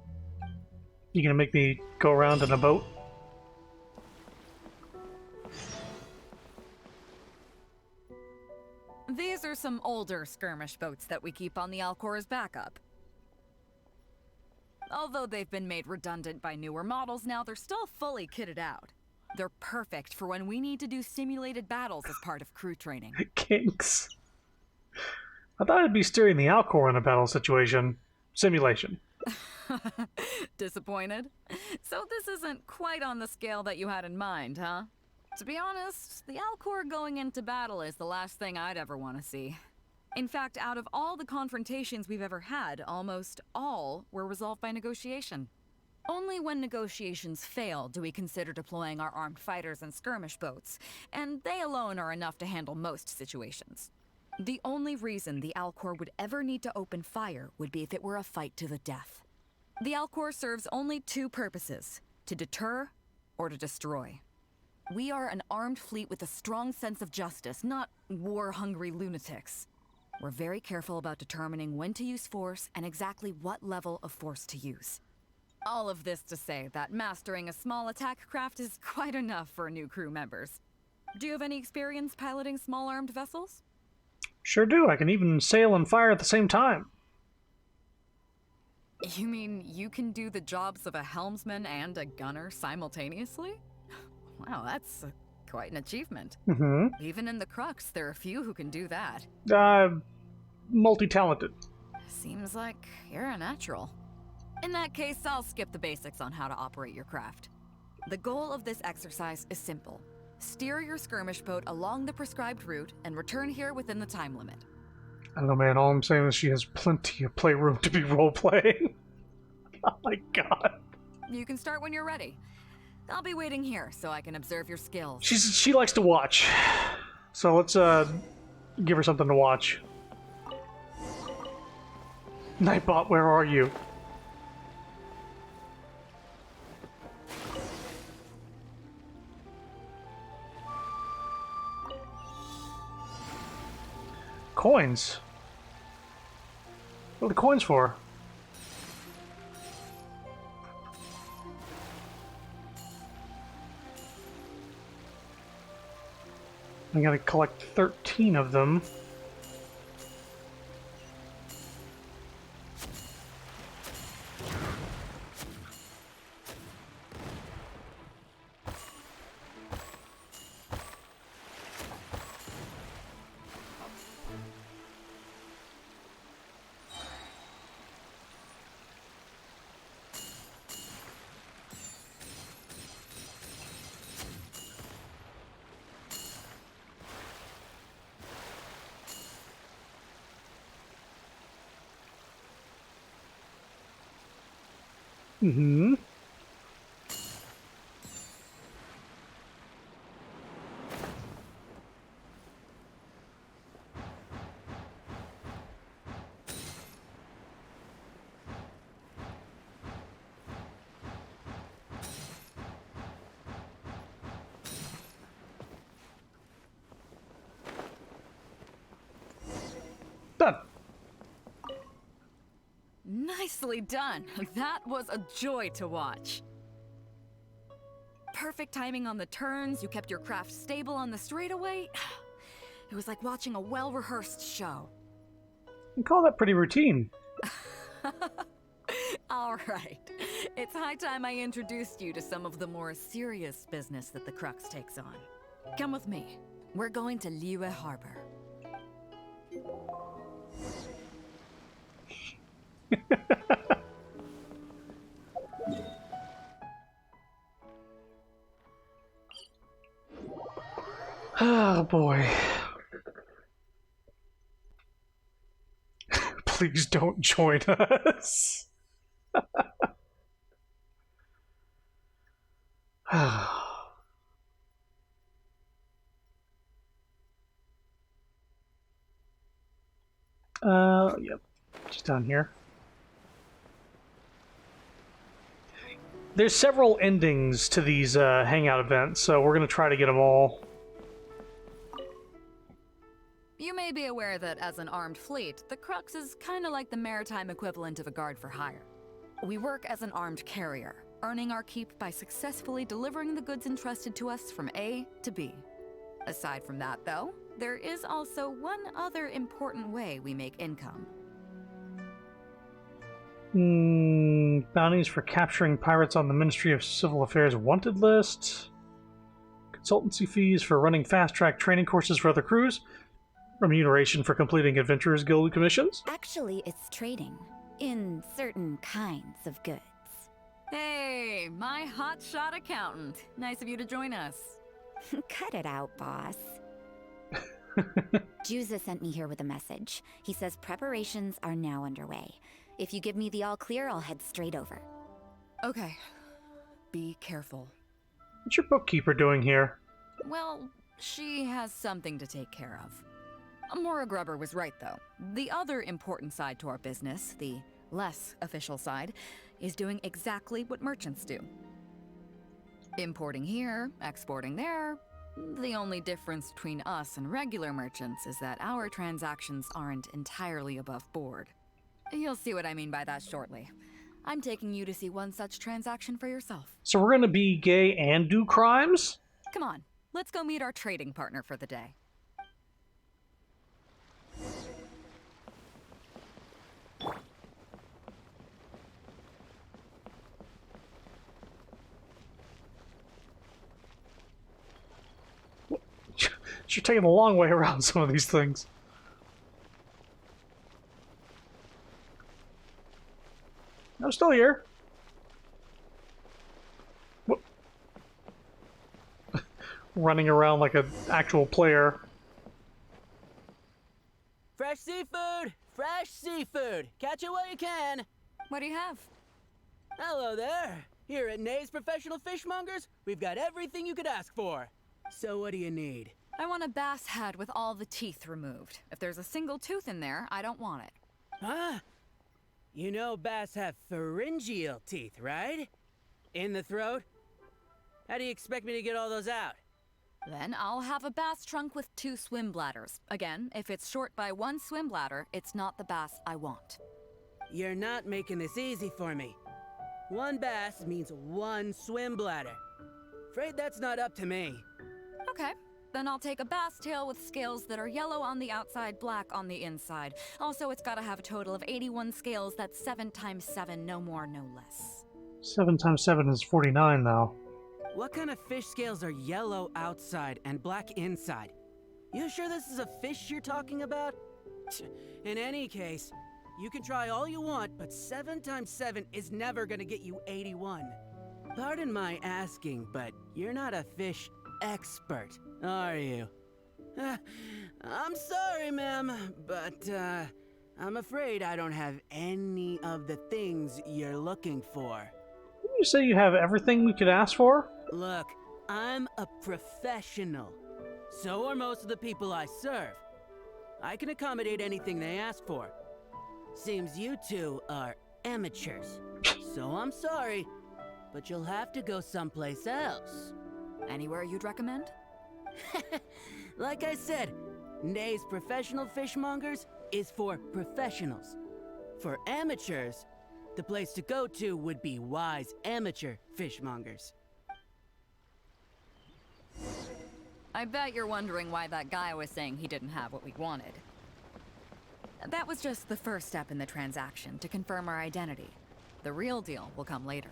You gonna make me go around in a boat? These are some older skirmish boats that we keep on the Alcor as backup. Although they've been made redundant by newer models now, they're still fully kitted out. They're perfect for when we need to do simulated battles as part of crew training. Kinks. I thought I'd be steering the Alcor in a battle situation. Simulation. Disappointed? So this isn't quite on the scale that you had in mind, huh? To be honest, the Alcor going into battle is the last thing I'd ever want to see. In fact, out of all the confrontations we've ever had, almost all were resolved by negotiation. Only when negotiations fail do we consider deploying our armed fighters and skirmish boats, and they alone are enough to handle most situations. The only reason the Alcor would ever need to open fire would be if it were a fight to the death. The Alcor serves only two purposes: to deter or to destroy. We are an armed fleet with a strong sense of justice, not war-hungry lunatics. We're very careful about determining when to use force and exactly what level of force to use. All of this to say that mastering a small attack craft is quite enough for new crew members. Do you have any experience piloting small armed vessels? Sure do. I can even sail and fire at the same time. You mean you can do the jobs of a helmsman and a gunner simultaneously? Wow, that's quite an achievement. Even in the Crux, there are few who can do that. Multi-talented. Seems like you're a natural. In that case, I'll skip the basics on how to operate your craft. The goal of this exercise is simple. Steer your skirmish boat along the prescribed route and return here within the time limit. I don't know, man. All I'm saying is she has plenty of playroom to be role-playing. Oh my god. You can start when you're ready. I'll be waiting here so I can observe your skills. She likes to watch. So let's give her something to watch. Nightbot, where are you? Coins. What are the coins for? I gotta collect 13 of them. Mm-hmm. Done. Nicely done. That was a joy to watch. Perfect timing on the turns, you kept your craft stable on the straightaway. It was like watching a well-rehearsed show. You call that pretty routine. All right. It's high time I introduced you to some of the more serious business that the Crux takes on. Come with me. We're going to Liyue Harbor. Oh boy. Please don't join us. Yep. Just down here. There's several endings to these hangout events, so we're going to try to get them all. You may be aware that as an armed fleet, the Crux is kind of like the maritime equivalent of a guard for hire. We work as an armed carrier, earning our keep by successfully delivering the goods entrusted to us from A to B. Aside from that, though, there is also one other important way we make income. Bounties for capturing pirates on the Ministry of Civil Affairs wanted list. Consultancy fees for running fast-track training courses for other crews. Remuneration for completing Adventurers Guild commissions. Actually, it's trading. In certain kinds of goods. Hey, my hotshot accountant. Nice of you to join us. Cut it out, boss. Juza sent me here with a message. He says preparations are now underway. If you give me the all clear, I'll head straight over. Okay. Be careful. What's your bookkeeper doing here? Well, she has something to take care of. Mora Grubber was right, though. The other important side to our business, the less official side, is doing exactly what merchants do. Importing here, exporting there. The only difference between us and regular merchants is that our transactions aren't entirely above board. You'll see what I mean by that shortly. I'm taking you to see one such transaction for yourself. So we're going to be gay and do crimes? Come on, let's go meet our trading partner for the day. You're taking the long way around some of these things. I'm still here. What? Running around like an actual player. Fresh seafood! Fresh seafood! Catch it while you can! What do you have? Hello there! Here at Nay's Professional Fishmongers, we've got everything you could ask for. So what do you need? I want a bass head with all the teeth removed. If there's a single tooth in there, I don't want it. Huh? You know bass have pharyngeal teeth, right? In the throat? How do you expect me to get all those out? Then I'll have a bass trunk with 2 swim bladders. Again, if it's short by 1 swim bladder, it's not the bass I want. You're not making this easy for me. 1 bass means 1 swim bladder. Afraid that's not up to me. Okay. Then I'll take a bass tail with scales that are yellow on the outside, black on the inside. Also, it's gotta have a total of 81 scales. That's 7 times 7, no more, no less. 7 times 7 is 49 now. What kind of fish scales are yellow outside and black inside? You sure this is a fish you're talking about? In any case, you can try all you want, but 7 times 7 is never gonna get you 81. Pardon my asking, but you're not a fish expert, are you? I'm sorry, ma'am, but I'm afraid I don't have any of the things you're looking for. Didn't you say you have everything we could ask for? Look, I'm a professional. So are most of the people I serve. I can accommodate anything they ask for. Seems you two are amateurs. So I'm sorry, but you'll have to go someplace else. Anywhere you'd recommend? Like I said, Nay's Professional Fishmongers is for professionals. For amateurs, the place to go to would be Wise Amateur Fishmongers. I bet you're wondering why that guy was saying he didn't have what we wanted. That was just the first step in the transaction to confirm our identity. The real deal will come later.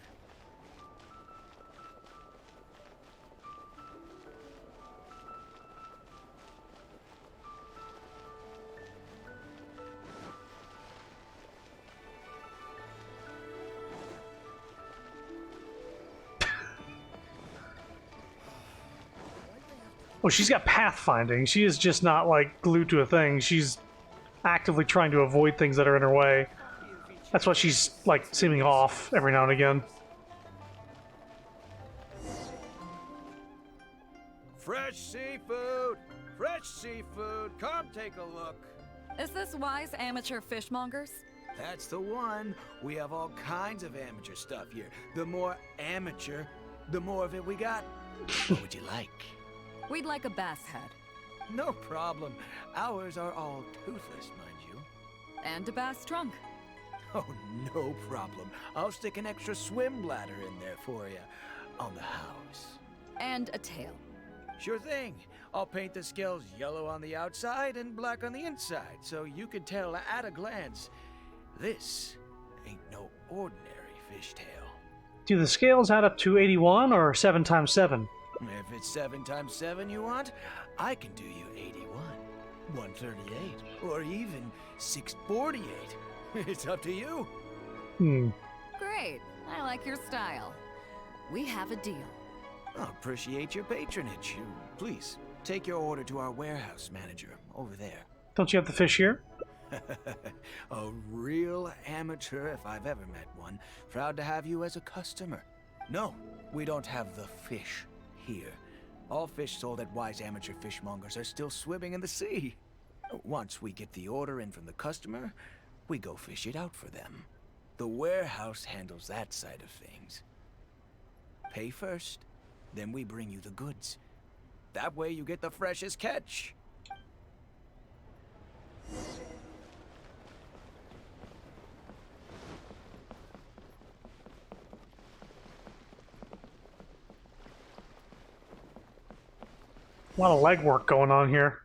Oh, she's got pathfinding. She is just not, like, glued to a thing. She's actively trying to avoid things that are in her way. That's why she's, like, seeming off every now and again. Fresh seafood! Fresh seafood! Come take a look! Is this Wise Amateur Fishmongers? That's the one. We have all kinds of amateur stuff here. The more amateur, the more of it we got. What would you like? We'd like a bass head. No problem. Ours are all toothless, mind you. And a bass trunk. Oh, no problem. I'll stick an extra swim bladder in there for you. On the house. And a tail. Sure thing. I'll paint the scales yellow on the outside and black on the inside, so you can tell at a glance, this ain't no ordinary fishtail. Do the scales add up to 81 or 7 times 7? If it's 7 times 7 you want, I can do you 81, 138, or even 648. It's up to you. Great. I like your style. We have a deal. I appreciate your patronage. Please, take your order to our warehouse manager over there. Don't you have the fish here? A real amateur if I've ever met one. Proud to have you as a customer. No, we don't have the fish here. All fish sold at Wise Amateur Fishmongers are still swimming in the sea. Once we get the order in from the customer, we go fish it out for them. The warehouse handles that side of things. Pay first, then we bring you the goods. That way you get the freshest catch. A lot of legwork going on here.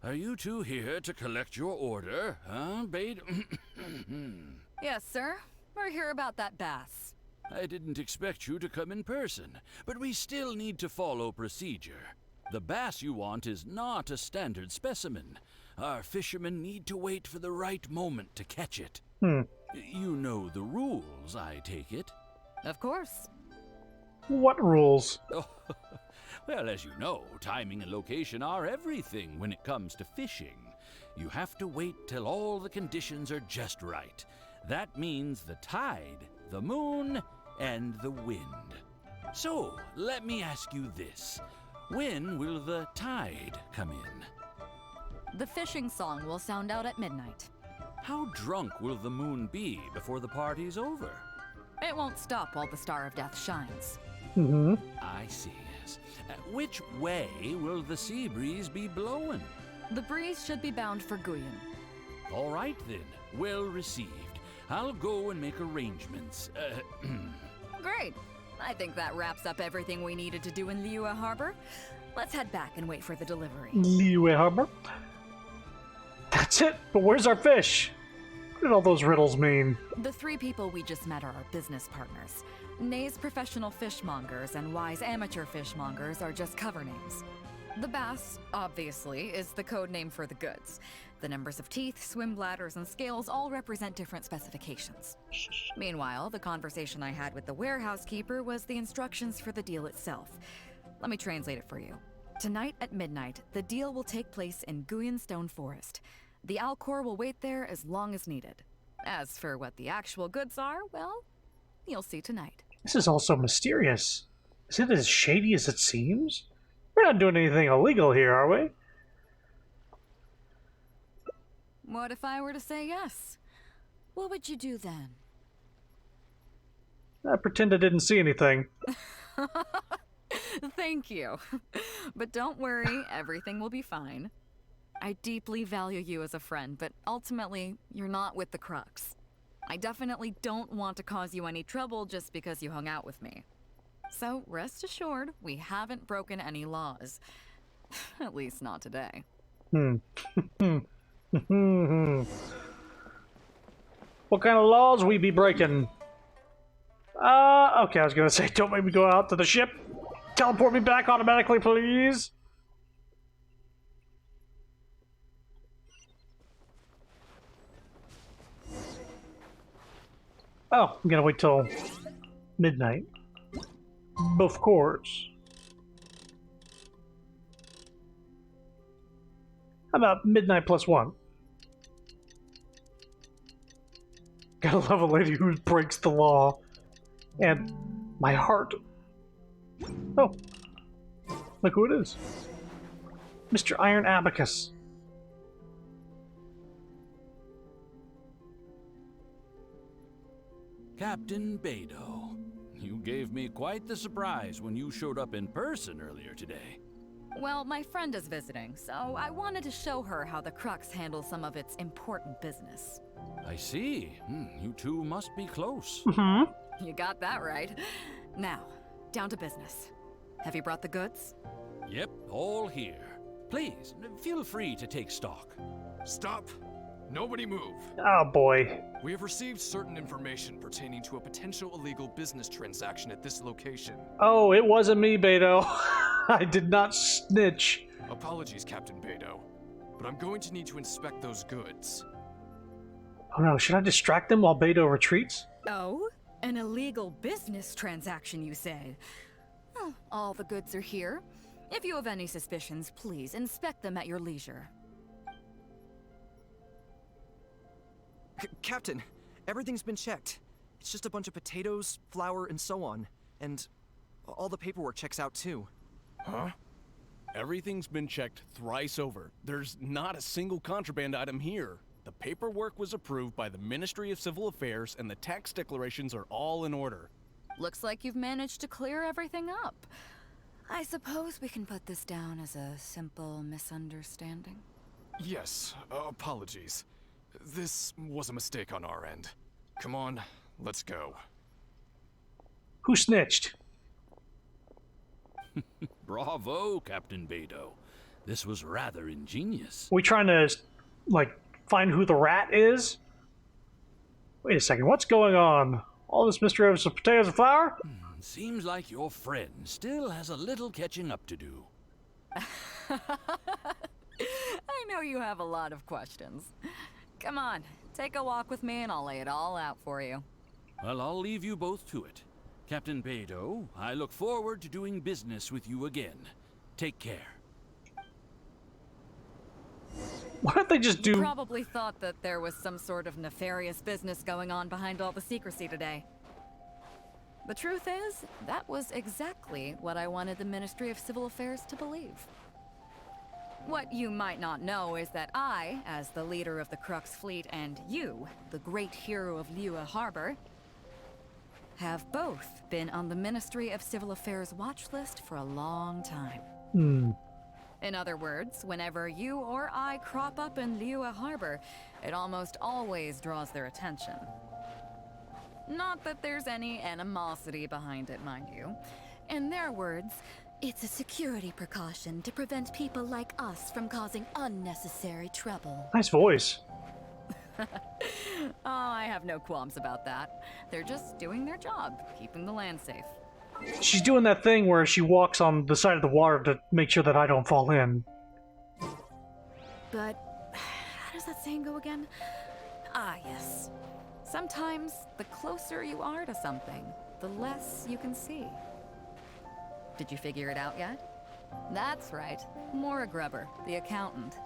Are you two here to collect your order, huh, Bade? Yes, sir. We're here about that bass. I didn't expect you to come in person, but we still need to follow procedure. The bass you want is not a standard specimen. Our fishermen need to wait for the right moment to catch it. You know the rules, I take it? Of course. What rules? Oh, well, as you know, timing and location are everything when it comes to fishing. You have to wait till all the conditions are just right. That means the tide, the moon, and the wind. So, let me ask you this. When will the tide come in? The fishing song will sound out at midnight. How drunk will the moon be before the party's over? It won't stop while the Star of Death shines. I see, yes. Which way will the sea breeze be blowing? The breeze should be bound for Guyan. All right, then. Well received. I'll go and make arrangements. Great. I think that wraps up everything we needed to do in Liyue Harbor. Let's head back and wait for the delivery. Liyue Harbor? That's it? But where's our fish? What did all those riddles mean? The 3 people we just met are our business partners. Nay's Professional Fishmongers and Wise Amateur Fishmongers are just cover names. The bass, obviously, is the code name for the goods. The numbers of teeth, swim bladders, and scales all represent different specifications. Meanwhile, the conversation I had with the warehouse keeper was the instructions for the deal itself. Let me translate it for you. Tonight at midnight, the deal will take place in Guyan Stone Forest. The Alcor will wait there as long as needed. As for what the actual goods are, well, you'll see tonight. This is all so mysterious. Is it as shady as it seems? We're not doing anything illegal here, are we? What if I were to say yes? What would you do then? I pretend I didn't see anything. Thank you. But don't worry, everything will be fine. I deeply value you as a friend, but ultimately, you're not with the Crux. I definitely don't want to cause you any trouble just because you hung out with me. So rest assured, we haven't broken any laws. At least not today. What kind of laws we be breaking? Okay, I was gonna say, don't make me go out to the ship. Teleport me back automatically, please. Oh, I'm gonna wait till midnight. Of course. How about midnight plus 1? Gotta love a lady who breaks the law. And my heart. Oh. look who it is. Mr. Iron Abacus. Captain Beidou, you gave me quite the surprise when you showed up in person earlier today. Well, my friend is visiting, so I wanted to show her how the Crux handles some of its important business. I see. You two must be close. Mm-hmm. You got that right. Now, down to business. Have you brought the goods? Yep, all here. Please, feel free to take stock. Stop! Nobody move. Oh boy. We have received certain information pertaining to a potential illegal business transaction at this location. Oh, it wasn't me, Beidou. I did not snitch. Apologies, Captain Beidou, but I'm going to need to inspect those goods. Oh no, should I distract them while Beidou retreats? Oh? An illegal business transaction, you say? Well, all the goods are here. If you have any suspicions, please inspect them at your leisure. Captain, everything's been checked. It's just a bunch of potatoes, flour, and so on. And all the paperwork checks out too. Huh? Everything's been checked thrice over. There's not a single contraband item here. The paperwork was approved by the Ministry of Civil Affairs and the tax declarations are all in order. Looks like you've managed to clear everything up. I suppose we can put this down as a simple misunderstanding. Yes, apologies. This was a mistake on our end. Come on, let's go. Who snitched? Bravo, Captain Beidou. This was rather ingenious. Are we trying to, like, find who the rat is? Wait a second, what's going on? All this mystery over some potatoes and flour? Seems like your friend still has a little catching up to do. I know you have a lot of questions. Come on, take a walk with me and I'll lay it all out for you. Well, I'll leave you both to it. Captain Beidou, I look forward to doing business with you again. Take care. Why don't they just do... You probably thought that there was some sort of nefarious business going on behind all the secrecy today. The truth is, that was exactly what I wanted the Ministry of Civil Affairs to believe. What you might not know is that I, as the leader of the Crux fleet, and you, the great hero of Liyue Harbor, have both been on the Ministry of Civil Affairs watch list for a long time. In other words, whenever you or I crop up in Liyue Harbor, it almost always draws their attention. Not that there's any animosity behind it, mind you. In their words, it's a security precaution to prevent people like us from causing unnecessary trouble. Nice voice. Oh, I have no qualms about that. They're just doing their job, keeping the land safe. She's doing that thing where she walks on the side of the water to make sure that I don't fall in. But how does that saying go again? Ah, yes. Sometimes the closer you are to something, the less you can see. Did you figure it out yet? That's right, Mora Grubber, the accountant.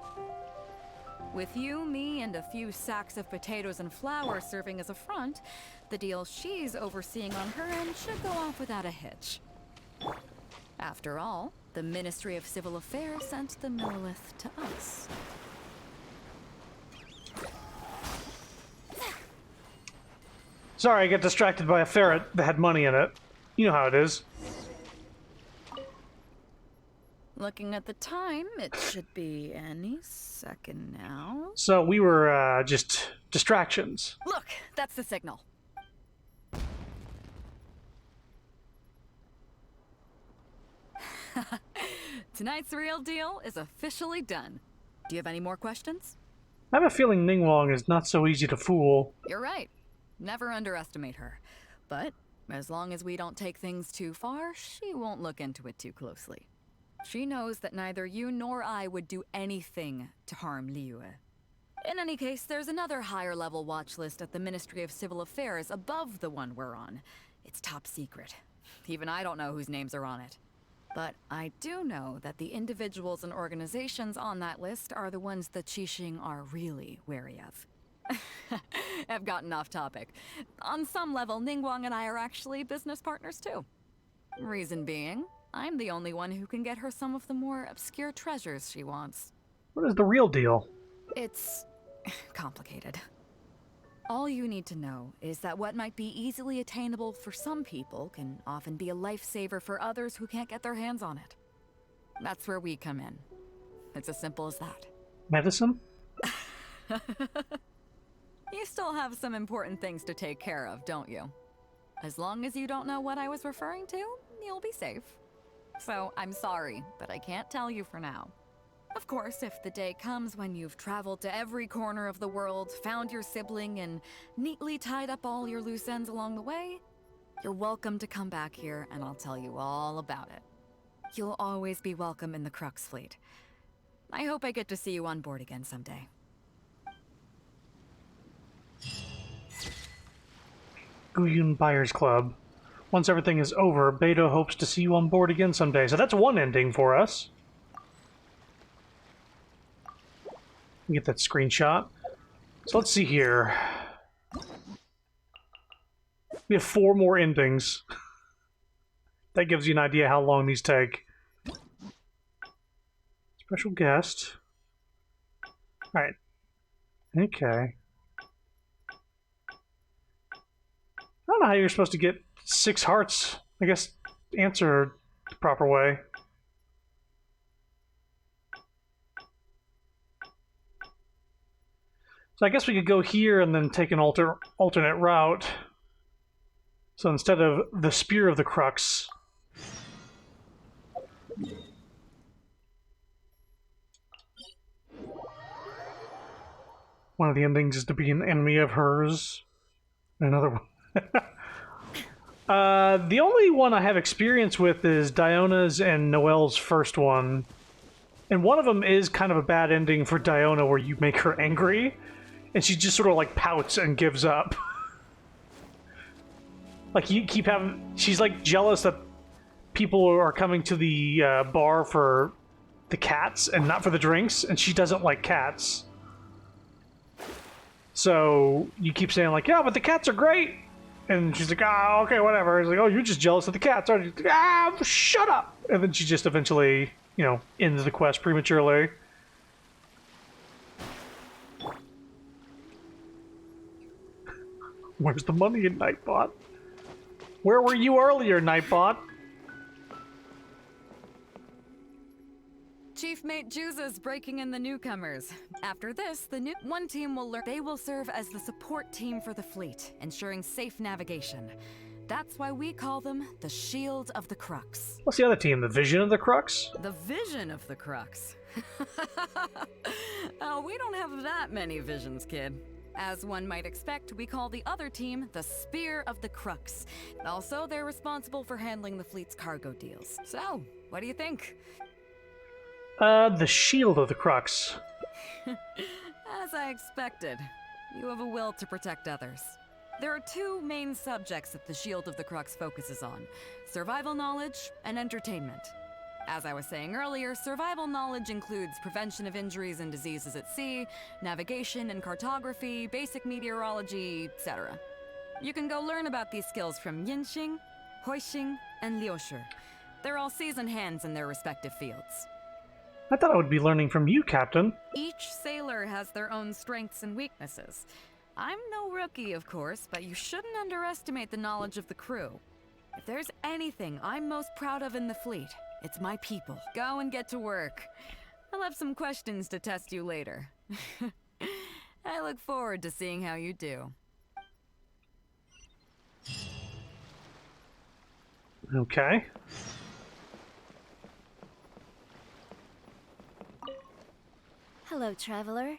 With you, me, and a few sacks of potatoes and flour serving as a front, the deal she's overseeing on her end should go off without a hitch. After all, the Ministry of Civil Affairs sent the Millilith to us. Sorry, I get distracted by a ferret that had money in it. You know how it is. Looking at the time, it should be any second now. So we were, just distractions. Look, that's the signal. Tonight's real deal is officially done. Do you have any more questions? I have a feeling Ningguang is not so easy to fool. You're right. Never underestimate her. But as long as we don't take things too far, she won't look into it too closely. She knows that neither you nor I would do anything to harm Liyue. In any case, there's another higher-level watch list at the Ministry of Civil Affairs above the one we're on. It's top secret. Even I don't know whose names are on it. But I do know that the individuals and organizations on that list are the ones the Qixing are really wary of. I've gotten off topic. On some level, Ningguang and I are actually business partners too. Reason being, I'm the only one who can get her some of the more obscure treasures she wants. What is the real deal? It's complicated. All you need to know is that what might be easily attainable for some people can often be a lifesaver for others who can't get their hands on it. That's where we come in. It's as simple as that. Medicine? You still have some important things to take care of, don't you? As long as you don't know what I was referring to, you'll be safe. So, I'm sorry, but I can't tell you for now. Of course, if the day comes when you've traveled to every corner of the world, found your sibling, and neatly tied up all your loose ends along the way, you're welcome to come back here and I'll tell you all about it. You'll always be welcome in the Crux fleet. I hope I get to see you on board again someday. Guyun Buyers Club. Once everything is over, Beidou hopes to see you on board again someday. So that's one ending for us. Get that screenshot. So let's see here. We have 4 more endings. That gives you an idea how long these take. Special guest. Alright. Okay. I don't know how you're supposed to get 6 hearts. I guess answer the proper way. So I guess we could go here and then take an alternate route. So instead of the Spear of the Crux, one of the endings is to be an enemy of hers. Another one. The only one I have experience with is Diona's and Noelle's first one. And one of them is kind of a bad ending for Diona where you make her angry. And she just sort of like pouts and gives up. Like you keep having... She's like jealous that people are coming to the bar for the cats and not for the drinks. And she doesn't like cats. So you keep saying like, yeah, but the cats are great. And she's like, ah, okay, whatever. It's like, oh, you're just jealous of the cats, aren't you? Like, ah, shut up! And then she just eventually, you know, ends the quest prematurely. Where's the money in Nightbot? Where were you earlier, Nightbot? Chief Mate Juza's breaking in the newcomers. After this, one team will learn. They will serve as the support team for the fleet, ensuring safe navigation. That's why we call them the Shield of the Crux. What's the other team? The Vision of the Crux? The Vision of the Crux. Oh, we don't have that many visions, kid. As one might expect, we call the other team the Spear of the Crux. Also, they're responsible for handling the fleet's cargo deals. So, what do you think? The Shield of the Crux. As I expected, you have a will to protect others. There are 2 main subjects that the Shield of the Crux focuses on: survival knowledge and entertainment. As I was saying earlier, survival knowledge includes prevention of injuries and diseases at sea, navigation and cartography, basic meteorology, etc. You can go learn about these skills from Yinxing, Huixing, and Liushi. They're all seasoned hands in their respective fields. I thought I would be learning from you, Captain. Each sailor has their own strengths and weaknesses. I'm no rookie, of course, but you shouldn't underestimate the knowledge of the crew. If there's anything I'm most proud of in the fleet, it's my people. Go and get to work. I'll have some questions to test you later. I look forward to seeing how you do. Okay. Hello, traveler.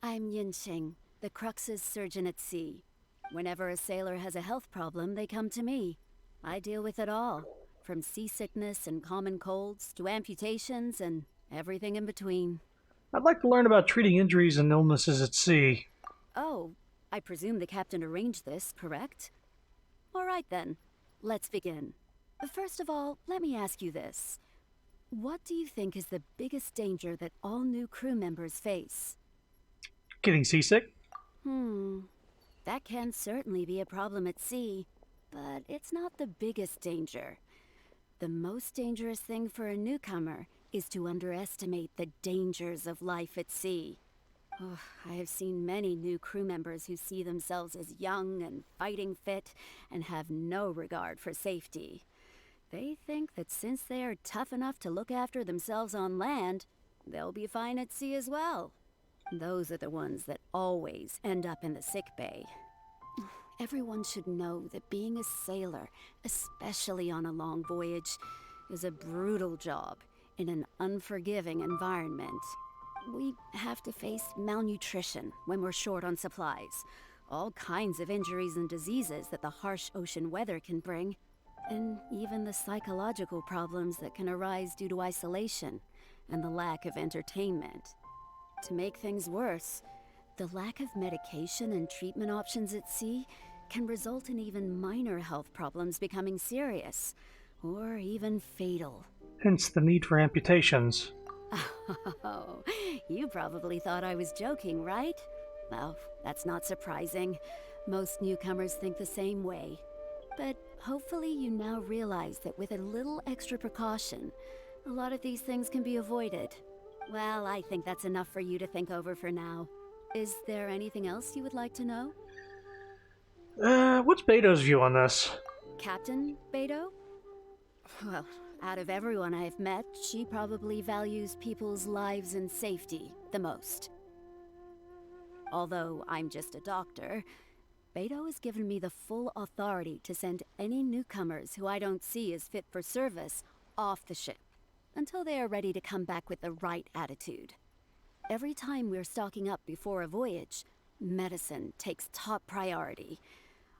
I'm Yinxing, the Crux's surgeon at sea. Whenever a sailor has a health problem, they come to me. I deal with it all, from seasickness and common colds to amputations and everything in between. I'd like to learn about treating injuries and illnesses at sea. Oh, I presume the captain arranged this, correct? All right then, let's begin. First of all, let me ask you this. What do you think is the biggest danger that all new crew members face? Getting seasick? That can certainly be a problem at sea, but it's not the biggest danger. The most dangerous thing for a newcomer is to underestimate the dangers of life at sea. Oh, I have seen many new crew members who see themselves as young and fighting fit and have no regard for safety. They think that since they are tough enough to look after themselves on land, they'll be fine at sea as well. Those are the ones that always end up in the sick bay. Everyone should know that being a sailor, especially on a long voyage, is a brutal job in an unforgiving environment. We have to face malnutrition when we're short on supplies, all kinds of injuries and diseases that the harsh ocean weather can bring, and even the psychological problems that can arise due to isolation and the lack of entertainment. To make things worse, the lack of medication and treatment options at sea can result in even minor health problems becoming serious, or even fatal. Hence the need for amputations. Oh, you probably thought I was joking, right? Well, that's not surprising. Most newcomers think the same way. But hopefully you now realize that with a little extra precaution, a lot of these things can be avoided. Well, I think that's enough for you to think over for now. Is there anything else you would like to know? What's Beto's view on this? Captain Beto? Well, out of everyone I've met, she probably values people's lives and safety the most. Although I'm just a doctor, Beto has given me the full authority to send any newcomers who I don't see as fit for service off the ship, until they are ready to come back with the right attitude. Every time we're stocking up before a voyage, medicine takes top priority.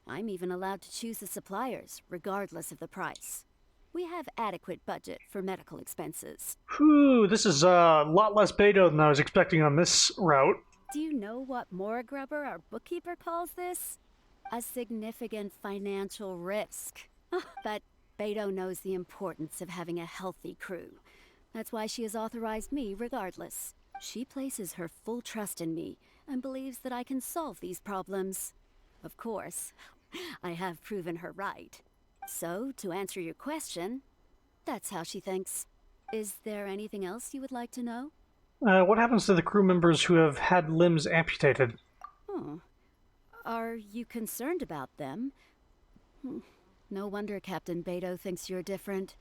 I'm even allowed to choose the suppliers, regardless of the price. We have adequate budget for medical expenses. Whew, this is a lot less Beto than I was expecting on this route. Do you know what Morgrubber, our bookkeeper, calls this? A significant financial risk. But Beto knows the importance of having a healthy crew. That's why she has authorized me regardless. She places her full trust in me and believes that I can solve these problems. Of course, I have proven her right. So, to answer your question, that's how she thinks. Is there anything else you would like to know? What happens to the crew members who have had limbs amputated? Are you concerned about them? No wonder Captain Beto thinks you're different.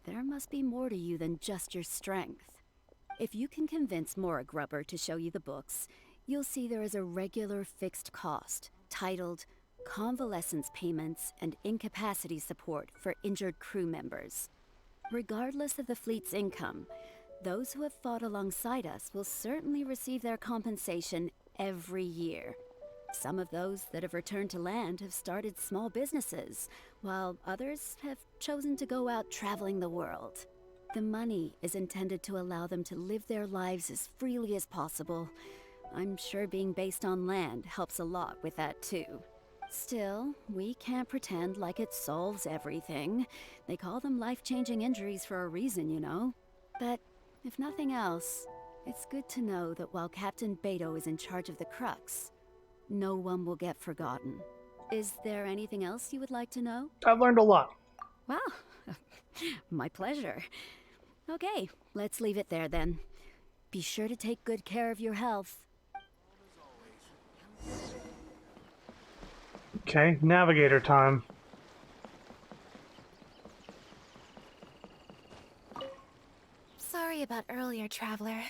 There must be more to you than just your strength. If you can convince Morgrubber to show you the books, you'll see there is a regular fixed cost, titled Convalescence Payments and Incapacity Support for Injured Crew Members. Regardless of the fleet's income, those who have fought alongside us will certainly receive their compensation every year. Some of those that have returned to land have started small businesses, while others have chosen to go out traveling the world. The money is intended to allow them to live their lives as freely as possible. I'm sure being based on land helps a lot with that too. Still, we can't pretend like it solves everything. They call them life-changing injuries for a reason, you know. But if nothing else, it's good to know that while Captain Beto is in charge of the Crux, no one will get forgotten. Is there anything else you would like to know? I've learned a lot. Wow, my pleasure. Okay, let's leave it there then. Be sure to take good care of your health. Okay, navigator time. Sorry about earlier, Traveler.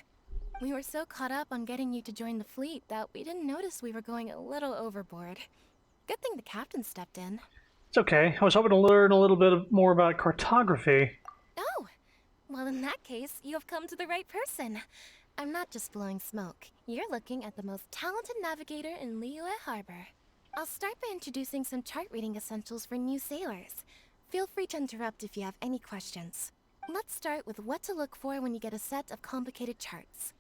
We were so caught up on getting you to join the fleet that we didn't notice we were going a little overboard. Good thing the captain stepped in. It's okay. I was hoping to learn a little bit more about cartography. Oh! Well, in that case, you have come to the right person. I'm not just blowing smoke. You're looking at the most talented navigator in Liyue Harbor. I'll start by introducing some chart reading essentials for new sailors. Feel free to interrupt if you have any questions. Let's start with what to look for when you get a set of complicated charts.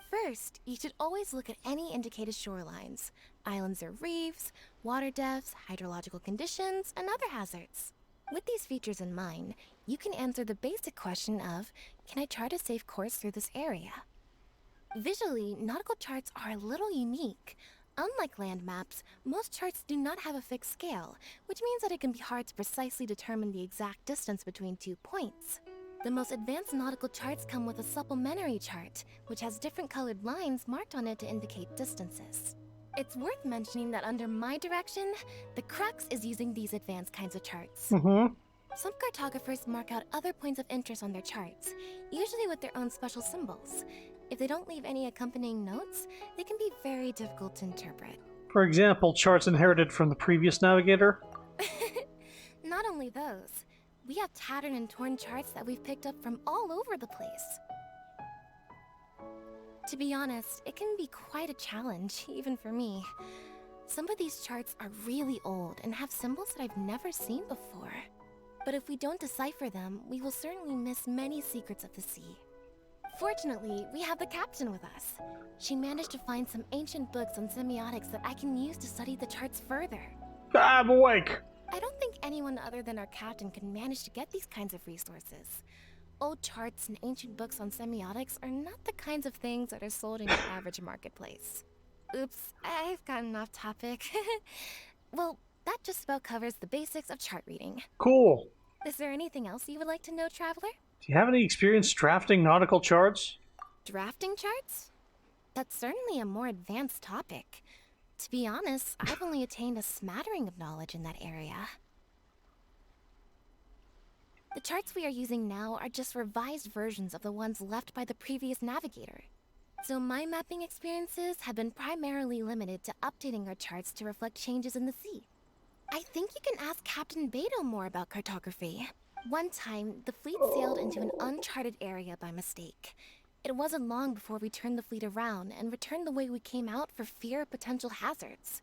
First, you should always look at any indicated shorelines, islands or reefs, water depths, hydrological conditions, and other hazards. With these features in mind, you can answer the basic question of, can I chart a safe course through this area? Visually, nautical charts are a little unique. Unlike land maps, most charts do not have a fixed scale, which means that it can be hard to precisely determine the exact distance between 2 points. The most advanced nautical charts come with a supplementary chart, which has different colored lines marked on it to indicate distances. It's worth mentioning that under my direction, the Crux is using these advanced kinds of charts. Some cartographers mark out other points of interest on their charts, usually with their own special symbols. If they don't leave any accompanying notes, they can be very difficult to interpret. For example, charts inherited from the previous navigator. Not only those, we have tattered and torn charts that we've picked up from all over the place. To be honest, it can be quite a challenge, even for me. Some of these charts are really old and have symbols that I've never seen before. But if we don't decipher them, we will certainly miss many secrets of the sea. Fortunately, we have the captain with us. She managed to find some ancient books on semiotics that I can use to study the charts further. I'm awake! I don't think anyone other than our captain can manage to get these kinds of resources. Old charts and ancient books on semiotics are not the kinds of things that are sold in your average marketplace. Oops, I've gotten off topic. Well, that just about covers the basics of chart reading. Cool. Is there anything else you would like to know, Traveler? Do you have any experience drafting nautical charts? Drafting charts? That's certainly a more advanced topic. To be honest, I've only attained a smattering of knowledge in that area. The charts we are using now are just revised versions of the ones left by the previous navigator. So my mapping experiences have been primarily limited to updating our charts to reflect changes in the sea. I think you can ask Captain Beto more about cartography. One time, the fleet sailed into an uncharted area by mistake. It wasn't long before we turned the fleet around and returned the way we came out for fear of potential hazards.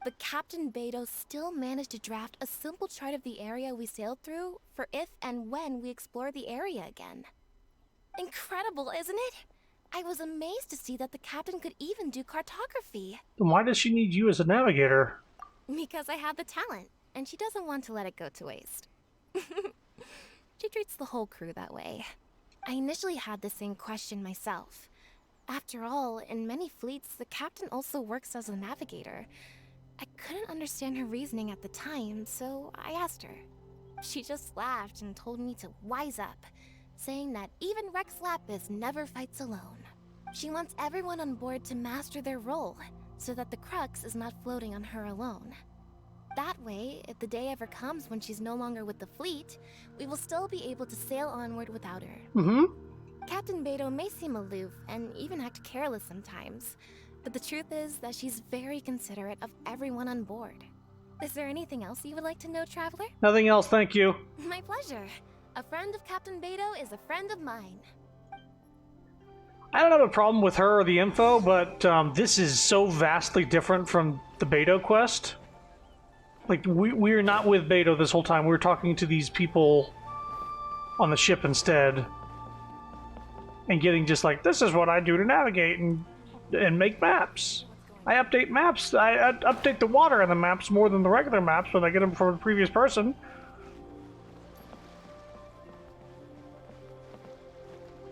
But Captain Beto still managed to draft a simple chart of the area we sailed through for if and when we explore the area again. Incredible, isn't it? I was amazed to see that the captain could even do cartography. Then why does she need you as a navigator? Because I have the talent, and she doesn't want to let it go to waste. She treats the whole crew that way. I initially had the same question myself. After all, in many fleets, the captain also works as a navigator. I couldn't understand her reasoning at the time, so I asked her. She just laughed and told me to wise up, saying that even Rex Lapis never fights alone. She wants everyone on board to master their role, so that the Crux is not floating on her alone. That way, if the day ever comes when she's no longer with the fleet, we will still be able to sail onward without her. Captain Beto may seem aloof and even act careless sometimes, but the truth is that she's very considerate of everyone on board. Is there anything else you would like to know, Traveler? Nothing else, thank you. My pleasure. A friend of Captain Beto is a friend of mine. I don't have a problem with her or the info, but this is so vastly different from the Beto quest. Like, we're not with Beto this whole time. We're talking to these people on the ship instead. And getting just like, this is what I do to navigate and make maps. I update maps. I update the water in the maps more than the regular maps when I get them from the previous person.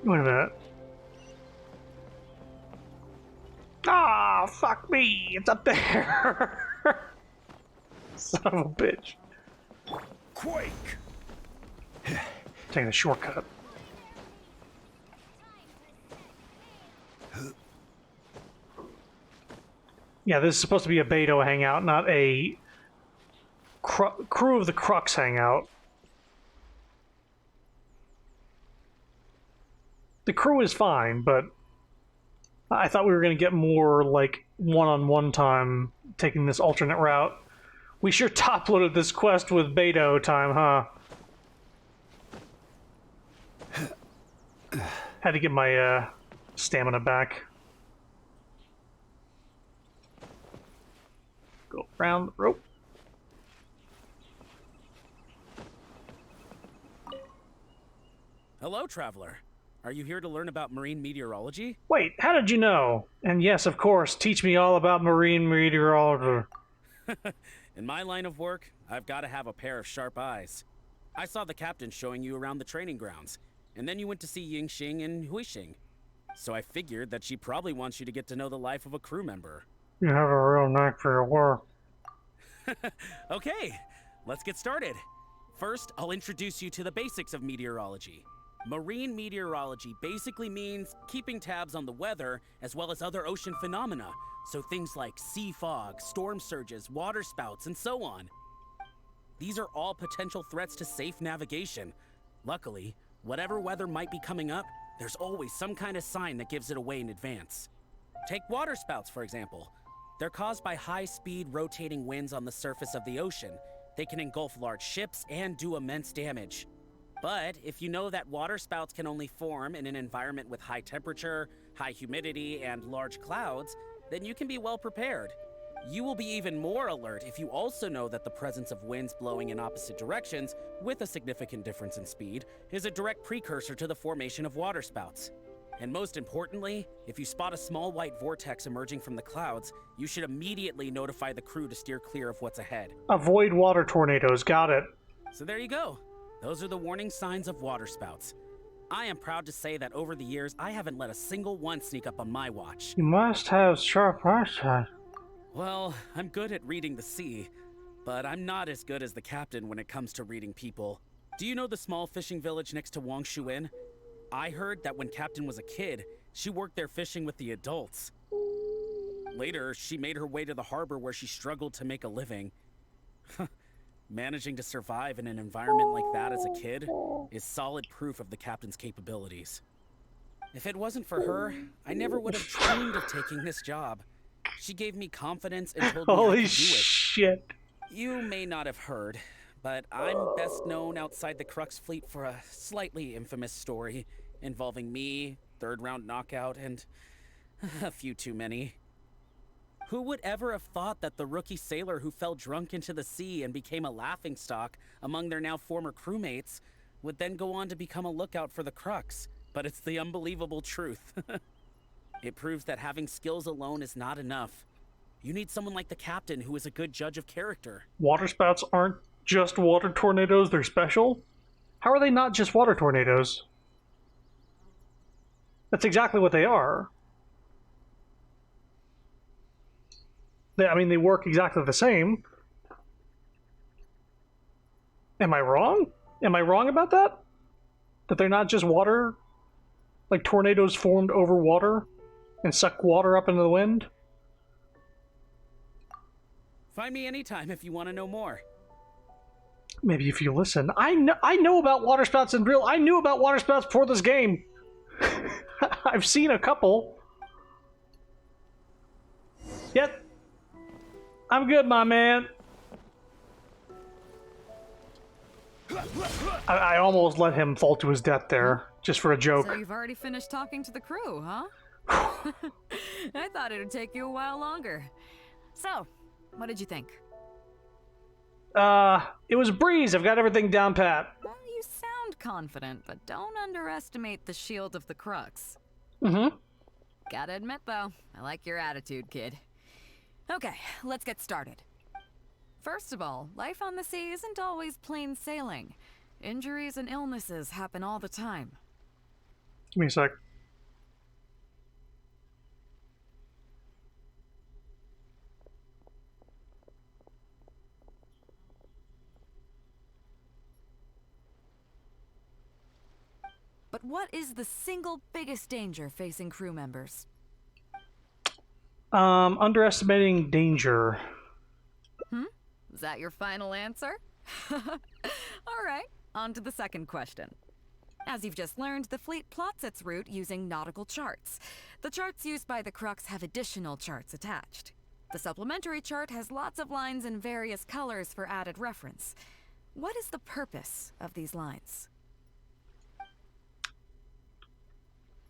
Wait a minute. Ah, fuck me. It's up there. Son of a bitch. Quake! Taking a shortcut. Yeah, this is supposed to be a Beto hangout, not a crew of the Crux hangout. The crew is fine, but I thought we were going to get more, like, one-on-one time taking this alternate route. We sure top-loaded this quest with Beto time, huh? Had to get my stamina back. Go around the rope. Hello, Traveler. Are you here to learn about marine meteorology? Wait, how did you know? And yes, of course, teach me all about marine meteorology. In my line of work, I've got to have a pair of sharp eyes. I saw the captain showing you around the training grounds, and then you went to see Yingxing and Huixing. So I figured that she probably wants you to get to know the life of a crew member. You have a real knack for your work. Okay, let's get started. First, I'll introduce you to the basics of meteorology. Marine meteorology basically means keeping tabs on the weather as well as other ocean phenomena, so things like sea fog, storm surges, water spouts, and so on. These are all potential threats to safe navigation. Luckily, whatever weather might be coming up, there's always some kind of sign that gives it away in advance. Take water spouts, for example. They're caused by high-speed rotating winds on the surface of the ocean. They can engulf large ships and do immense damage. But if you know that water spouts can only form in an environment with high temperature, high humidity, and large clouds, then you can be well prepared. You will be even more alert if you also know that the presence of winds blowing in opposite directions, with a significant difference in speed, is a direct precursor to the formation of water spouts. And most importantly, if you spot a small white vortex emerging from the clouds, you should immediately notify the crew to steer clear of what's ahead. Avoid water tornadoes, got it. So there you go. Those are the warning signs of water spouts. I am proud to say that over the years, I haven't let a single one sneak up on my watch. You must have sharp eyesight. Well, I'm good at reading the sea, but I'm not as good as the captain when it comes to reading people. Do you know the small fishing village next to Wangshuin? I heard that when Captain was a kid, she worked there fishing with the adults. Later, she made her way to the harbor where she struggled to make a living. Managing to survive in an environment like that as a kid is solid proof of the captain's capabilities. If it wasn't for her, I never would have dreamed of taking this job. She gave me confidence and told me I could do it. Holy shit. You may not have heard, but I'm best known outside the Crux fleet for a slightly infamous story involving me, third round knockout, and a few too many. Who would ever have thought that the rookie sailor who fell drunk into the sea and became a laughingstock among their now former crewmates would then go on to become a lookout for the Crux? But it's the unbelievable truth. It proves that having skills alone is not enough. You need someone like the captain who is a good judge of character. Water spouts aren't just water tornadoes, they're special? How are they not just water tornadoes? That's exactly what they are. They work exactly the same. Am I wrong? Am I wrong about that? That they're not just water? Like tornadoes formed over water and suck water up into the wind? Find me anytime if you want to know more. Maybe if you listen. I know about water spouts in real. I knew about water spouts before this game. I've seen a couple. Yep. I'm good, my man. I almost let him fall to his death there, just for a joke. So you've already finished talking to the crew, huh? I thought it would take you a while longer. So, what did you think? It was a breeze. I've got everything down pat. Well, you sound confident, but don't underestimate the shield of the Crux. Mm-hmm. Gotta admit, though, I like your attitude, kid. Okay, let's get started. First of all, life on the sea isn't always plain sailing. Injuries and illnesses happen all the time. Give me a sec. But what is the single biggest danger facing crew members? Underestimating danger. Is that your final answer? All right, on to the second question. As you've just learned, the fleet plots its route using nautical charts. The charts used by the Crux have additional charts attached. The supplementary chart has lots of lines in various colors for added reference. What is the purpose of these lines?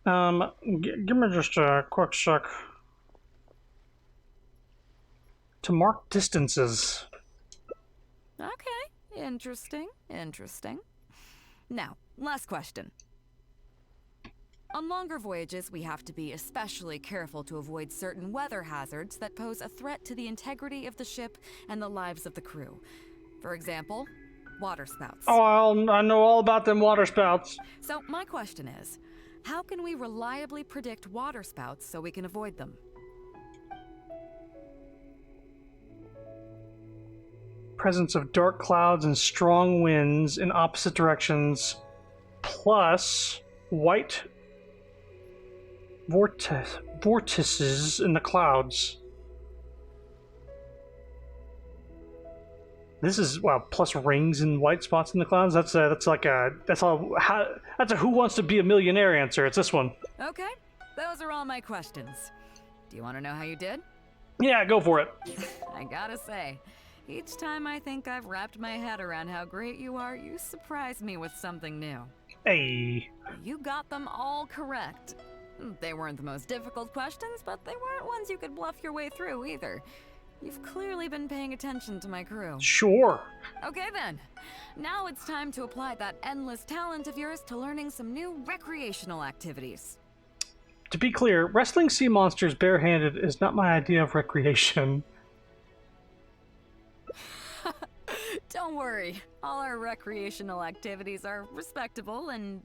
Give me just a quick sec. To mark distances. Okay, interesting. Now, last question. On longer voyages, we have to be especially careful to avoid certain weather hazards that pose a threat to the integrity of the ship and the lives of the crew. For example, water spouts. Oh, I know all about them water spouts. So my question is, how can we reliably predict water spouts so we can avoid them? presence of dark clouds and strong winds in opposite directions, plus white vortices in the clouds. This is plus rings and white spots in the clouds. That's a Who Wants to Be a Millionaire answer. It's this one. Okay, those are all my questions. Do you want to know how you did? Yeah, go for it. I gotta say, each time I think I've wrapped my head around how great you are, you surprise me with something new. Hey. You got them all correct. They weren't the most difficult questions, but they weren't ones you could bluff your way through either. You've clearly been paying attention to my crew. Sure. Okay then. Now it's time to apply that endless talent of yours to learning some new recreational activities. To be clear, wrestling sea monsters barehanded is not my idea of recreation. Don't worry. All our recreational activities are respectable and,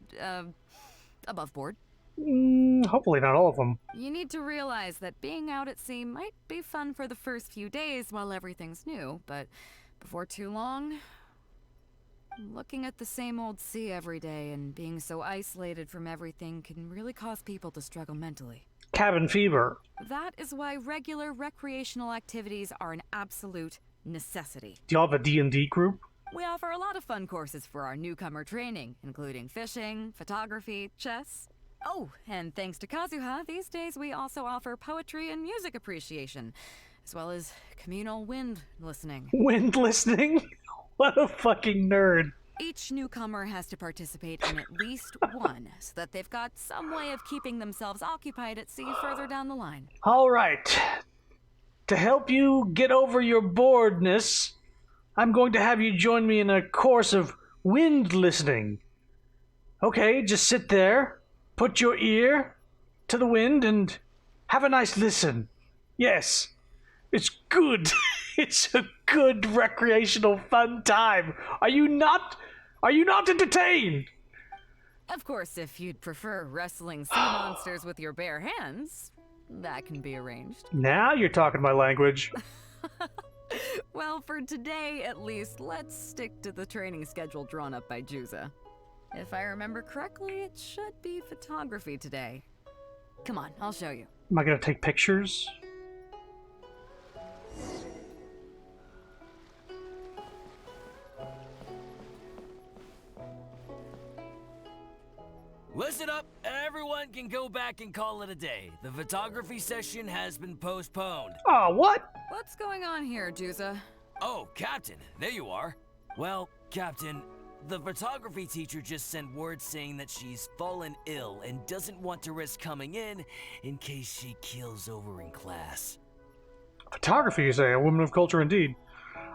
above board. Hopefully not all of them. You need to realize that being out at sea might be fun for the first few days while everything's new, but before too long, looking at the same old sea every day and being so isolated from everything can really cause people to struggle mentally. Cabin fever. That is why regular recreational activities are an absolute necessity. Do y'all have a D&D group? We offer a lot of fun courses for our newcomer training, including fishing, photography, chess. Oh, and thanks to Kazuha, these days we also offer poetry and music appreciation, as well as communal wind listening. Wind listening? What a fucking nerd. Each newcomer has to participate in at least one, so that they've got some way of keeping themselves occupied at sea further down the line. All right. To help you get over your boredness, I'm going to have you join me in a course of wind listening. Okay, just sit there, put your ear to the wind, and have a nice listen. Yes, it's good. It's a good recreational fun time. Are you not entertained? Of course, if you'd prefer wrestling sea monsters with your bare hands, that can be arranged. Now you're talking my language. Well, for today at least, let's stick to the training schedule drawn up by Juza. If I remember correctly, it should be photography today. Come on, I'll show you. Am I gonna take pictures? Listen up, everyone can go back and call it a day. The photography session has been postponed. Oh, what? What's going on here, Juza? Oh, Captain, there you are. Well, Captain, the photography teacher just sent word saying that she's fallen ill and doesn't want to risk coming in case she keels over in class. Photography, you say? A woman of culture indeed.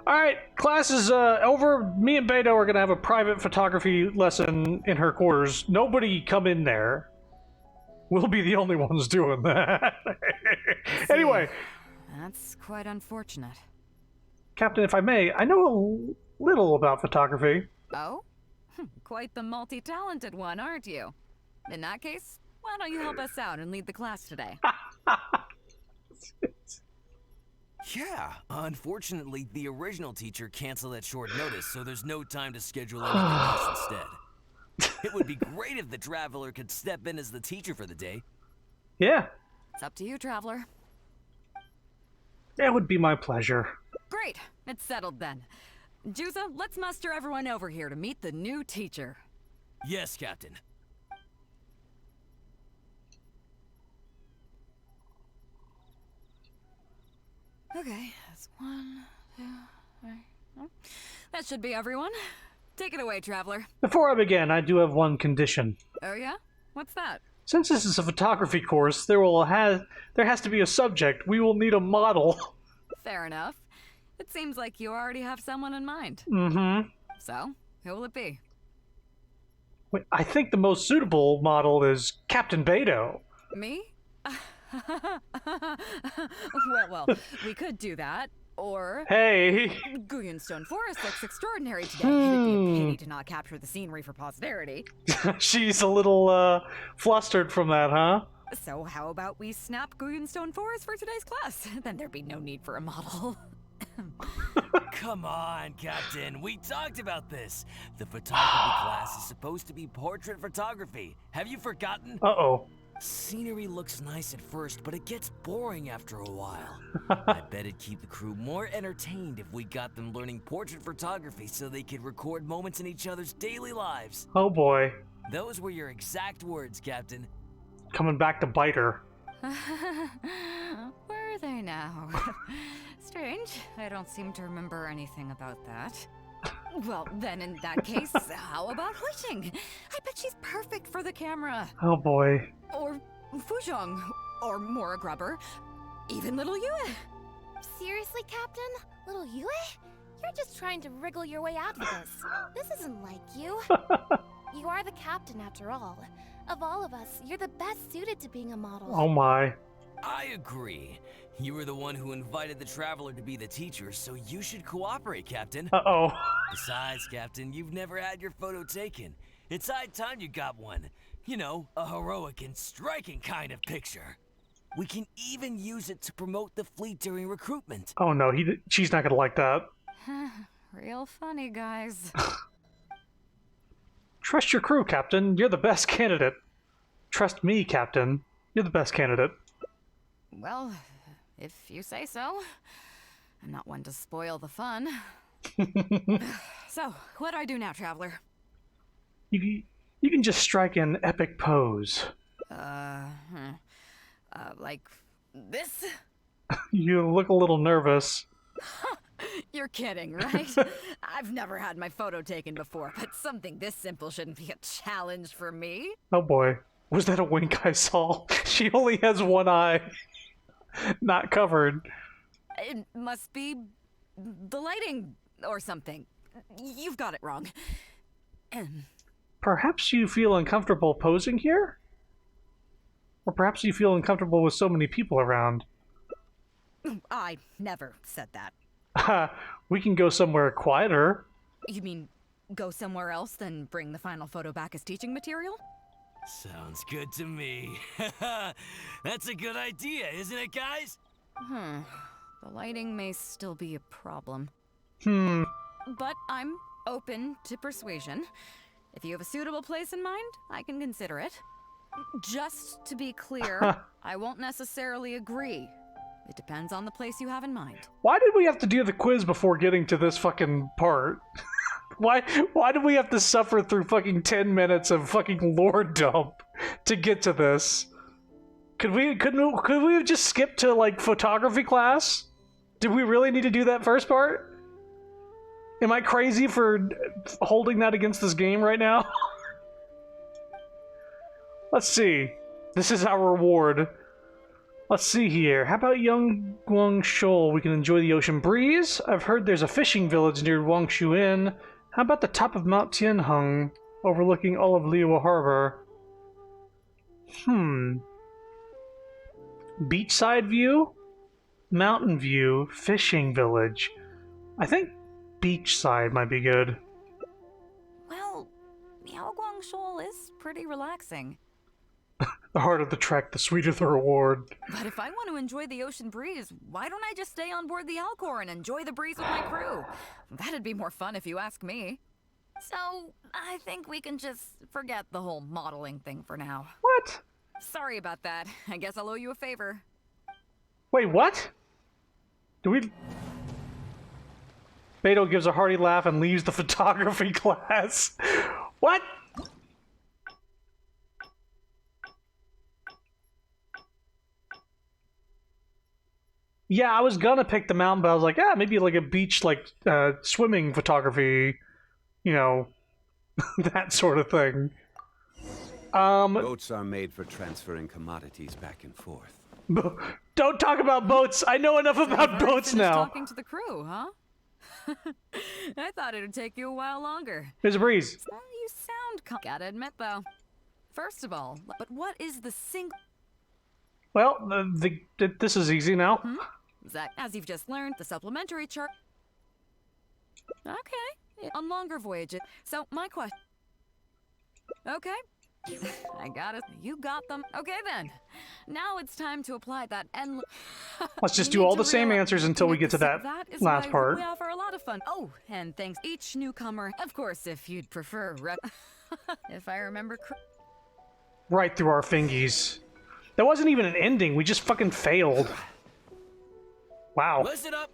Alright, class is over. Me and Beto are gonna have a private photography lesson in her quarters. Nobody come in there. We'll be the only ones doing that. Anyway. That's quite unfortunate. Captain, if I may, I know a little about photography. Oh? Quite the multi-talented one, aren't you? In that case, why don't you help us out and lead the class today? Yeah, unfortunately, the original teacher canceled at short notice, so there's no time to schedule anything else instead. It would be great if the Traveler could step in as the teacher for the day. Yeah. It's up to you, Traveler. It would be my pleasure. Great, it's settled then. Juza, let's muster everyone over here to meet the new teacher. Yes, Captain. Okay, that's 1, 2, 3. Oh, that should be everyone. Take it away, Traveler. Before I begin, I do have one condition. Oh yeah? What's that? Since this is a photography course, there has to be a subject. We will need a model. Fair enough. It seems like you already have someone in mind. Mm-hmm. So, who will it be? Wait, I think the most suitable model is Captain Beto. Me? well, we could do that. Or... Hey! Guyonstone Forest looks extraordinary today. It'd be a pity to not capture the scenery for posterity. She's a little, flustered from that, huh? So how about we snap Guyonstone Forest for today's class? Then there'd be no need for a model. Come on, Captain. We talked about this. The photography class is supposed to be portrait photography. Have you forgotten? Uh-oh. Scenery looks nice at first, but it gets boring after a while. I bet it'd keep the crew more entertained if we got them learning portrait photography so they could record moments in each other's daily lives. Oh boy. Those were your exact words, Captain. Coming back to bite her. Were they now? Strange. I don't seem to remember anything about that. Well, then in that case, how about Huixing? I bet she's perfect for the camera. Oh boy. Or Fuzhong. Or Mora Grubber. Even little Yue. Seriously, Captain? Little Yue? You're just trying to wriggle your way out of this. This isn't like you. You are the captain, after all. Of all of us, you're the best suited to being a model. Oh my. I agree. You were the one who invited the Traveler to be the teacher, so you should cooperate, Captain. Uh-oh. Besides, Captain, you've never had your photo taken. It's high time you got one. You know, a heroic and striking kind of picture. We can even use it to promote the fleet during recruitment. Oh no, she's not gonna like that. Real funny, guys. Trust your crew, Captain. You're the best candidate. Trust me, Captain. You're the best candidate. Well, if you say so. I'm not one to spoil the fun. So, what do I do now, Traveler? You can just strike an epic pose. Like this? You look a little nervous. You're kidding, right? I've never had my photo taken before, but something this simple shouldn't be a challenge for me. Oh boy. Was that a wink I saw? She only has one eye. Not covered. It must be the lighting or something. You've got it wrong. Perhaps you feel uncomfortable posing here? Or perhaps you feel uncomfortable with so many people around. I never said that. We can go somewhere quieter. You mean go somewhere else, then bring the final photo back as teaching material? Sounds good to me. That's a good idea, isn't it, guys? The lighting may still be a problem. But I'm open to persuasion. If you have a suitable place in mind, I can consider it. Just to be clear, I won't necessarily agree. It depends on the place you have in mind. Why did we have to do the quiz before getting to this fucking part? Why did we have to suffer through fucking 10 minutes of fucking lore dump to get to this? Could we have just skipped to, like, photography class? Did we really need to do that first part? Am I crazy for holding that against this game right now? Let's see. This is our reward. Let's see here. How about Young Guang Shoal? We can enjoy the ocean breeze. I've heard there's a fishing village near Wangshu Inn. How about the top of Mount Tianheng, overlooking all of Liuwa Harbor? Beachside view? Mountain view, fishing village. I think beachside might be good. Well, Miaoguang Shoal is pretty relaxing. The harder the trek, the sweeter the reward. But if I want to enjoy the ocean breeze, why don't I just stay on board the Alcor and enjoy the breeze with my crew? That'd be more fun if you ask me. So, I think we can just forget the whole modeling thing for now. What? Sorry about that. I guess I'll owe you a favor. Wait, what? Beto gives a hearty laugh and leaves the photography class. What? Yeah, I was gonna pick the mountain, but I was like, maybe like a beach, like, swimming photography, you know, that sort of thing. Boats are made for transferring commodities back and forth. Don't talk about boats! I know enough about boats now! Talking to the crew, huh? I thought it'd take you a while longer. There's a breeze. Well, you sound gotta admit, though. First of all, but what is the single... Well, this is easy now. Zach, as you've just learned, the supplementary chart... Okay, on longer voyages. So, my question... Okay, I got it. You got them. Okay then. Now it's time to apply that endless. Let's just do all the same answers until we get to that is last why part. We offer a lot of fun. Oh, and thanks each newcomer. Of course, if you'd prefer. If I remember correctly. Right through our fingies. That wasn't even an ending. We just fucking failed. Wow. Listen up,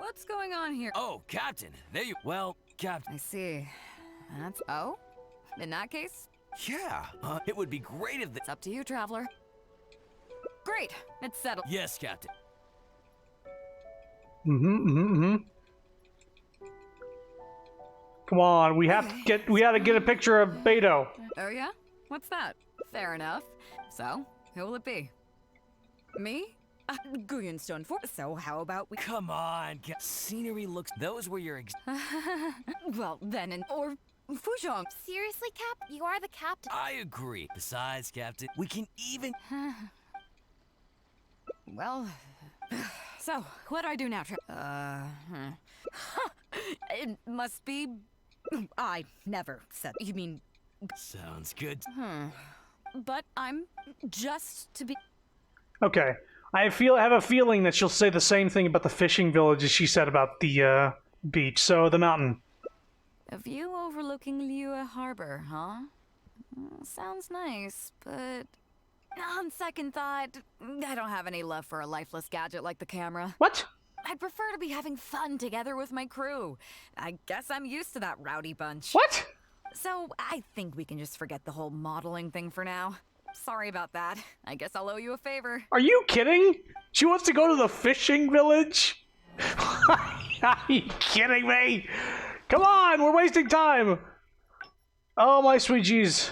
What's going on here? Oh, Captain. There you. Well, Captain. I see. That's. Oh? In that case? Yeah. It would be great if It's up to you, Traveler. Great. It's settled. Yes, Captain. Come on, we have to get. We gotta get a picture of Beto. Oh yeah? What's that? Fair enough. So, who will it be? Me? Guyonstone for. So how about we? Come on, scenery looks. Those were your. Well, then, or Fuzhong. Seriously, Cap? You are the captain. I agree. Besides, Captain, we can even. Well, so what do I do now? It must be. I never said. You mean? Sounds good. But I'm just to be. Okay. I have a feeling that she'll say the same thing about the fishing village as she said about the beach. So the mountain. A view overlooking Liyue Harbor, huh? Sounds nice, but on second thought, I don't have any love for a lifeless gadget like the camera. What? I'd prefer to be having fun together with my crew. I guess I'm used to that rowdy bunch. What? So I think we can just forget the whole modeling thing for now. Sorry about that. I guess I'll owe you a favor. Are you kidding? She wants to go to the fishing village? Are you kidding me? Come on, we're wasting time. Oh, my sweet jeez.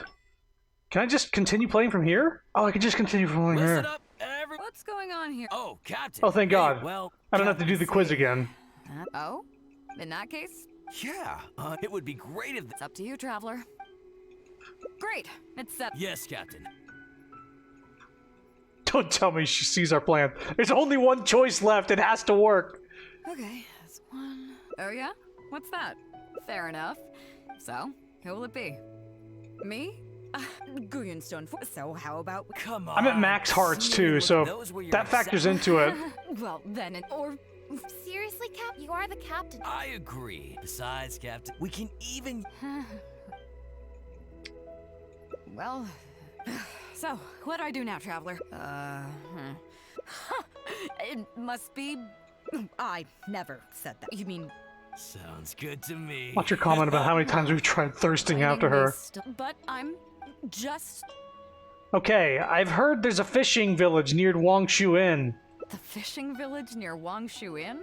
Can I just continue playing from here? Oh, I can just continue from here. Listen up, What's going on here? Oh, Captain. Oh, thank God. Well, I don't have to do the quiz again. Oh? In that case? Yeah. It would be great if. It's up to you, Traveler. Great. It's set. Yes, Captain. Don't tell me she sees our plan. There's only one choice left. It has to work. Okay, that's one. Oh yeah? What's that? Fair enough. So, who will it be? Me? Guyonstone for. So how about? Come on. I'm at max hearts too, so that factors into it. Well, then, or. Seriously, Cap? You are the captain. I agree. Besides, Captain, we can even. Well. So, what do I do now, Traveler? It must be. I never said that. You mean. Sounds good to me. Watch your comment about how many times we've tried thirsting after her. But I'm just. Okay, I've heard there's a fishing village near Wangshu Inn. The fishing village near Wangshu Inn?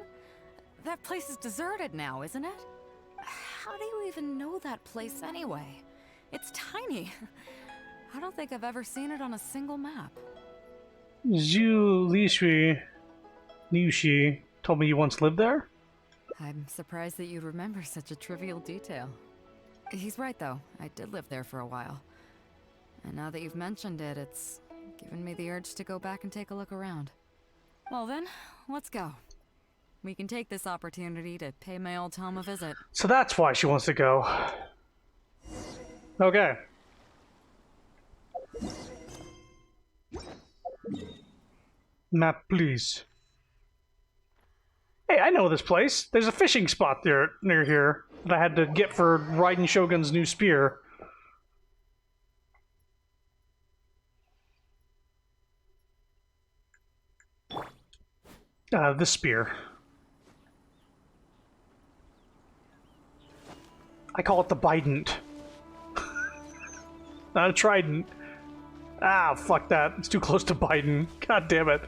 That place is deserted now, isn't it? How do you even know that place anyway? It's tiny. I don't think I've ever seen it on a single map. Zhu Liushi told me you once lived there? I'm surprised that you'd remember such a trivial detail. He's right, though. I did live there for a while. And now that you've mentioned it, it's given me the urge to go back and take a look around. Well then, let's go. We can take this opportunity to pay my old Tom a visit. So that's why she wants to go. Okay. Map, please. Hey, I know this place. There's a fishing spot there near here that I had to get for Raiden Shogun's new spear. This spear. I call it the Bident. Not a trident. Ah, fuck that. It's too close to Biden. God damn it.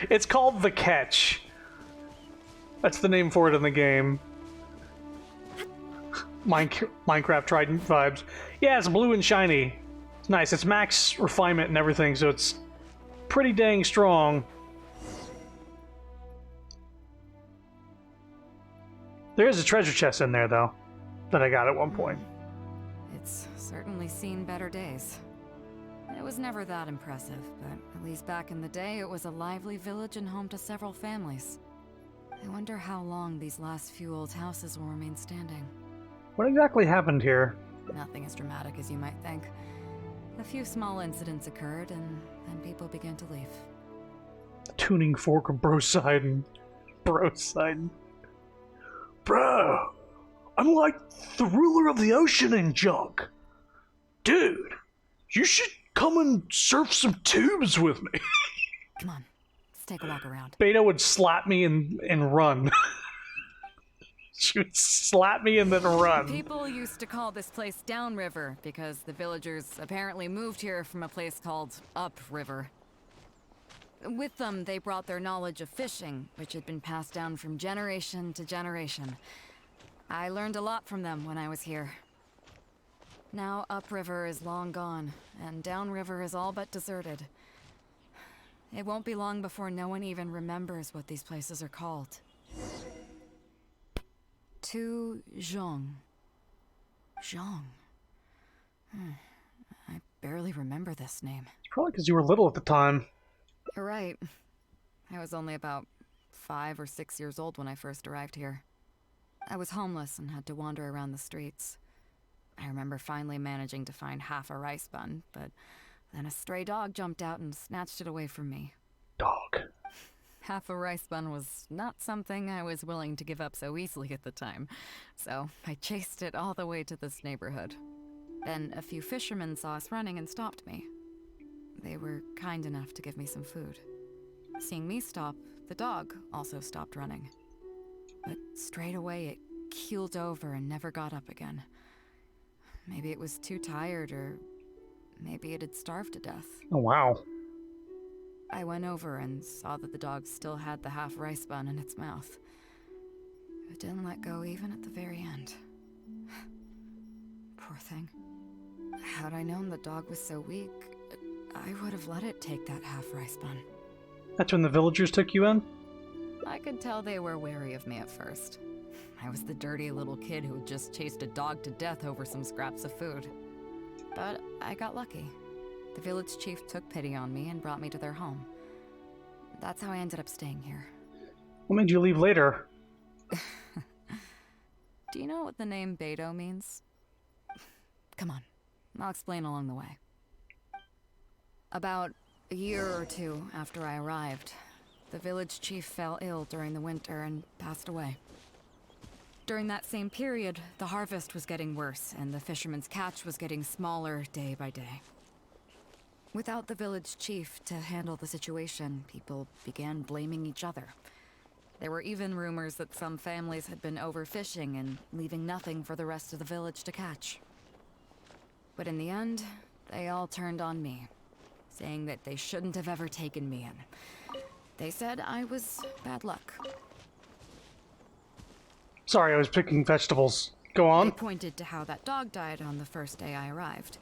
It's called The Catch. That's the name for it in the game. Minecraft Trident vibes. Yeah, it's blue and shiny. It's nice. It's max refinement and everything, so it's pretty dang strong. There is a treasure chest in there, though, that I got at one point. It's certainly seen better days. It was never that impressive, but at least back in the day, it was a lively village and home to several families. I wonder how long these last few old houses will remain standing. What exactly happened here? Nothing as dramatic as you might think. A few small incidents occurred, and then people began to leave. Tuning fork of broside and broside. Bro, I'm like the ruler of the ocean and junk. Dude, you should come and surf some tubes with me. Come on, let's take a walk around. Beta would slap me and run. She would slap me and then run. People used to call this place Downriver because the villagers apparently moved here from a place called Upriver. With them, they brought their knowledge of fishing, which had been passed down from generation to generation. I learned a lot from them when I was here. Now Upriver is long gone, and Downriver is all but deserted. It won't be long before no one even remembers what these places are called. To Zhong. Zhong. I barely remember this name. It's probably because you were little at the time. You're right. I was only about 5 or 6 years old when I first arrived here. I was homeless and had to wander around the streets. I remember finally managing to find half a rice bun, but then a stray dog jumped out and snatched it away from me. Dog. Half a rice bun was not something I was willing to give up so easily at the time, so I chased it all the way to this neighborhood. Then a few fishermen saw us running and stopped me. They were kind enough to give me some food. Seeing me stop, the dog also stopped running. But straight away it keeled over and never got up again. Maybe it was too tired, or maybe it had starved to death. Oh, wow. I went over and saw that the dog still had the half rice bun in its mouth. It didn't let go even at the very end. Poor thing. Had I known the dog was so weak, I would have let it take that half rice bun. That's when the villagers took you in? I could tell they were wary of me at first. I was the dirty little kid who had just chased a dog to death over some scraps of food. But I got lucky. The village chief took pity on me and brought me to their home. That's how I ended up staying here. What made you leave later? Do you know what the name Beidou means? Come on, I'll explain along the way. About a year or two after I arrived, the village chief fell ill during the winter and passed away. During that same period, the harvest was getting worse and the fishermen's catch was getting smaller day by day. Without the village chief to handle the situation, people began blaming each other. There were even rumors that some families had been overfishing and leaving nothing for the rest of the village to catch. But in the end, they all turned on me, saying that they shouldn't have ever taken me in. They said I was bad luck. Sorry, I was picking vegetables. Go on. They pointed to how that dog died on the first day I arrived.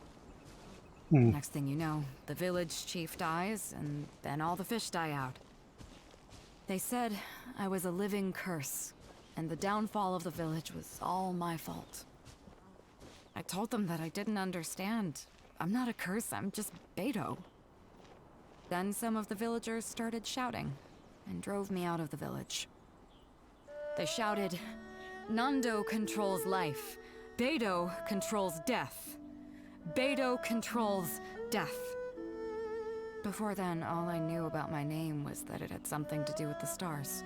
Next thing you know, the village chief dies, and then all the fish die out. They said I was a living curse, and the downfall of the village was all my fault. I told them that I didn't understand. I'm not a curse, I'm just Beidou. Then some of the villagers started shouting, and drove me out of the village. They shouted, "Nando controls life. Beidou controls death. Beidou controls death." Before then, all I knew about my name was that it had something to do with the stars.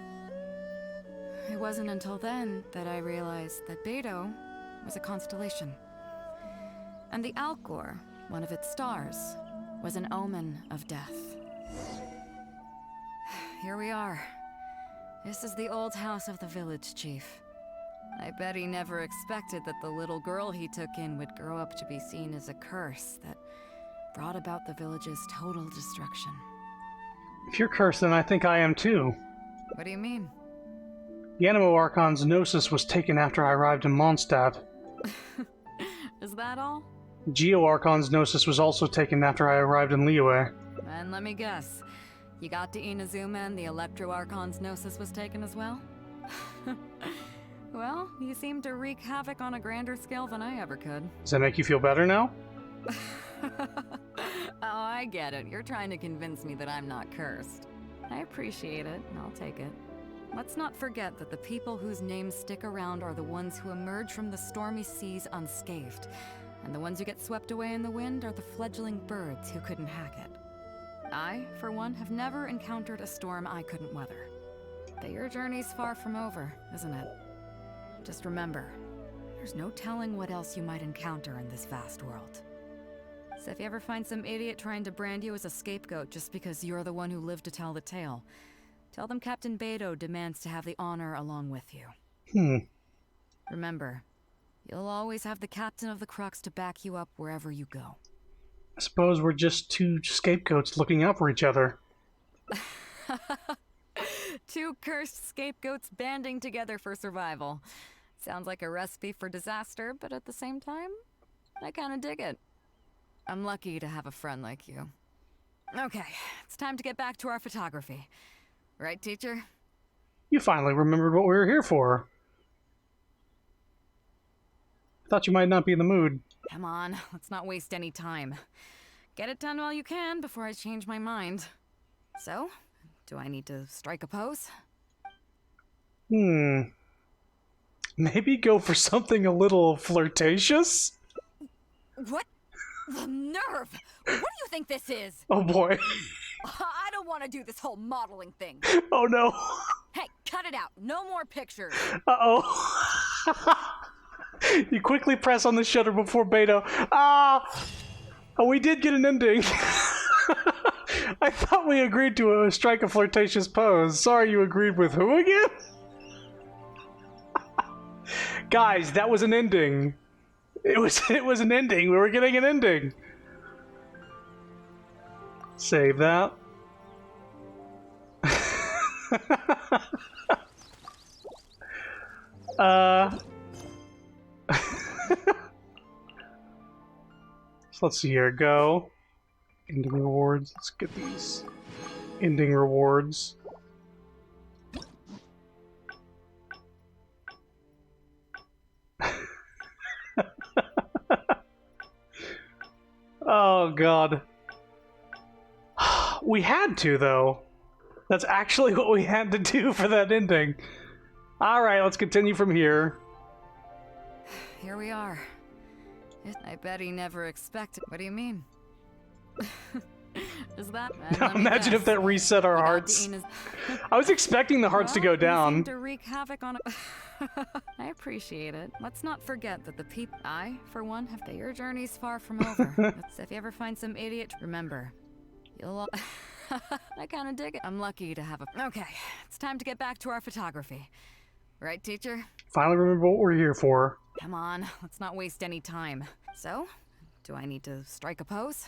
It wasn't until then that I realized that Beidou was a constellation. And the Alcor, one of its stars, was an omen of death. Here we are. This is the old house of the village chief. I bet he never expected that the little girl he took in would grow up to be seen as a curse that brought about the village's total destruction. If you're cursed, then I think I am too. What do you mean? The Animo Archon's Gnosis was taken after I arrived in Mondstadt. Is that all? Geo Archon's Gnosis was also taken after I arrived in Liyue. And let me guess, you got to Inazuma and the Electro Archon's Gnosis was taken as well? Well, you seem to wreak havoc on a grander scale than I ever could. Does that make you feel better now? Oh, I get it. You're trying to convince me that I'm not cursed. I appreciate it, and I'll take it. Let's not forget that the people whose names stick around are the ones who emerge from the stormy seas unscathed, and the ones who get swept away in the wind are the fledgling birds who couldn't hack it. I, for one, have never encountered a storm I couldn't weather. But your journey's far from over, isn't it? Just remember, there's no telling what else you might encounter in this vast world. So if you ever find some idiot trying to brand you as a scapegoat just because you're the one who lived to tell the tale, tell them Captain Beidou demands to have the honor along with you. Remember, you'll always have the Captain of the Crux to back you up wherever you go. I suppose we're just two scapegoats looking out for each other. Two cursed scapegoats banding together for survival. Sounds like a recipe for disaster, but at the same time, I kinda dig it. I'm lucky to have a friend like you. Okay, it's time to get back to our photography. Right, teacher? You finally remembered what we were here for. Thought you might not be in the mood. Come on, let's not waste any time. Get it done while you can before I change my mind. So, do I need to strike a pose? Maybe go for something a little flirtatious? What? The nerve! What do you think this is? Oh boy. I don't want to do this whole modeling thing. Oh no. Hey, cut it out. No more pictures. Uh-oh. You quickly press on the shutter before Beidou. Ah! Oh, we did get an ending. I thought we agreed to strike a flirtatious pose. Sorry, you agreed with who again? Guys, that was an ending. It was an ending. We were getting an ending. Save that. So let's see here. Go. Ending rewards. Let's get these ending rewards. Oh god. We had to, though. That's actually what we had to do for that ending. Alright, let's continue from here. Here we are. I bet he never expected. What do you mean? Is that? Now imagine if that reset our hearts. I was expecting the hearts to go down. To wreak havoc on I appreciate it. Let's not forget that the people I, for one, have your journey's far from over. So if you ever find some idiot, remember, you'll all I kinda dig it. I'm lucky to have a Okay, it's time to get back to our photography. Right, teacher? Finally remember what we're here for. Come on, let's not waste any time. So, do I need to strike a pose?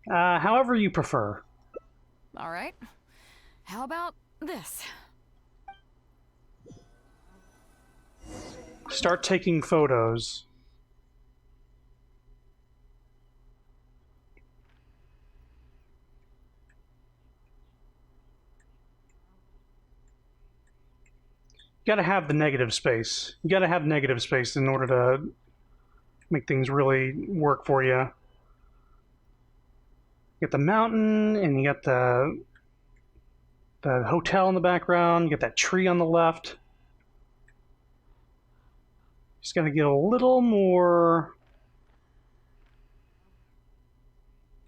However you prefer. Alright. How about this? Start taking photos. You gotta have the negative space. You gotta have negative space in order to make things really work for you. You got the mountain, and you got the hotel in the background. You got that tree on the left. Just gotta get a little more.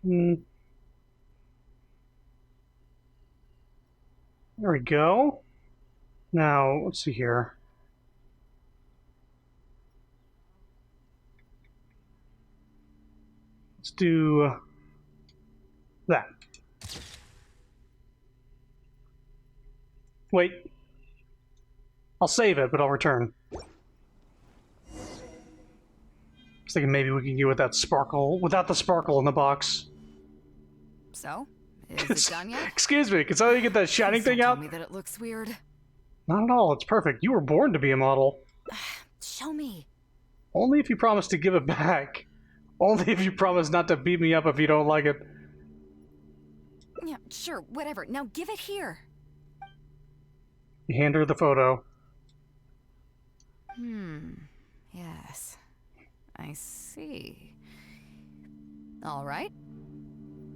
There we go. Now, let's see here. Let's do that. Wait. I'll save it, but I'll return. I was thinking maybe we can get with that sparkle, without the sparkle in the box. So, is it done yet? Excuse me, can somebody get that shining thing out? Tell me that it looks weird. Not at all, it's perfect. You were born to be a model. Show me. Only if you promise to give it back. Only if you promise not to beat me up if you don't like it. Yeah, sure, whatever. Now give it here. You hand her the photo. Yes. I see. All right.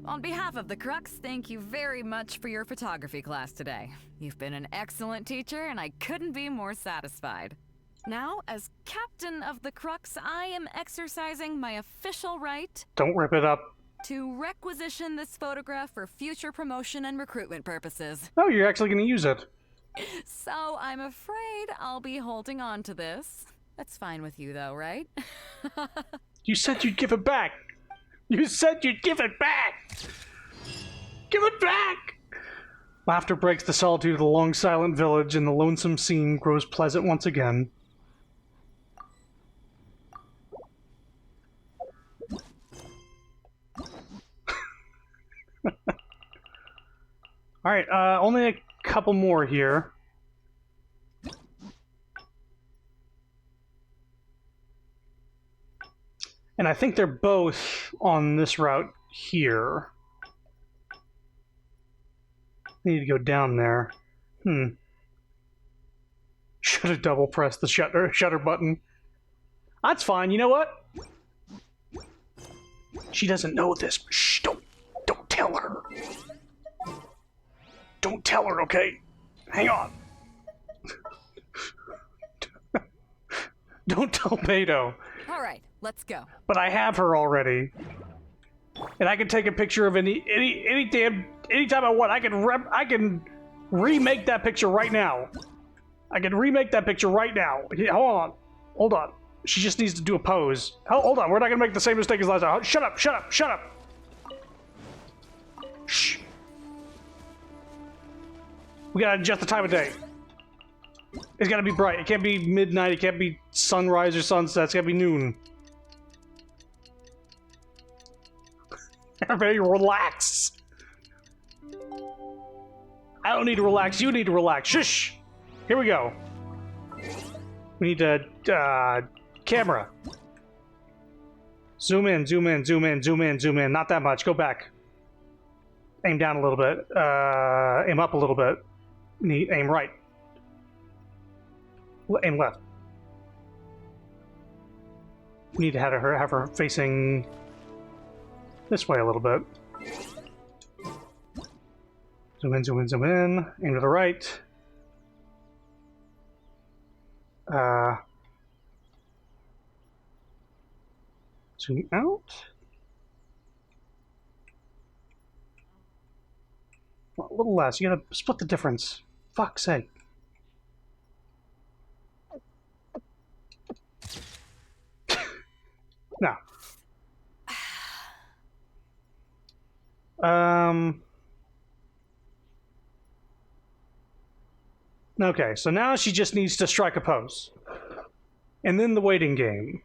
On behalf of the Crux, thank you very much for your photography class today. You've been an excellent teacher, and I couldn't be more satisfied. Now, as captain of the Crux, I am exercising my official right... Don't rip it up. ...to requisition this photograph for future promotion and recruitment purposes. Oh, you're actually going to use it. So, I'm afraid I'll be holding on to this. That's fine with you, though, right? You said you'd give it back! You said you'd give it back! Give it back! Laughter breaks the solitude of the long silent village, and the lonesome scene grows pleasant once again. Alright, only a couple more here. And I think they're both on this route here. I need to go down there. Should have double pressed the shutter button. That's fine, you know what? She doesn't know this. Shh, don't tell her. Don't tell her, okay? Hang on. Don't tell Beto. All right, let's go. But I have her already, and I can take a picture of anytime I want. I can remake that picture right now. I can remake that picture right now. Hold on. She just needs to do a pose. Hold on. We're not gonna make the same mistake as last time. Shut up. Shh. We gotta adjust the time of day. It's gotta be bright. It can't be midnight. It can't be sunrise or sunset. It's gotta be noon. Everybody relax. I don't need to relax. You need to relax. Shush. Here we go. We need to camera. Zoom in. Not that much. Go back. Aim down a little bit. Aim up a little bit. Aim right. Aim left. We need to have her facing this way a little bit. Zoom in. Aim to the right. Zoom out. Well, a little less. You gotta split the difference. Fuck's sake. No. Okay, so now she just needs to strike a pose. And then the waiting game.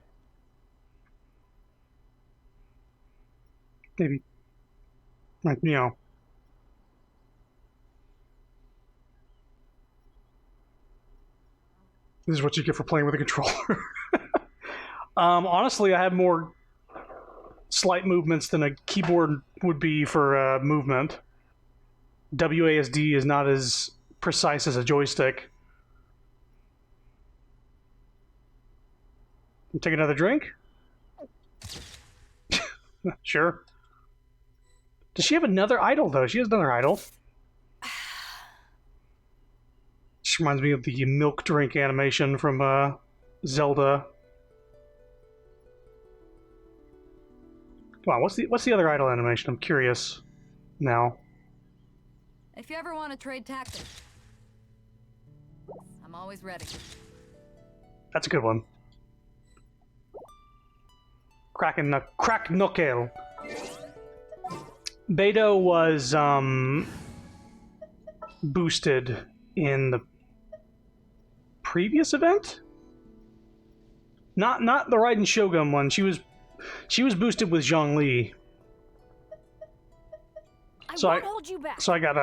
Maybe. Like, you know. This is what you get for playing with a controller. Honestly, I have more slight movements than a keyboard would be for movement. WASD is not as precise as a joystick. You take another drink? Sure. Does she have another idol, though? She has another idol. This reminds me of the milk drink animation from Zelda. Come on, what's the other idol animation? I'm curious now. If you ever want to trade tactics, I'm always ready. That's a good one. Crack knuckle. Beto was boosted in the previous event? Not the Raiden Shogun one. She was boosted with Zhongli. I won't hold you back. So I got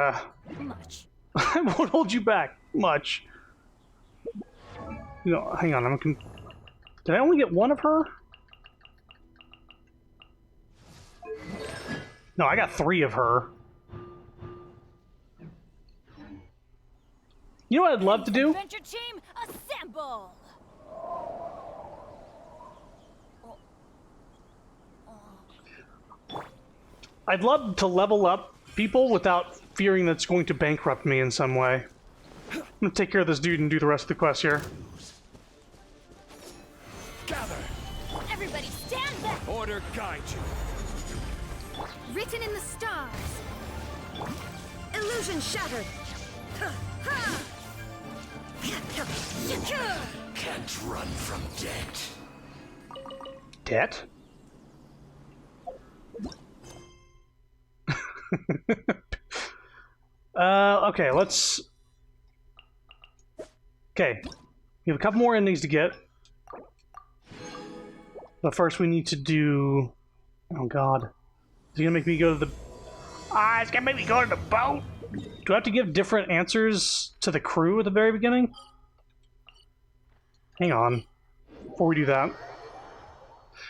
much. I won't hold you back much. You know, hang on. Did I only get one of her? No, I got 3 of her. You know what I'd love to do? Adventure team, assemble! I'd love to level up people without fearing that's going to bankrupt me in some way. I'm gonna take care of this dude and do the rest of the quest here. Gather! Everybody stand back! Order guide you. Written in the stars. Illusion shattered. Can't run from debt. Debt? Okay, let's... Okay, we have a couple more endings to get. But first we need to do... Oh god. Is he gonna make me go to the... Ah, it's gonna make me go to the boat! Do I have to give different answers to the crew at the very beginning? Hang on. Before we do that.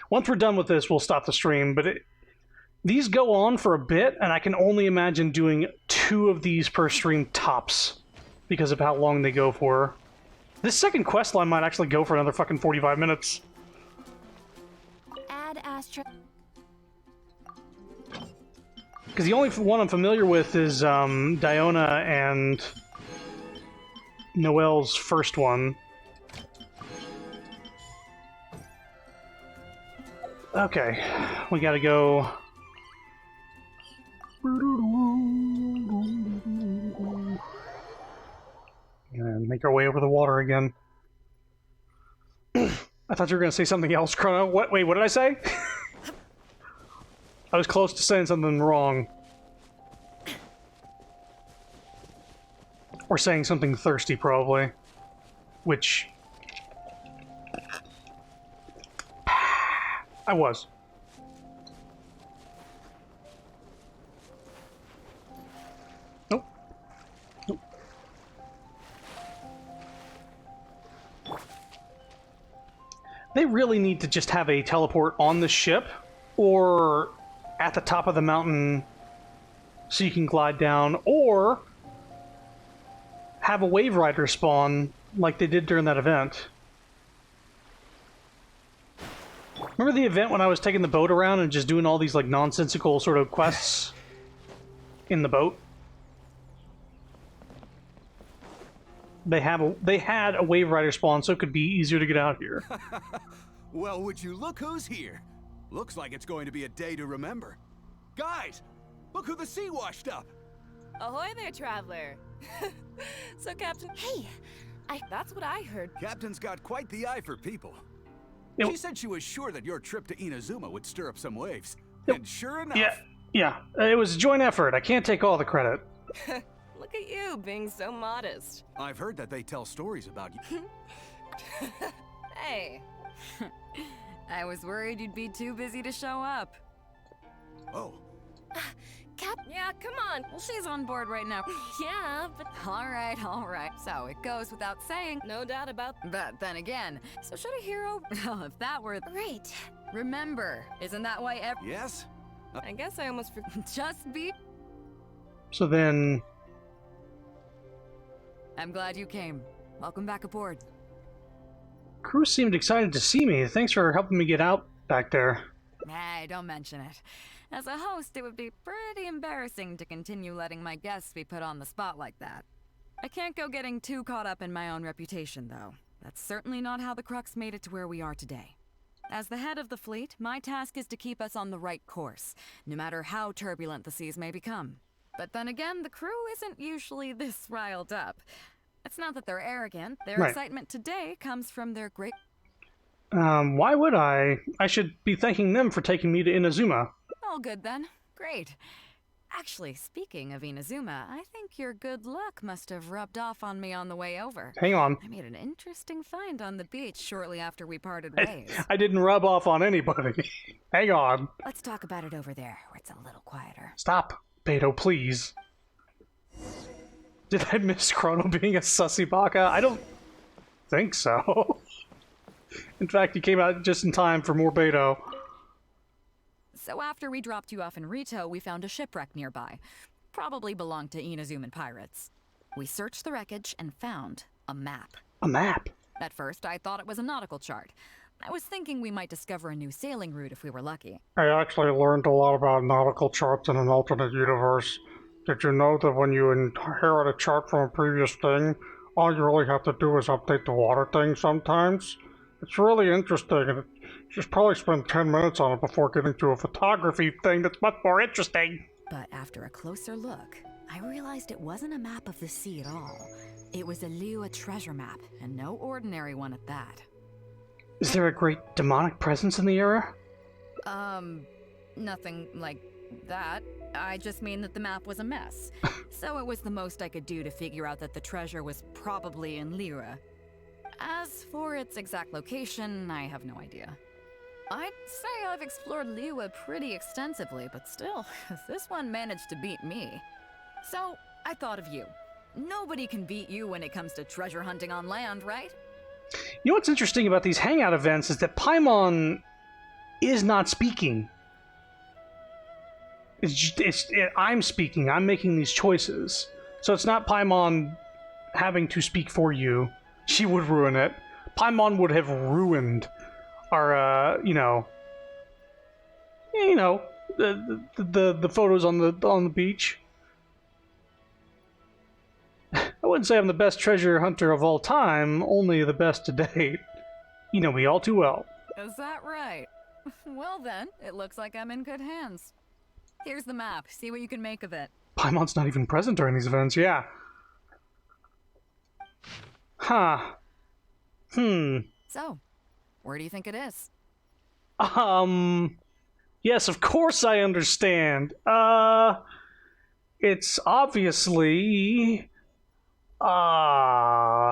Once we're done with this, we'll stop the stream, but these go on for a bit, and I can only imagine doing 2 of these per stream tops because of how long they go for. This second quest line might actually go for another fucking 45 minutes. Add Astra. Because the only one I'm familiar with is Diona and Noelle's first one. Okay, we gotta go... And make our way over the water again. I thought you were gonna say something else, Chrono. What? Wait, what did I say? I was close to saying something wrong. Or saying something thirsty, probably. Which... I was. Nope. Nope. They really need to just have a teleport on the ship, or at the top of the mountain so you can glide down, or have a wave rider spawn like they did during that event. Remember the event when I was taking the boat around and just doing all these like nonsensical sort of quests in the boat? They had a wave rider spawn, so it could be easier to get out here. Well, would you look who's here? Looks like it's going to be a day to remember. Guys, look who the sea washed up. Ahoy there, traveler. So, Captain... Hey, that's what I heard. Captain's got quite the eye for people. She said she was sure that your trip to Inazuma would stir up some waves. And sure enough... Yeah. It was a joint effort. I can't take all the credit. Look at you, being so modest. I've heard that they tell stories about you. Hey. I was worried you'd be too busy to show up. Oh. Yeah, come on. Well, she's on board right now. Yeah, but... All right. So it goes without saying. No doubt about... But then again, so should a hero... Well, if that were... Right. Remember, isn't that why Yes? I guess I almost forgot. Just be... So then... I'm glad you came. Welcome back aboard. Crew seemed excited to see me. Thanks for helping me get out back there. Hey, don't mention it. As a host, it would be pretty embarrassing to continue letting my guests be put on the spot like that. I can't go getting too caught up in my own reputation, though. That's certainly not how the Crux made it to where we are today. As the head of the fleet, my task is to keep us on the right course, no matter how turbulent the seas may become. But then again, the crew isn't usually this riled up. It's not that they're arrogant. Their excitement today comes from their great... Why would I? I should be thanking them for taking me to Inazuma. All good then. Great. Actually, speaking of Inazuma, I think your good luck must have rubbed off on me on the way over. Hang on. I made an interesting find on the beach shortly after we parted ways. I didn't rub off on anybody. Hang on. Let's talk about it over there, where it's a little quieter. Stop, Beto, please. Did I miss Chrono being a sussy baka? I don't think so. In fact, he came out just in time for more Beto. So after we dropped you off in Rito, we found a shipwreck nearby. Probably belonged to Inazuman pirates. We searched the wreckage and found a map. A map? At first, I thought it was a nautical chart. I was thinking we might discover a new sailing route if we were lucky. I actually learned a lot about nautical charts in an alternate universe. Did you know that when you inherit a chart from a previous thing, all you really have to do is update the water thing sometimes? It's really interesting, and you should probably spend 10 minutes on it before getting to a photography thing that's much more interesting. But after a closer look, I realized it wasn't a map of the sea at all. It was a Liyue treasure map, and no ordinary one at that. Is there a great demonic presence in the area? Nothing like that. I just mean that the map was a mess. So it was the most I could do to figure out that the treasure was probably in Liyue. As for its exact location, I have no idea. I'd say I've explored Liyue pretty extensively, but still, this one managed to beat me. So, I thought of you. Nobody can beat you when it comes to treasure hunting on land, right? You know what's interesting about these hangout events is that Paimon is not speaking. I'm speaking. I'm making these choices. So it's not Paimon having to speak for you. She would ruin it. Paimon would have ruined our, the photos on the beach. I wouldn't say I'm the best treasure hunter of all time, only the best to date. You know me all too well. Is that right? Well then, it looks like I'm in good hands. Here's the map. See what you can make of it. Paimon's not even present during these events, yeah. Huh. So, where do you think it is? Yes, of course I understand. It's obviously...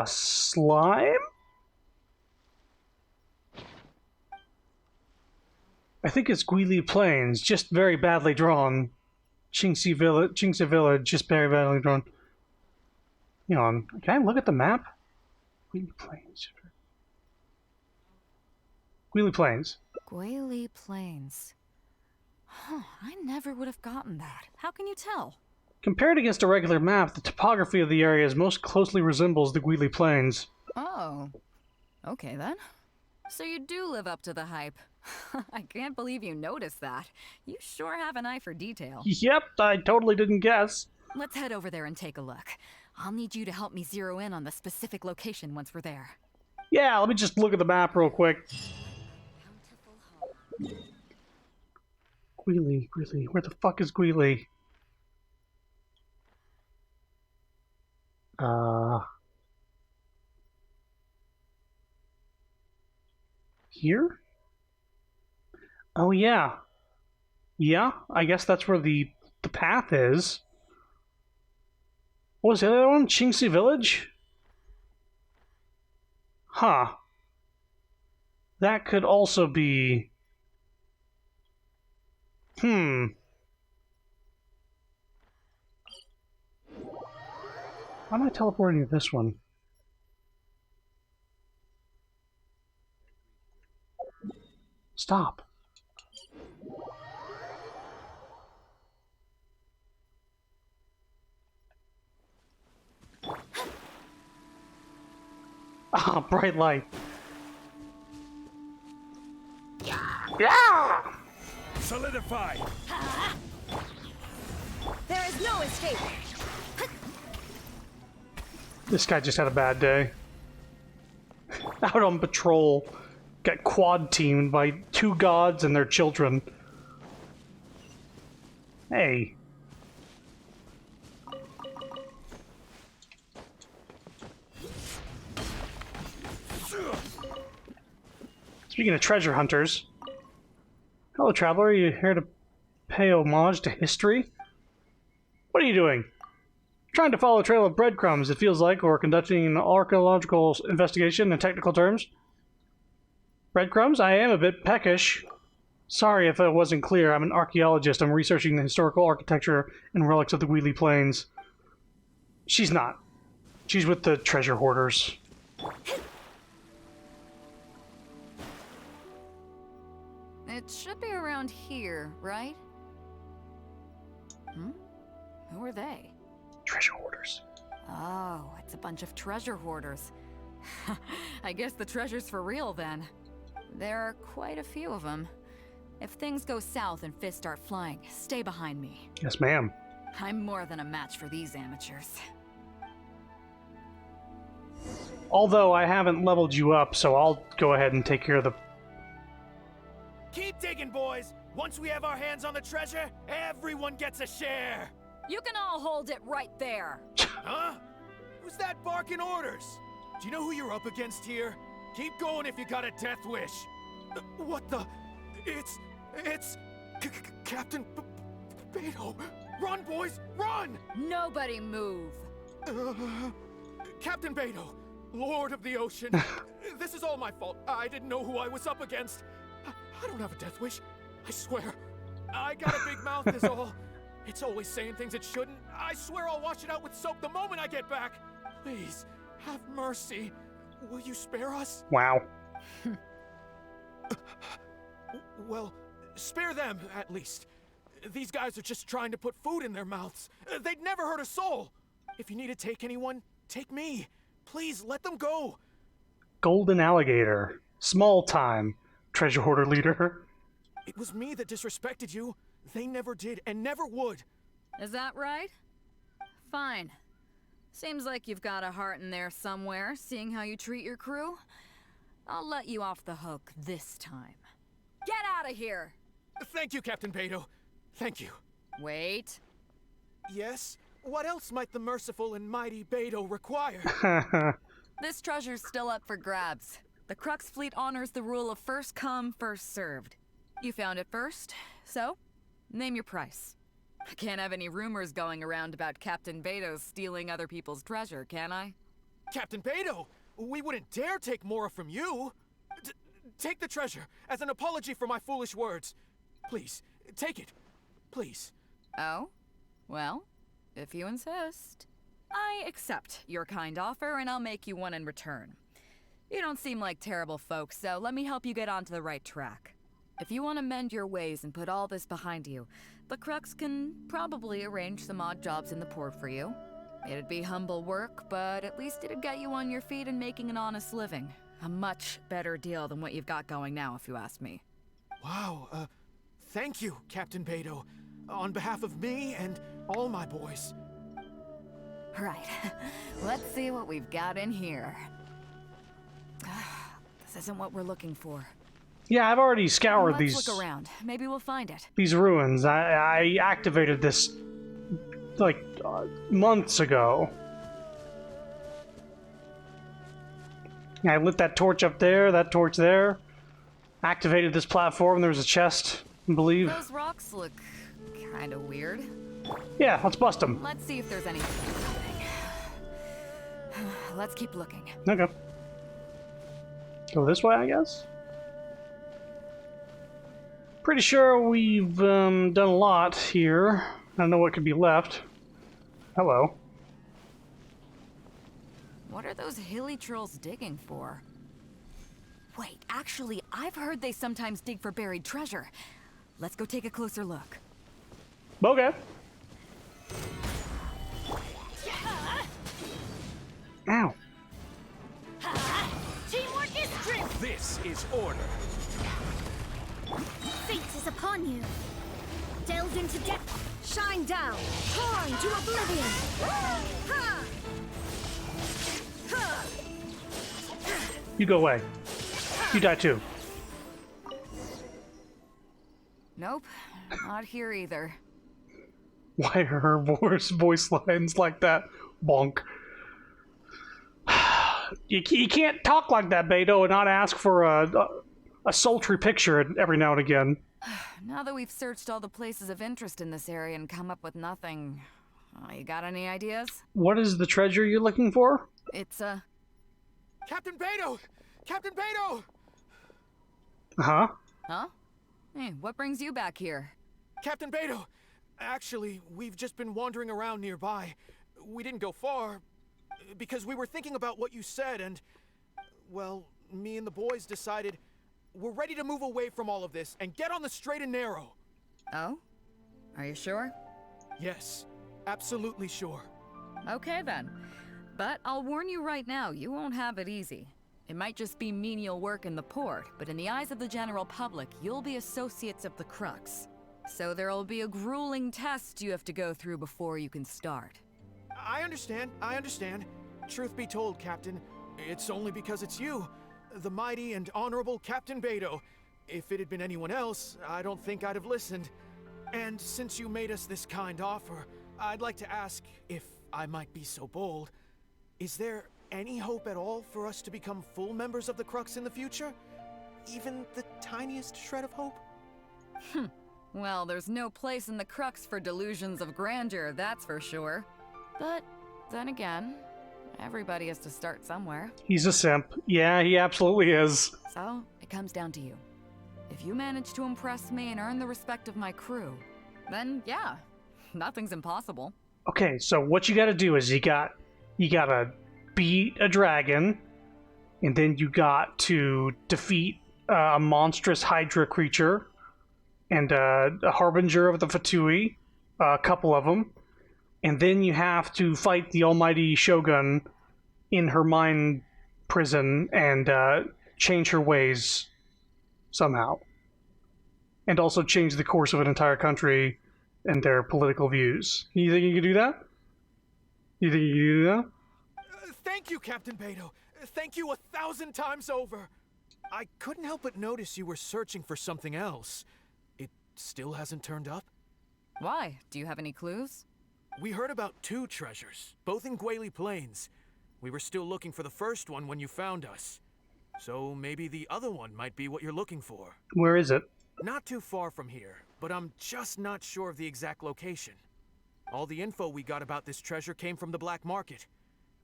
slime? I think it's Guili Plains, just very badly drawn. Qingxi Village, just very badly drawn. Hang on, can I look at the map? Guili Plains. Guili Plains. Guili Plains. Huh, I never would have gotten that. How can you tell? Compared against a regular map, the topography of the area most closely resembles the Guili Plains. Oh. Okay then. So you do live up to the hype. I can't believe you noticed that. You sure have an eye for detail. Yep, I totally didn't guess. Let's head over there and take a look. I'll need you to help me zero in on the specific location once we're there. Yeah, let me just look at the map real quick. Guili, where the fuck is Guili? Here? Oh yeah. Yeah, I guess that's where the path is. What was the other one? Qingxi Village? Huh. That could also be... Why am I teleporting to this one? Stop. Ah, bright light. Yeah! Solidify! There is no escape. This guy just had a bad day. Out on patrol. Got quad teamed by 2 gods and their children. Hey. Speaking of treasure hunters. Hello, traveler. Are you here to pay homage to history? What are you doing? Trying to follow a trail of breadcrumbs, it feels like, or conducting an archaeological investigation in technical terms. Breadcrumbs? I am a bit peckish. Sorry if it wasn't clear. I'm an archaeologist. I'm researching the historical architecture and relics of the Guili Plains. She's not. She's with the treasure hoarders. It should be around here, right? Who are they? Treasure hoarders. Oh, it's a bunch of treasure hoarders. I guess the treasure's for real then. There are quite a few of them. If things go south and fists start flying, stay behind me. Yes, ma'am. I'm more than a match for these amateurs. Although I haven't leveled you up, so I'll go ahead and take care of the... Keep digging, boys! Once we have our hands on the treasure, everyone gets a share! You can all hold it right there! Huh? Who's that barking orders? Do you know who you're up against here? Keep going if you got a death wish. What the? It's... Captain Beto. Run, boys, run! Nobody move! Captain Beto, Lord of the Ocean. This is all my fault. I didn't know who I was up against. I don't have a death wish. I swear. I got a big mouth is all. It's always saying things it shouldn't. I swear I'll wash it out with soap the moment I get back. Please, have mercy. Will you spare us? Wow. Well, spare them, at least. These guys are just trying to put food in their mouths. They'd never hurt a soul. If you need to take anyone, take me. Please, let them go. Golden alligator. Small time. Treasure hoarder leader. It was me that disrespected you. They never did and never would. Is that right? Fine. Seems like you've got a heart in there somewhere, seeing how you treat your crew. I'll let you off the hook this time. Get out of here! Thank you, Captain Beto. Thank you. Wait. Yes? What else might the merciful and mighty Beto require? This treasure's still up for grabs. The Crux fleet honors the rule of first come, first served. You found it first, so name your price. I can't have any rumors going around about Captain Beto stealing other people's treasure, can I? Captain Beto, we wouldn't dare take more from you. Take the treasure as an apology for my foolish words. Please, take it. Please. Oh? Well, if you insist. I accept your kind offer, and I'll make you one in return. You don't seem like terrible folks, so let me help you get onto the right track. If you want to mend your ways and put all this behind you, the Crux can probably arrange some odd jobs in the port for you. It'd be humble work, but at least it'd get you on your feet and making an honest living. A much better deal than what you've got going now, if you ask me. Wow, thank you, Captain Beto. On behalf of me and all my boys. Right. Let's see what we've got in here. This isn't what we're looking for. Yeah, I've already scoured Let's look around. Maybe we'll find it. these ruins. I activated this like months ago. I lit that torch up there, that torch there. Activated this platform. There was a chest, I believe. Those rocks look kind of weird. Yeah, let's bust them. Let's see if there's anything. Let's keep looking. Okay. Go this way, I guess. Pretty sure we've done a lot here. I don't know what could be left. Hello. What are those hilly trolls digging for? Wait, actually, I've heard they sometimes dig for buried treasure. Let's go take a closer look. Okay. Ow. Teamwork is strength! This is order. Fate is upon you. Delve into depth. Shine down. Torn to oblivion. Ha! Ha! You go away. You die too. Nope, not here either. Why are her voice lines like that? Bonk. You can't talk like that, Beto, and not ask for a sultry picture every now and again. Now that we've searched all the places of interest in this area and come up with nothing, you got any ideas? What is the treasure you're looking for? It's Captain Beto! Captain Beto! Huh? Huh? Hey, what brings you back here? Captain Beto! Actually, we've just been wandering around nearby. We didn't go far, because we were thinking about what you said and... Well, me and the boys decided we're ready to move away from all of this and get on the straight and narrow. Oh? Are you sure? Yes, absolutely sure. Okay then. But I'll warn you right now, you won't have it easy. It might just be menial work in the port, but in the eyes of the general public, you'll be associates of the Crux. So there'll be a grueling test you have to go through before you can start. I understand. Truth be told, Captain, it's only because it's you, the mighty and honorable Captain Beidou. If it had been anyone else, I don't think I'd have listened. And since you made us this kind offer, I'd like to ask, if I might be so bold, is there any hope at all for us to become full members of the Crux in the future? Even the tiniest shred of hope? Well, there's no place in the Crux for delusions of grandeur, that's for sure. But then again, everybody has to start somewhere. He's a simp. Yeah, he absolutely is. So, it comes down to you. If you manage to impress me and earn the respect of my crew, then yeah, nothing's impossible. Okay, so what you gotta do is you gotta beat a dragon, and then you got to defeat a monstrous Hydra creature, and a harbinger of the Fatui, a couple of them, and then you have to fight the almighty Shogun in her mind prison and change her ways somehow. And also change the course of an entire country and their political views. You think you can do that? You think you can do that? Thank you, Captain Beidou. Thank you 1,000 times over. I couldn't help but notice you were searching for something else. It still hasn't turned up? Why? Do you have any clues? We heard about 2 treasures, both in Guili Plains. We were still looking for the first one when you found us. So maybe the other one might be what you're looking for. Where is it? Not too far from here, but I'm just not sure of the exact location. All the info we got about this treasure came from the black market.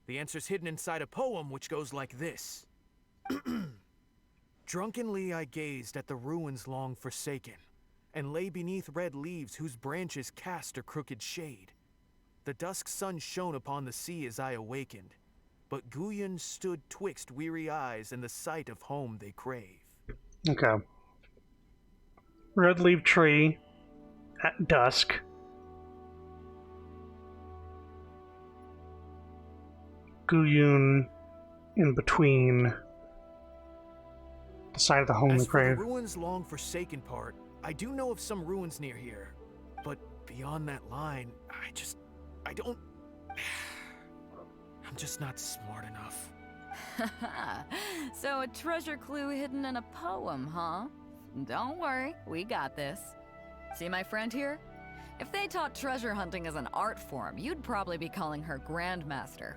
The answer's hidden inside a poem which goes like this. Drunkenly I gazed at the ruins long forsaken, and lay beneath red leaves whose branches cast a crooked shade. The dusk sun shone upon the sea as I awakened, but Guyon stood twixt weary eyes and the sight of home they crave. Okay. Red leaf tree at dusk. Guyon in between the side of the home As they for crave. the ruins long forsaken part, I do know of some ruins near here, but beyond that line, I don't... I'm just not smart enough. So a treasure clue hidden in a poem, huh? Don't worry, we got this. See my friend here? If they taught treasure hunting as an art form, you'd probably be calling her Grandmaster.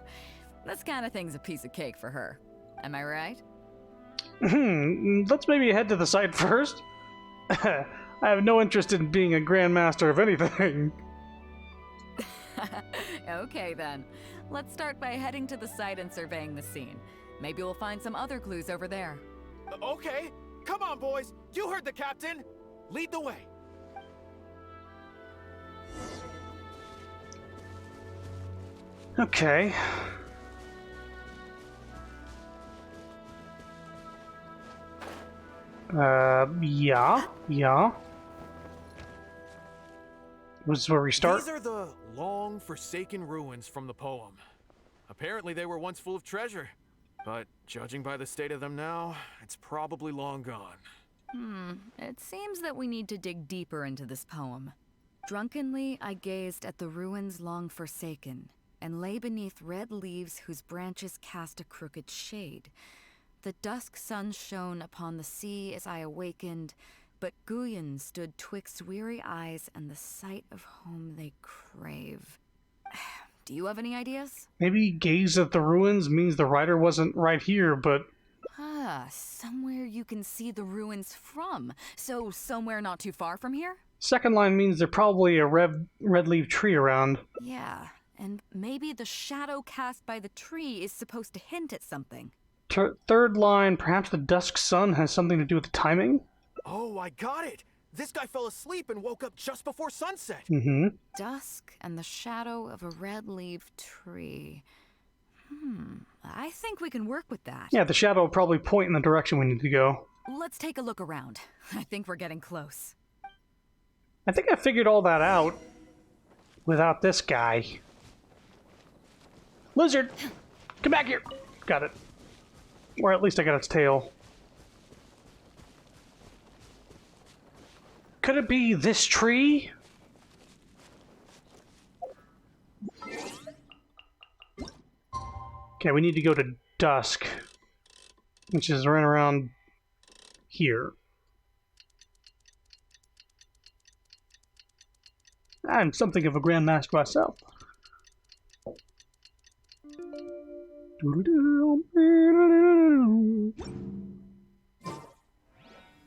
This kind of thing's a piece of cake for her. Am I right? Let's maybe head to the site first. I have no interest in being a Grandmaster of anything. Okay then. Let's start by heading to the site and surveying the scene. Maybe we'll find some other clues over there. Okay, come on boys, you heard the captain. Lead the way. Okay. Yeah. This is where we start? These are the long forsaken ruins from the poem. Apparently they were once full of treasure, but judging by the state of them now, it's probably long gone. It seems that we need to dig deeper into this poem. Drunkenly I gazed at the ruins long forsaken, and lay beneath red leaves whose branches cast a crooked shade. The dusk sun shone upon the sea as I awakened, but Guyon stood twixt weary eyes and the sight of home they crave. Do you have any ideas? Maybe gaze at the ruins means the writer wasn't right here, but... Somewhere you can see the ruins from. So somewhere not too far from here? Second line means there's probably a red leaf tree around. Yeah, and maybe the shadow cast by the tree is supposed to hint at something. Third line, perhaps the dusk sun has something to do with the timing? Oh, I got it! This guy fell asleep and woke up just before sunset! Dusk and the shadow of a red-leaved tree. I think we can work with that. Yeah, the shadow will probably point in the direction we need to go. Let's take a look around. I think we're getting close. I think I figured all that out without this guy. Lizard! Come back here! Got it. Or at least I got its tail. Could it be this tree? Okay, we need to go to Dusk, which is right around here. I'm something of a grandmaster myself.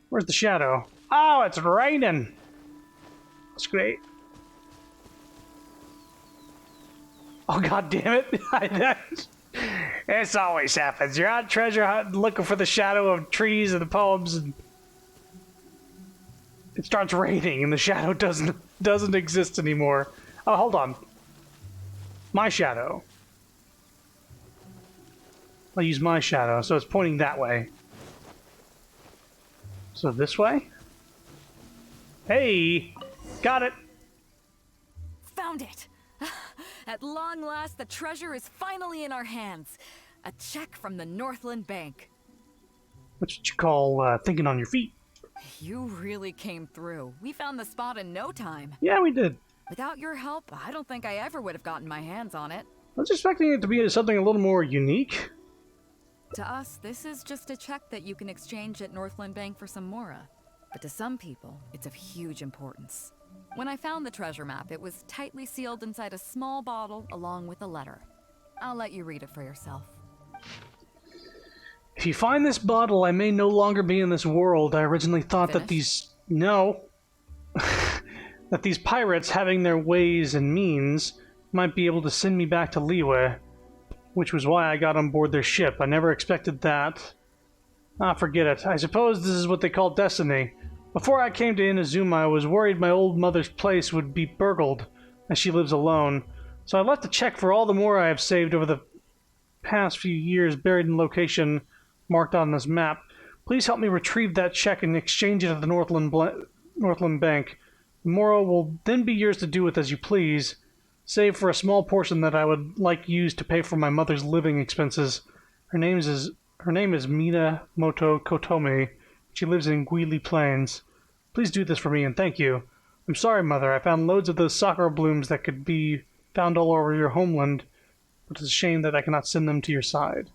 Where's the shadow? Oh, it's raining! That's great. Oh, god damn it! This always happens. You're on treasure hunt looking for the shadow of trees and the poems, and it starts raining and the shadow doesn't exist anymore. Oh, hold on. My shadow. I'll use my shadow, so it's pointing that way. So this way? Hey! Got it! Found it! At long last, the treasure is finally in our hands. A check from the Northland Bank. That's what you call thinking on your feet. You really came through. We found the spot in no time. Yeah, we did. Without your help, I don't think I ever would have gotten my hands on it. I was expecting it to be something a little more unique. To us, this is just a check that you can exchange at Northland Bank for some Mora. But to some people, it's of huge importance. When I found the treasure map, it was tightly sealed inside a small bottle along with a letter. I'll let you read it for yourself. If you find this bottle, I may no longer be in this world. I originally thought that these... No. That these pirates, having their ways and means, might be able to send me back to Liyue, which was why I got on board their ship. I never expected that. Ah, forget it. I suppose this is what they call destiny. Before I came to Inazuma, I was worried my old mother's place would be burgled, as she lives alone. So I left a check for all the more I have saved over the past few years, buried in location marked on this map. Please help me retrieve that check and exchange it at the Northland Bank. The Moro will then be yours to do with as you please, save for a small portion that I would like used to pay for my mother's living expenses. Her name is Minamoto Kotomi. She lives in Guili Plains. Please do this for me and thank you. I'm sorry, Mother. I found loads of those sakura blooms that could be found all over your homeland, but it's a shame that I cannot send them to your side.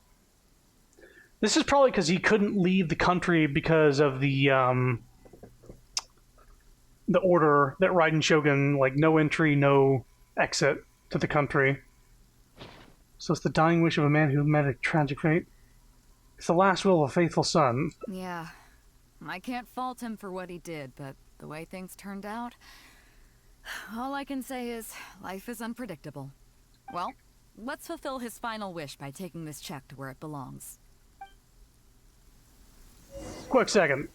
This is probably because he couldn't leave the country because of the order that Raiden Shogun, like, no entry, no exit to the country. So it's the dying wish of a man who met a tragic fate. It's the last will of a faithful son. Yeah. I can't fault him for what he did, but the way things turned out... all I can say is, life is unpredictable. Well, let's fulfill his final wish by taking this check to where it belongs. Quick second.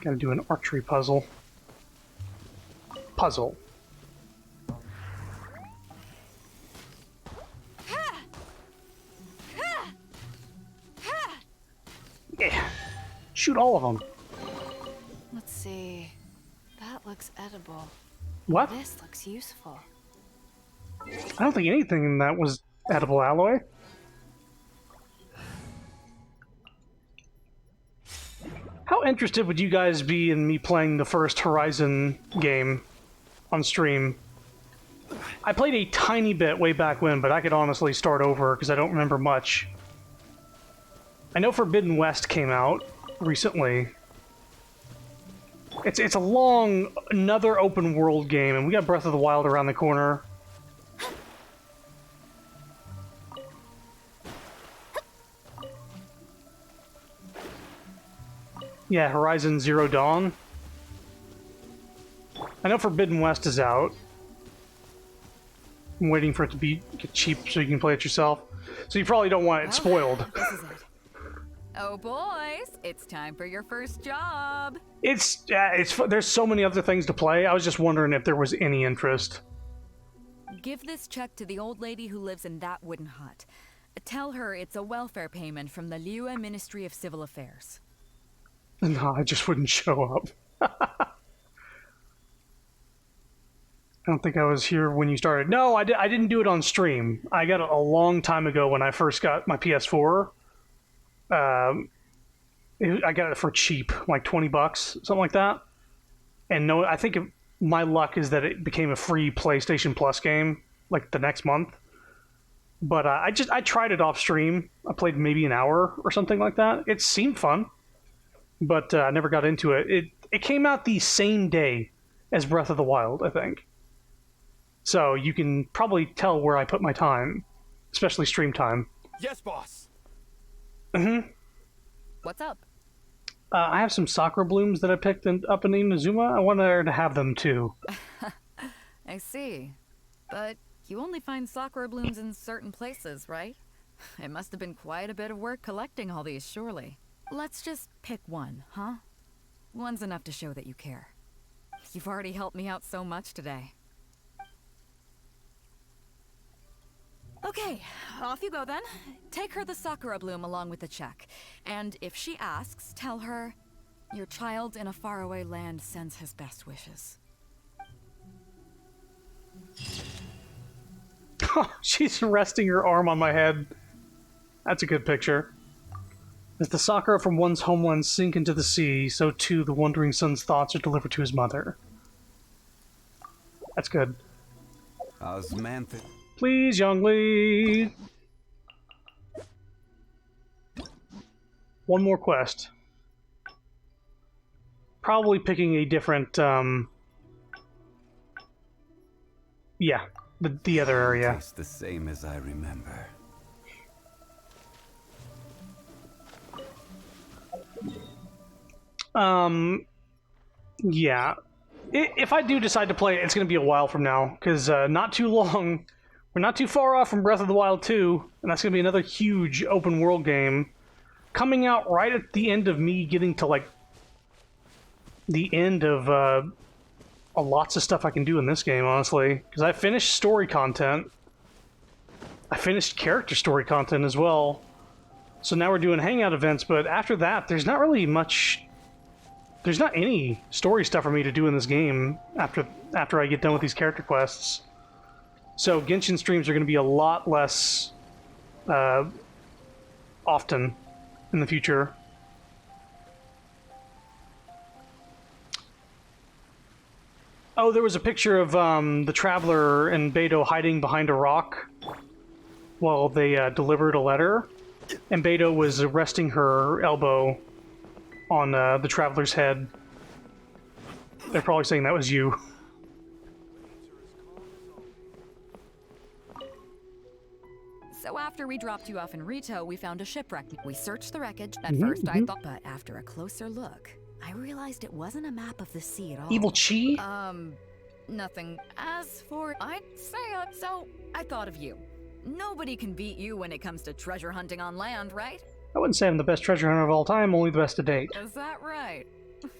Gotta do an archery puzzle. Yeah. Shoot all of them. Let's see. That looks edible. What? This looks useful. I don't think anything in that was edible alloy. How interested would you guys be in me playing the first Horizon game on stream? I played a tiny bit way back when, but I could honestly start over because I don't remember much. I know Forbidden West came out recently. It's a long, another open world game, and we got Breath of the Wild around the corner. Yeah, Horizon Zero Dawn. I know Forbidden West is out. I'm waiting for it to get cheap so you can play it yourself. So you probably don't want it spoiled. This is it. Oh boys, it's time for your first job. There's so many other things to play. I was just wondering if there was any interest. Give this check to the old lady who lives in that wooden hut. Tell her it's a welfare payment from the Liyue Ministry of Civil Affairs. No, I just wouldn't show up. I don't think I was here when you started. No, I didn't do it on stream. I got it a long time ago when I first got my PS4. I got it for cheap, like $20, something like that. And no, I think my luck is that it became a free PlayStation Plus game like the next month. But I tried it off stream. I played maybe an hour or something like that. It seemed fun, but I never got into it. It came out the same day as Breath of the Wild, I think. So you can probably tell where I put my time, especially stream time. Yes, boss. What's up? I have some sakura blooms that I picked up in Inazuma. I want her to have them too. I see. But you only find sakura blooms in certain places, right? It must have been quite a bit of work collecting all these, surely. Let's just pick one, huh? One's enough to show that you care. You've already helped me out so much today. Okay, off you go then. Take her the sakura bloom along with the check. And if she asks, tell her, your child in a faraway land sends his best wishes. She's resting her arm on my head. That's a good picture. As the sakura from one's homeland sink into the sea, so too the wandering son's thoughts are delivered to his mother. That's good. Osmantha. Please, young lead. One more quest. Probably picking a different, yeah, the other area. Tastes the same as I remember. Yeah. If I do decide to play it, it's going to be a while from now, because not too long. We're not too far off from Breath of the Wild 2, and that's going to be another huge open world game coming out right at the end of me getting to, like, the end of lots of stuff I can do in this game, honestly. Because I finished story content. I finished character story content as well. So now we're doing hangout events, but after that, there's not really much... There's not any story stuff for me to do in this game after I get done with these character quests. So Genshin streams are going to be a lot less often in the future. Oh, there was a picture of the Traveler and Beidou hiding behind a rock while they delivered a letter. And Beidou was resting her elbow on the Traveler's head. They're probably saying that was you. So after we dropped you off in Rito, we found a shipwreck. We searched the wreckage. At first I thought, but after a closer look, I realized it wasn't a map of the sea at all. Evil Chi? Nothing. As for I'd say it, so I thought of you. Nobody can beat you when it comes to treasure hunting on land, right? I wouldn't say I'm the best treasure hunter of all time, only the best to date. Is that right?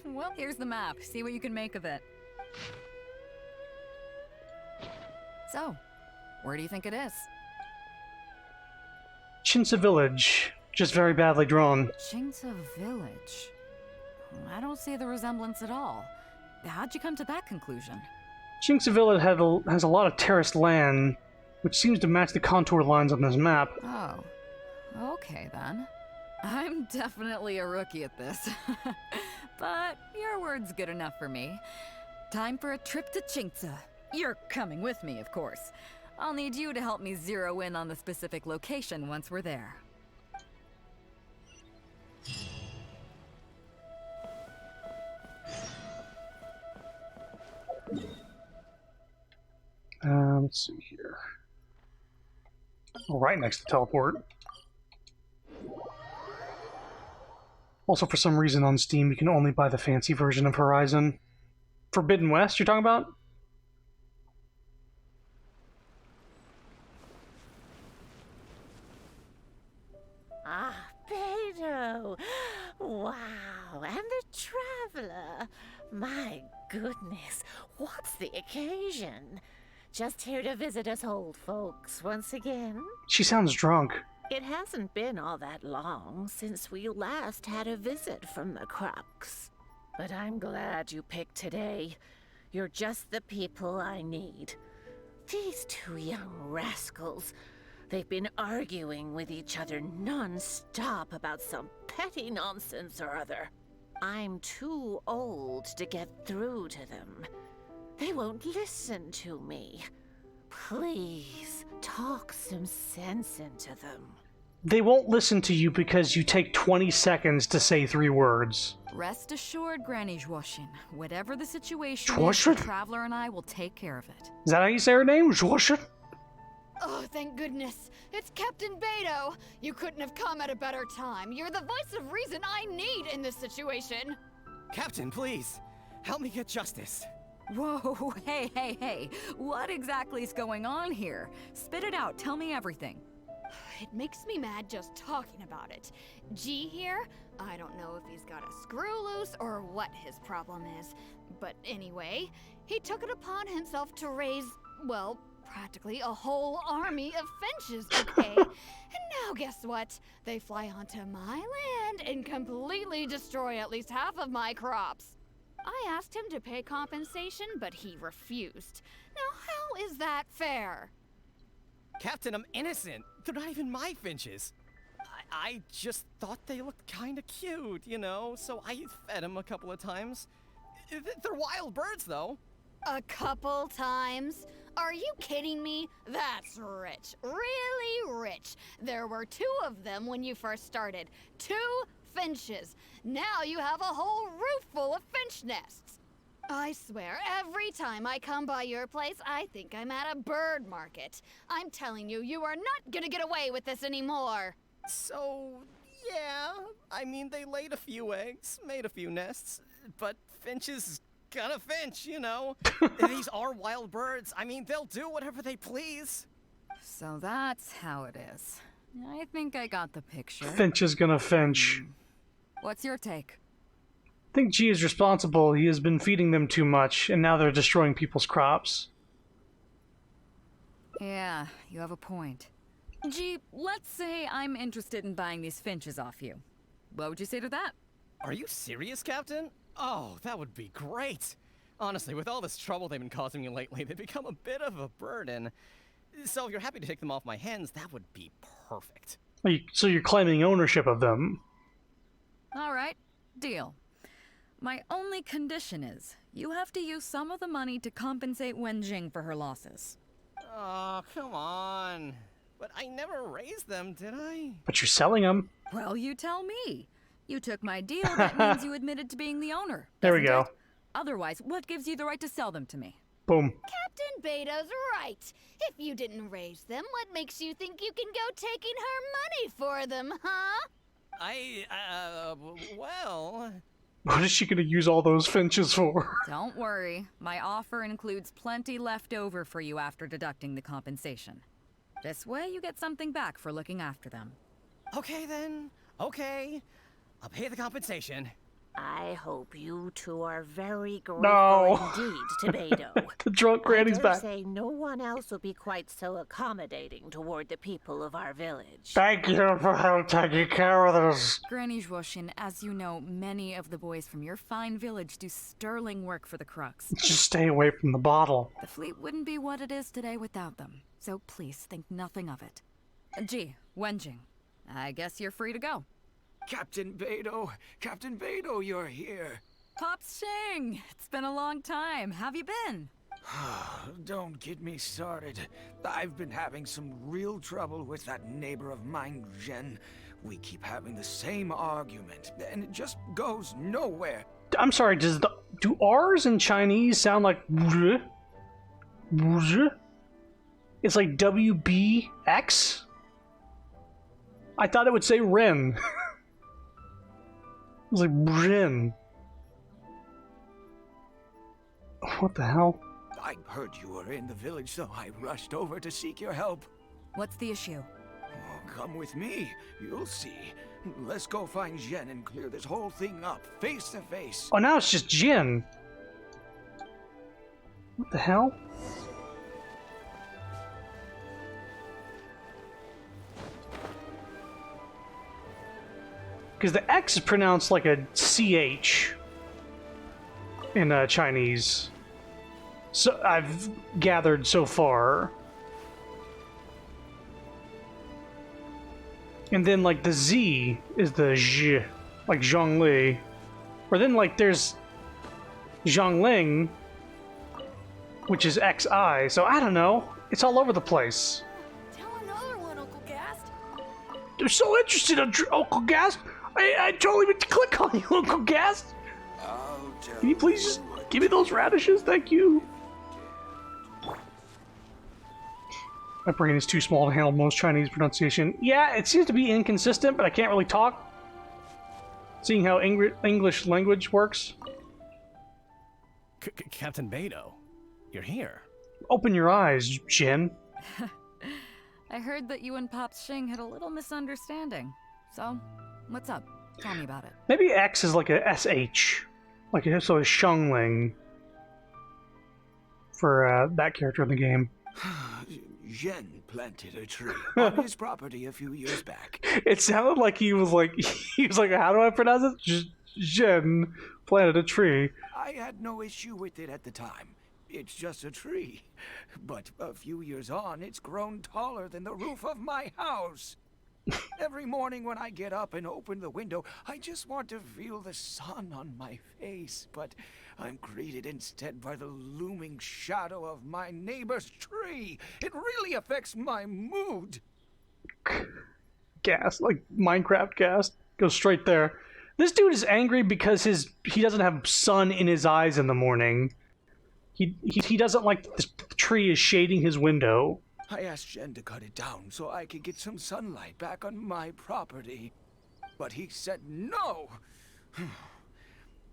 Well, here's the map. See what you can make of it. So, where do you think it is? Chinsa Village. Just very badly drawn. Chinsa Village? I don't see the resemblance at all. How'd you come to that conclusion? Chinsa Village has a lot of terraced land, which seems to match the contour lines on this map. Oh. Okay, then. I'm definitely a rookie at this. But your word's good enough for me. Time for a trip to Chinsa. You're coming with me, of course. I'll need you to help me zero in on the specific location once we're there. Let's see here. Oh, right next to teleport. Also, for some reason on Steam, you can only buy the fancy version of Horizon. Forbidden West, you're talking about? Ah, Beidou! Wow, and the Traveler! My goodness, what's the occasion? Just here to visit us old folks once again? She sounds drunk. It hasn't been all that long since we last had a visit from the Crux. But I'm glad you picked today. You're just the people I need. These two young rascals, they've been arguing with each other non-stop about some petty nonsense or other. I'm too old to get through to them. They won't listen to me. Please, talk some sense into them. They won't listen to you because you take 20 seconds to say 3 words. Rest assured, Granny Zhuoshin, whatever the situation is, Zhuoshin? the Traveler and I will take care of it. Is that how you say her name? Zhuoshin? Oh, thank goodness. It's Captain Beto. You couldn't have come at a better time. You're the voice of reason I need in this situation. Captain, please, help me get justice. Whoa, hey. What exactly is going on here? Spit it out, tell me everything. It makes me mad just talking about it. G here, I don't know if he's got a screw loose or what his problem is. But anyway, he took it upon himself to raise, well, practically a whole army of finches, okay? And now guess what? They fly onto my land and completely destroy at least half of my crops. I asked him to pay compensation, but he refused. Now how is that fair? Captain, I'm innocent. They're not even my finches. I just thought they looked kinda cute, you know, so I fed them a couple of times. They're wild birds, though. A couple times? Are you kidding me? That's rich. Really rich. There were 2 of them when you first started. 2 finches. Now you have a whole roof full of finch nests. I swear, every time I come by your place, I think I'm at a bird market. I'm telling you, you are not gonna get away with this anymore. So, yeah, I mean, they laid a few eggs, made a few nests, but finches gonna finch, you know. These are wild birds. I mean, they'll do whatever they please. So that's how it is. I think I got the picture. Finch is gonna finch. What's your take? I think G is responsible. He has been feeding them too much, and now they're destroying people's crops. Yeah, you have a point. Gee, let's say I'm interested in buying these finches off you. What would you say to that? Are you serious, Captain? Oh, that would be great. Honestly, with all this trouble they've been causing me lately, they've become a bit of a burden. So if you're happy to take them off my hands, that would be perfect. So you're claiming ownership of them? All right, deal. My only condition is, you have to use some of the money to compensate Wenjing for her losses. Oh, come on. But I never raised them, did I? But you're selling them. Well, you tell me. You took my deal, that means you admitted to being the owner. There we go. It? Otherwise, what gives you the right to sell them to me? Boom. Captain Beto's right. If you didn't raise them, what makes you think you can go taking her money for them, huh? Well... What is she gonna use all those finches for? Don't worry. My offer includes plenty left over for you after deducting the compensation. This way, you get something back for looking after them. Okay, then. Okay. I'll pay the compensation. I hope you two are very grateful indeed to Beto. The drunk granny's I dare back. say no one else will be quite so accommodating toward the people of our village. Thank you for taking care of this. Granny Zhuoshin, as you know, many of the boys from your fine village do sterling work for the Crux. Just stay away from the bottle. The fleet wouldn't be what it is today without them, so please think nothing of it. Gee, Wenjing, I guess you're free to go. Captain Beto, you're here. Pops Shing, it's been a long time. How have you been? Don't get me started. I've been having some real trouble with that neighbor of mine, Jen. We keep having the same argument, and it just goes nowhere. I'm sorry, do R's in Chinese sound like "zh"? "Zh"? It's like WBX? I thought it would say Ren. It was like Ren. What the hell? I heard you were in the village, so I rushed over to seek your help. What's the issue? Oh, come with me. You'll see. Let's go find Jen and clear this whole thing up, face to face. Oh, now it's just Jin. What the hell? Because the X is pronounced like a CH in Chinese. So I've gathered so far. And then like the Z is the Zh, like Zhongli. Or then like there's Zhongling, which is XI. So I don't know. It's all over the place. Tell another one, Uncle Gast. They're so interested in Uncle Gast. I totally meant to click on you, Uncle Gast. Can you please just give me those radishes? Thank you. My brain is too small to handle most Chinese pronunciation. Yeah, it seems to be inconsistent, but I can't really talk. Seeing how English language works. Captain Beidou, you're here. Open your eyes, Jin. I heard that you and Pops Xing had a little misunderstanding. So, what's up? Tell me about it. Maybe X is like a SH. Like so is Xiangling. For that character in the game. Zhen planted a tree on his property a few years back. It sounded like he was like, how do I pronounce it? Zhen planted a tree. I had no issue with it at the time. It's just a tree. But a few years on, it's grown taller than the roof of my house. Every morning when I get up and open the window, I just want to feel the sun on my face. But I'm greeted instead by the looming shadow of my neighbor's tree. It really affects my mood. Gas, like Minecraft gas, goes straight there. This dude is angry because he doesn't have sun in his eyes in the morning. He doesn't like the tree is shading his window. I asked Zhen to cut it down so I could get some sunlight back on my property. But he said no.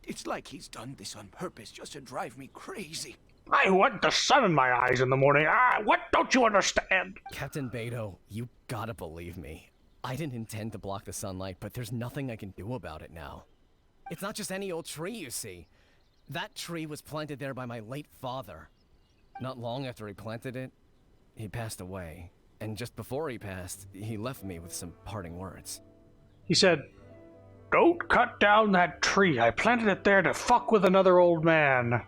It's like he's done this on purpose just to drive me crazy. I want the sun in my eyes in the morning. What don't you understand? Captain Beidou, you gotta believe me. I didn't intend to block the sunlight, but there's nothing I can do about it now. It's not just any old tree, you see. That tree was planted there by my late father. Not long after he planted it, he passed away. And just before he passed, he left me with some parting words. He said, "Don't cut down that tree. I planted it there to fuck with another old man.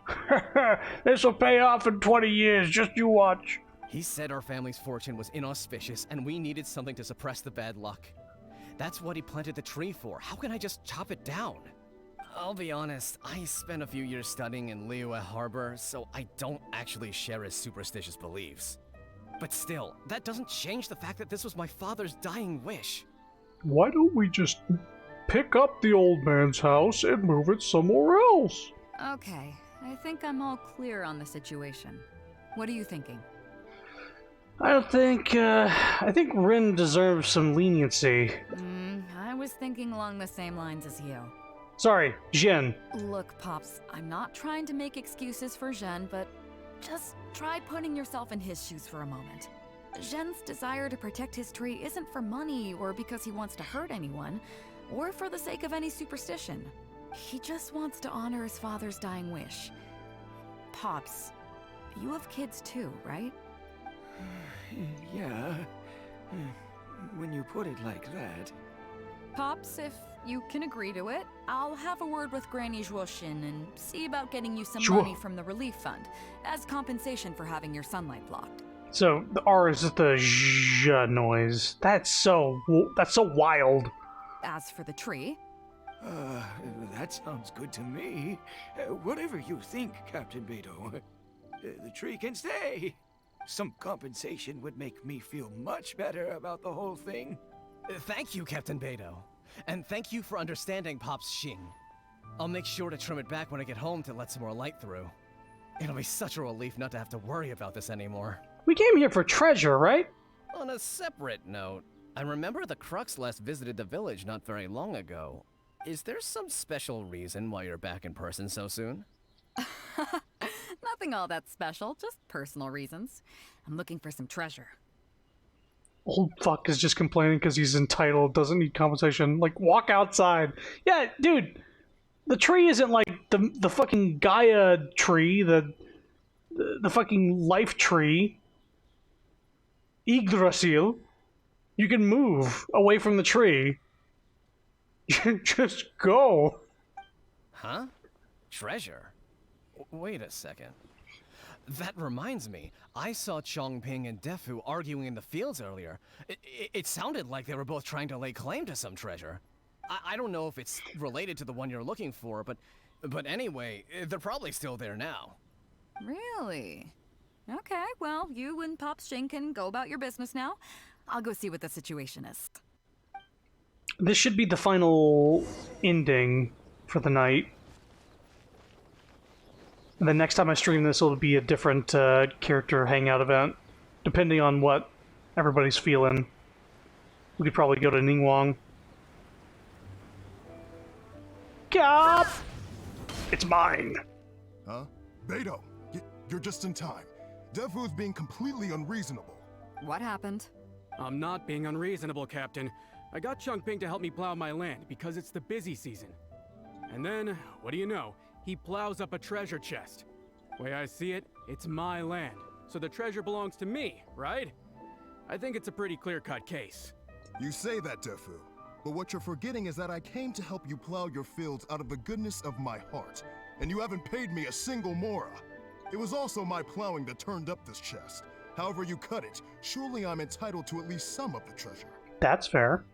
This will pay off in 20 years. Just you watch." He said our family's fortune was inauspicious and we needed something to suppress the bad luck. That's what he planted the tree for. How can I just chop it down? I'll be honest, I spent a few years studying in Liyue Harbor, so I don't actually share his superstitious beliefs. But still, that doesn't change the fact that this was my father's dying wish. Why don't we just pick up the old man's house and move it somewhere else? Okay, I think I'm all clear on the situation. What are you thinking? I think Rin deserves some leniency. I was thinking along the same lines as you. Sorry, Jin. Look, Pops, I'm not trying to make excuses for Zhen, but just try putting yourself in his shoes for a moment. Zhen's desire to protect his tree isn't for money or because he wants to hurt anyone, or for the sake of any superstition. He just wants to honor his father's dying wish. Pops, you have kids too, right? Yeah. When you put it like that. Pops, if you can agree to it, I'll have a word with Granny Zhuoxin and see about getting you some money from the relief fund as compensation for having your sunlight blocked. So the R is just the zh noise. That's so wild. As for the tree, That sounds good to me. Whatever you think, Captain Beidou. The tree can stay. Some compensation would make me feel much better about the whole thing. Thank you, Captain Beidou. And thank you for understanding Pops Xing. I'll make sure to trim it back when I get home to let some more light through. It'll be such a relief not to have to worry about this anymore. We came here for treasure, right? On a separate note, I remember the Crux last visited the village not very long ago. Is there some special reason why you're back in person so soon? nothing all that special, just personal reasons. I'm looking for some treasure. Old fuck is just complaining because he's entitled, doesn't need compensation. Like, walk outside. Yeah, dude, the tree isn't like the fucking Gaia tree, the fucking life tree. Yggdrasil. You can move away from the tree. Just go. Huh? Treasure? Wait a second. That reminds me, I saw Chongping and Defu arguing in the fields earlier. It sounded like they were both trying to lay claim to some treasure. I don't know if it's related to the one you're looking for, but anyway, they're probably still there now. Really? Okay, well, you and Pop Shing can go about your business now. I'll go see what the situation is. This should be the final ending for the night. And the next time I stream this, it'll be a different character hangout event, depending on what everybody's feeling. We could probably go to Ningguang. Gap! It's mine! Huh? Beidou, you're just in time. Defu is being completely unreasonable. What happened? I'm not being unreasonable, Captain. I got Chongping to help me plow my land because it's the busy season. And then, what do you know? He plows up a treasure chest. Way I see it, it's my land, so the treasure belongs to me, right? I think it's a pretty clear-cut case. You say that, Defu, but what you're forgetting is that I came to help you plow your fields out of the goodness of my heart, and you haven't paid me a single mora. It was also my plowing that turned up this chest. However you cut it, surely I'm entitled to at least some of the treasure. That's fair.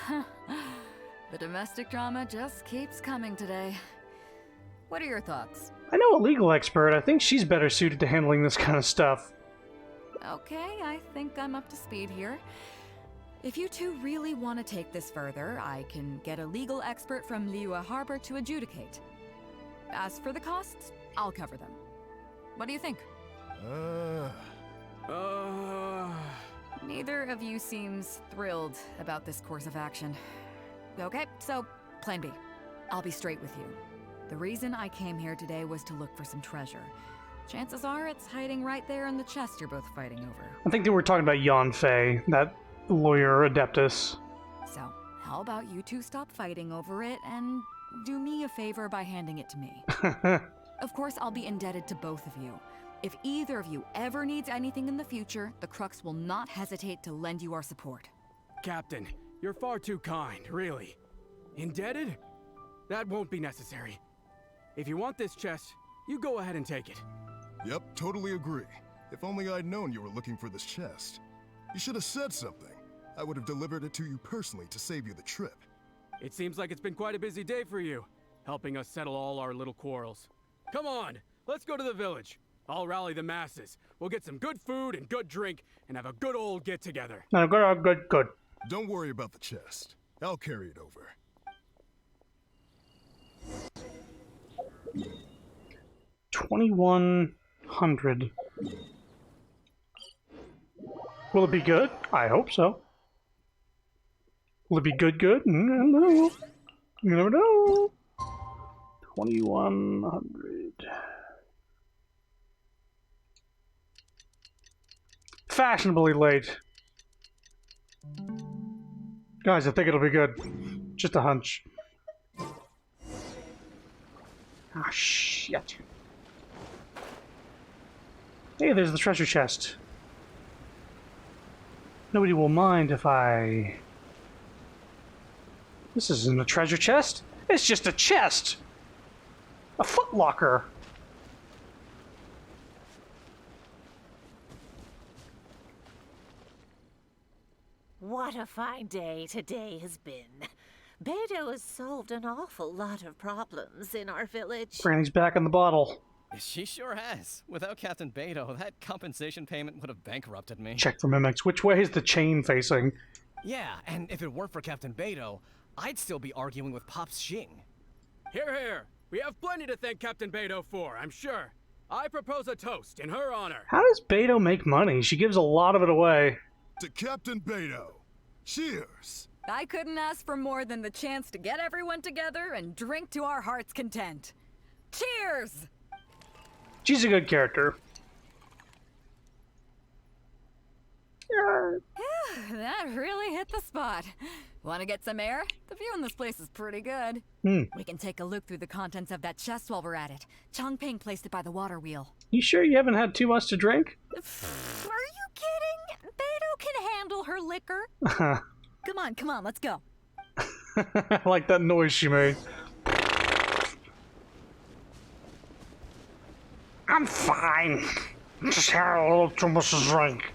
The domestic drama just keeps coming today. What are your thoughts? I know a legal expert. I think she's better suited to handling this kind of stuff. Okay, I think I'm up to speed here. If you two really want to take this further, I can get a legal expert from Liyue Harbor to adjudicate. As for the costs, I'll cover them. What do you think? Neither of you seems thrilled about this course of action. Okay, so plan B. I'll be straight with you. The reason I came here today was to look for some treasure. Chances are it's hiding right there in the chest you're both fighting over. I think they were talking about Yanfei, that lawyer adeptus. So, how about you two stop fighting over it and do me a favor by handing it to me? Of course, I'll be indebted to both of you. If either of you ever needs anything in the future, the Crux will not hesitate to lend you our support. Captain, you're far too kind, really. Indebted? That won't be necessary. If you want this chest, you go ahead and take it. Yep, totally agree. If only I'd known you were looking for this chest. You should have said something. I would have delivered it to you personally to save you the trip. It seems like it's been quite a busy day for you, helping us settle all our little quarrels. Come on, let's go to the village. I'll rally the masses. We'll get some good food and good drink and have a good old get-together. No, good. Don't worry about the chest. I'll carry it over. $2,100. Will it be good? I hope so. Will it be good? I don't know. You never know. 2,100. Fashionably late. Guys, I think it'll be good. Just a hunch. Ah, shit. Hey, there's the treasure chest. Nobody will mind if I... This isn't a treasure chest. It's just a chest. A footlocker. What a fine day today has been. Beidou has solved an awful lot of problems in our village. Granny's back in the bottle. She sure has. Without Captain Beidou, that compensation payment would have bankrupted me. Check for mimics. Which way is the chain facing? Yeah, and if it weren't for Captain Beidou, I'd still be arguing with Pops Xing. Hear, hear. We have plenty to thank Captain Beidou for, I'm sure. I propose a toast in her honor. How does Beidou make money? She gives a lot of it away. To Captain Beidou. Cheers. I couldn't ask for more than the chance to get everyone together and drink to our heart's content. Cheers! She's a good character. That really hit the spot. Want to get some air? The view in this place is pretty good. We can take a look through the contents of that chest while we're at it. Chongping placed it by the water wheel. You sure you haven't had too much to drink? Are you kidding? Beidou can handle her liquor. Come on, let's go. I like that noise she made. I'm fine. Just had a little too much to drink.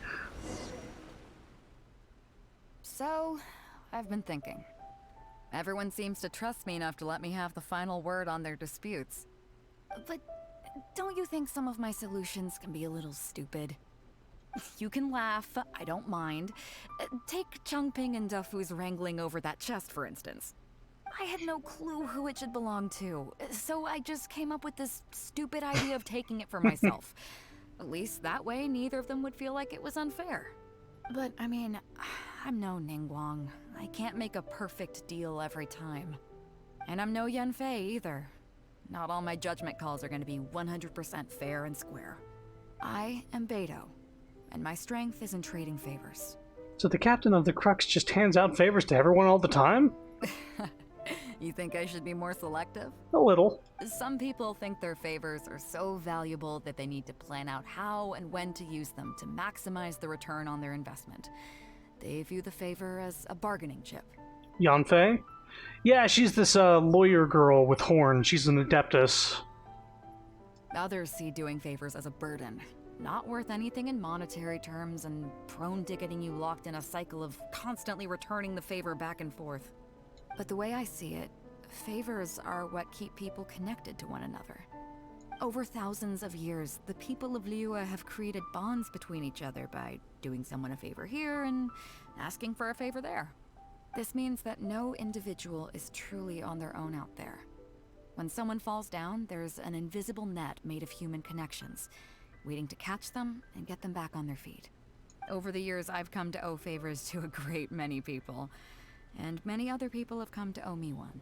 So, I've been thinking. Everyone seems to trust me enough to let me have the final word on their disputes. But don't you think some of my solutions can be a little stupid? You can laugh, I don't mind. Take Changping and Dufu's wrangling over that chest, for instance. I had no clue who it should belong to, so I just came up with this stupid idea of taking it for myself. At least that way, neither of them would feel like it was unfair. But, I mean, I'm no Ningguang. I can't make a perfect deal every time. And I'm no Yanfei either. Not all my judgment calls are going to be 100% fair and square. I am Beidou, and my strength is in trading favors. So the captain of the Crux just hands out favors to everyone all the time? You think I should be more selective? A little. Some people think their favors are so valuable that they need to plan out how and when to use them to maximize the return on their investment. They view the favor as a bargaining chip. Yanfei? Yeah, she's this lawyer girl with horns. She's an adeptus. Others see doing favors as a burden. Not worth anything in monetary terms and prone to getting you locked in a cycle of constantly returning the favor back and forth. But the way I see it, favors are what keep people connected to one another. Over thousands of years, the people of Liyue have created bonds between each other by doing someone a favor here and asking for a favor there. This means that no individual is truly on their own out there. When someone falls down, there's an invisible net made of human connections, waiting to catch them and get them back on their feet. Over the years, I've come to owe favors to a great many people, and many other people have come to owe me one.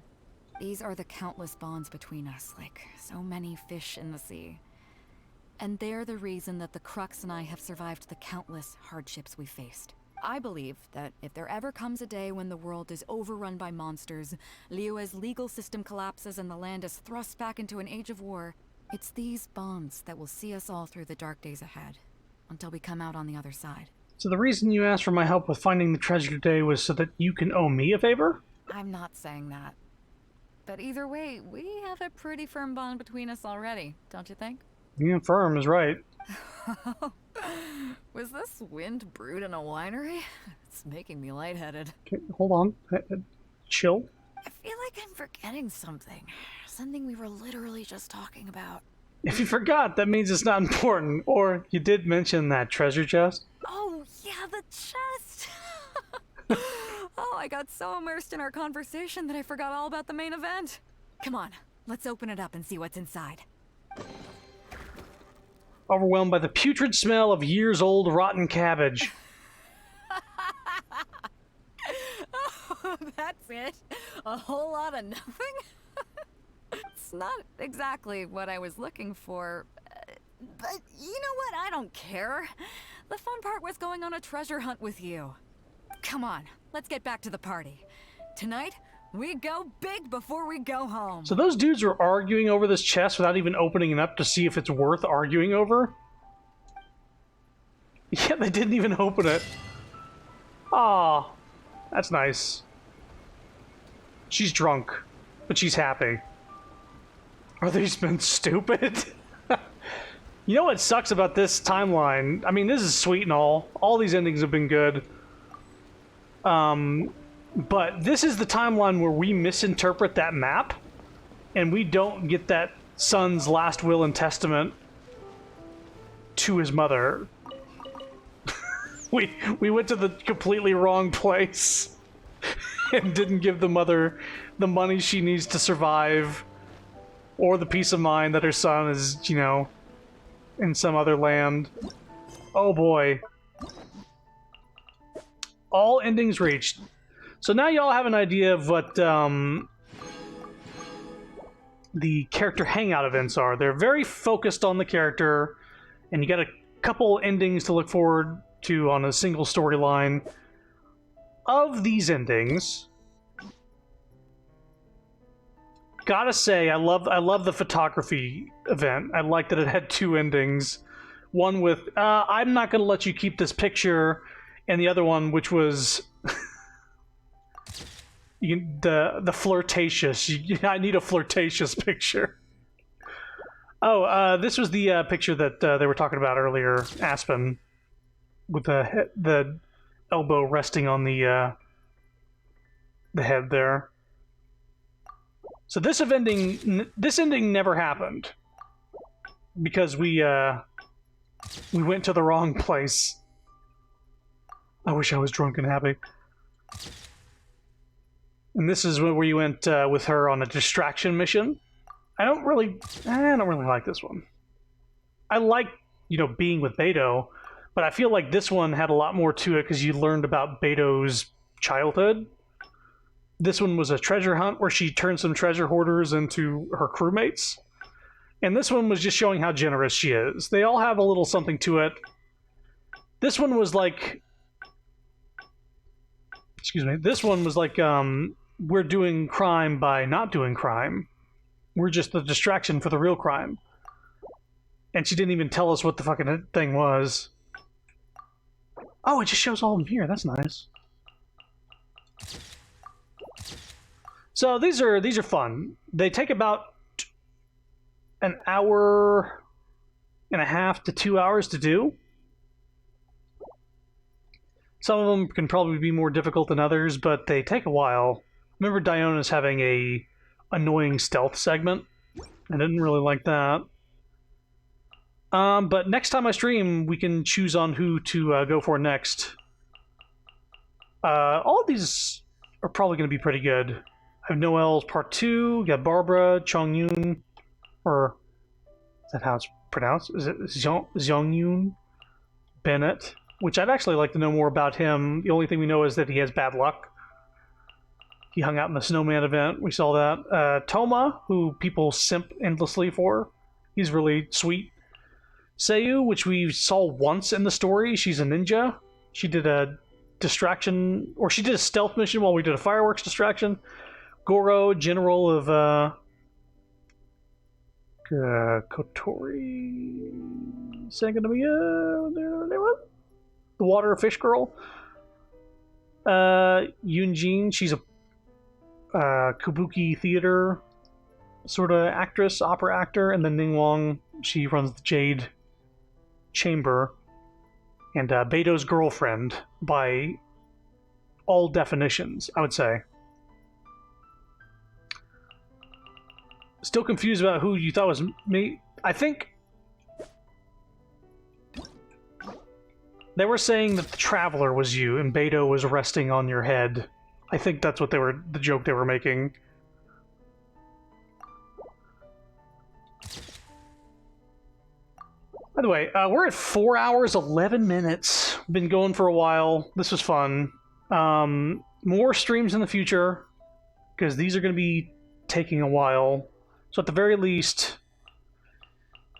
These are the countless bonds between us, like so many fish in the sea. And they're the reason that the Crux and I have survived the countless hardships we faced. I believe that if there ever comes a day when the world is overrun by monsters, Liyue's legal system collapses and the land is thrust back into an age of war, it's these bonds that will see us all through the dark days ahead, until we come out on the other side. So the reason you asked for my help with finding the treasure today was so that you can owe me a favor? I'm not saying that. But either way, we have a pretty firm bond between us already, don't you think? Yeah, firm is right. Was this wind brewed in a winery? It's making me lightheaded. Okay, hold on. Chill. I feel like I'm forgetting something. Something we were literally just talking about. If you forgot, that means it's not important. Or you did mention that treasure chest. Oh, yeah, the chest! Oh, I got so immersed in our conversation that I forgot all about the main event. Come on, let's open it up and see what's inside. Overwhelmed by the putrid smell of years-old rotten cabbage. Oh, that's it? A whole lot of nothing? It's not exactly what I was looking for, but you know what? I don't care. The fun part was going on a treasure hunt with you. Come on, let's get back to the party. Tonight, we go big before we go home. So those dudes were arguing over this chest without even opening it up to see if it's worth arguing over? Yeah, they didn't even open it. Aw, that's nice. She's drunk, but she's happy. Are these men stupid? You know what sucks about this timeline? I mean, this is sweet and all. All these endings have been good. But this is the timeline where we misinterpret that map, and we don't get that son's last will and testament to his mother. We went to the completely wrong place and didn't give the mother the money she needs to survive, or the peace of mind that her son is, you know, in some other land. Oh boy. All endings reached. So now y'all have an idea of what the character hangout events are. They're very focused on the character, and you got a couple endings to look forward to on a single storyline. Of these endings, gotta say, I love the photography event. I like that it had two endings. One with, I'm not gonna let you keep this picture, and the other one, which was the flirtatious. I need a flirtatious picture. Oh, this was the picture that they were talking about earlier, Aspen, with the elbow resting on the head there. So this ending never happened because we went to the wrong place. I wish I was drunk and happy. And this is where you went with her on a distraction mission. I don't really like this one. I like, being with Beto, but I feel like this one had a lot more to it because you learned about Beto's childhood. This one was a treasure hunt where she turned some treasure hoarders into her crewmates. And this one was just showing how generous she is. They all have a little something to it. This one was like... Excuse me. This one was like, we're doing crime by not doing crime. We're just the distraction for the real crime. And she didn't even tell us what the fucking thing was. Oh, it just shows all of them here. That's nice. So these are fun. They take about an hour and a half to 2 hours to do. Some of them can probably be more difficult than others, but they take a while. Remember Diona's having a annoying stealth segment? I didn't really like that. But next time I stream, we can choose on who to go for next. All of these are probably going to be pretty good. I have Noelle's Part 2, got Barbara, Chongyun, or is that how it's pronounced? Is it Xiangyun Bennett? Which I'd actually like to know more about him. The only thing we know is that he has bad luck. He hung out in the snowman event. We saw that. Toma, who people simp endlessly for. He's really sweet. Seiyu, which we saw once in the story. She's a ninja. She did a distraction, or she did a stealth mission while we did a fireworks distraction. Goro, general of Kotori Sangonomiya, the water fish girl. Yunjin, she's a kabuki theater sort of actress, opera actor, and then Ningguang, she runs the Jade Chamber, and Beto's girlfriend by all definitions, I would say. Still confused about who you thought was me. I think they were saying that the Traveler was you and Beto was resting on your head. I think that's what the joke they were making. By the way, we're at 4 hours, 11 minutes. Been going for a while. This was fun. More streams in the future, because these are going to be taking a while. So at the very least,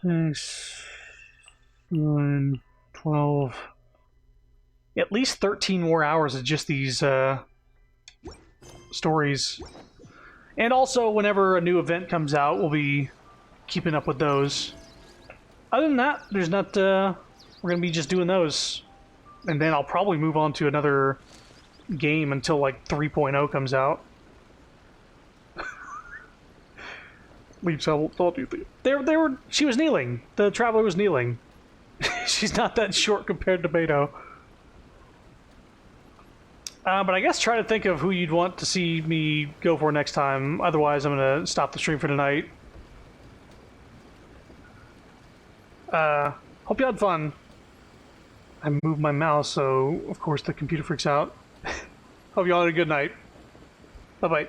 6, 9, 12, at least 13 more hours of just these stories. And also, whenever a new event comes out, we'll be keeping up with those. Other than that, there's not, we're going to be just doing those. And then I'll probably move on to another game until, like, 3.0 comes out. She was kneeling. The Traveler was kneeling. She's not that short compared to Beto. But I guess try to think of who you'd want to see me go for next time. Otherwise, I'm going to stop the stream for tonight. Hope you had fun. I moved my mouse, so of course the computer freaks out. Hope you all had a good night. Bye-bye.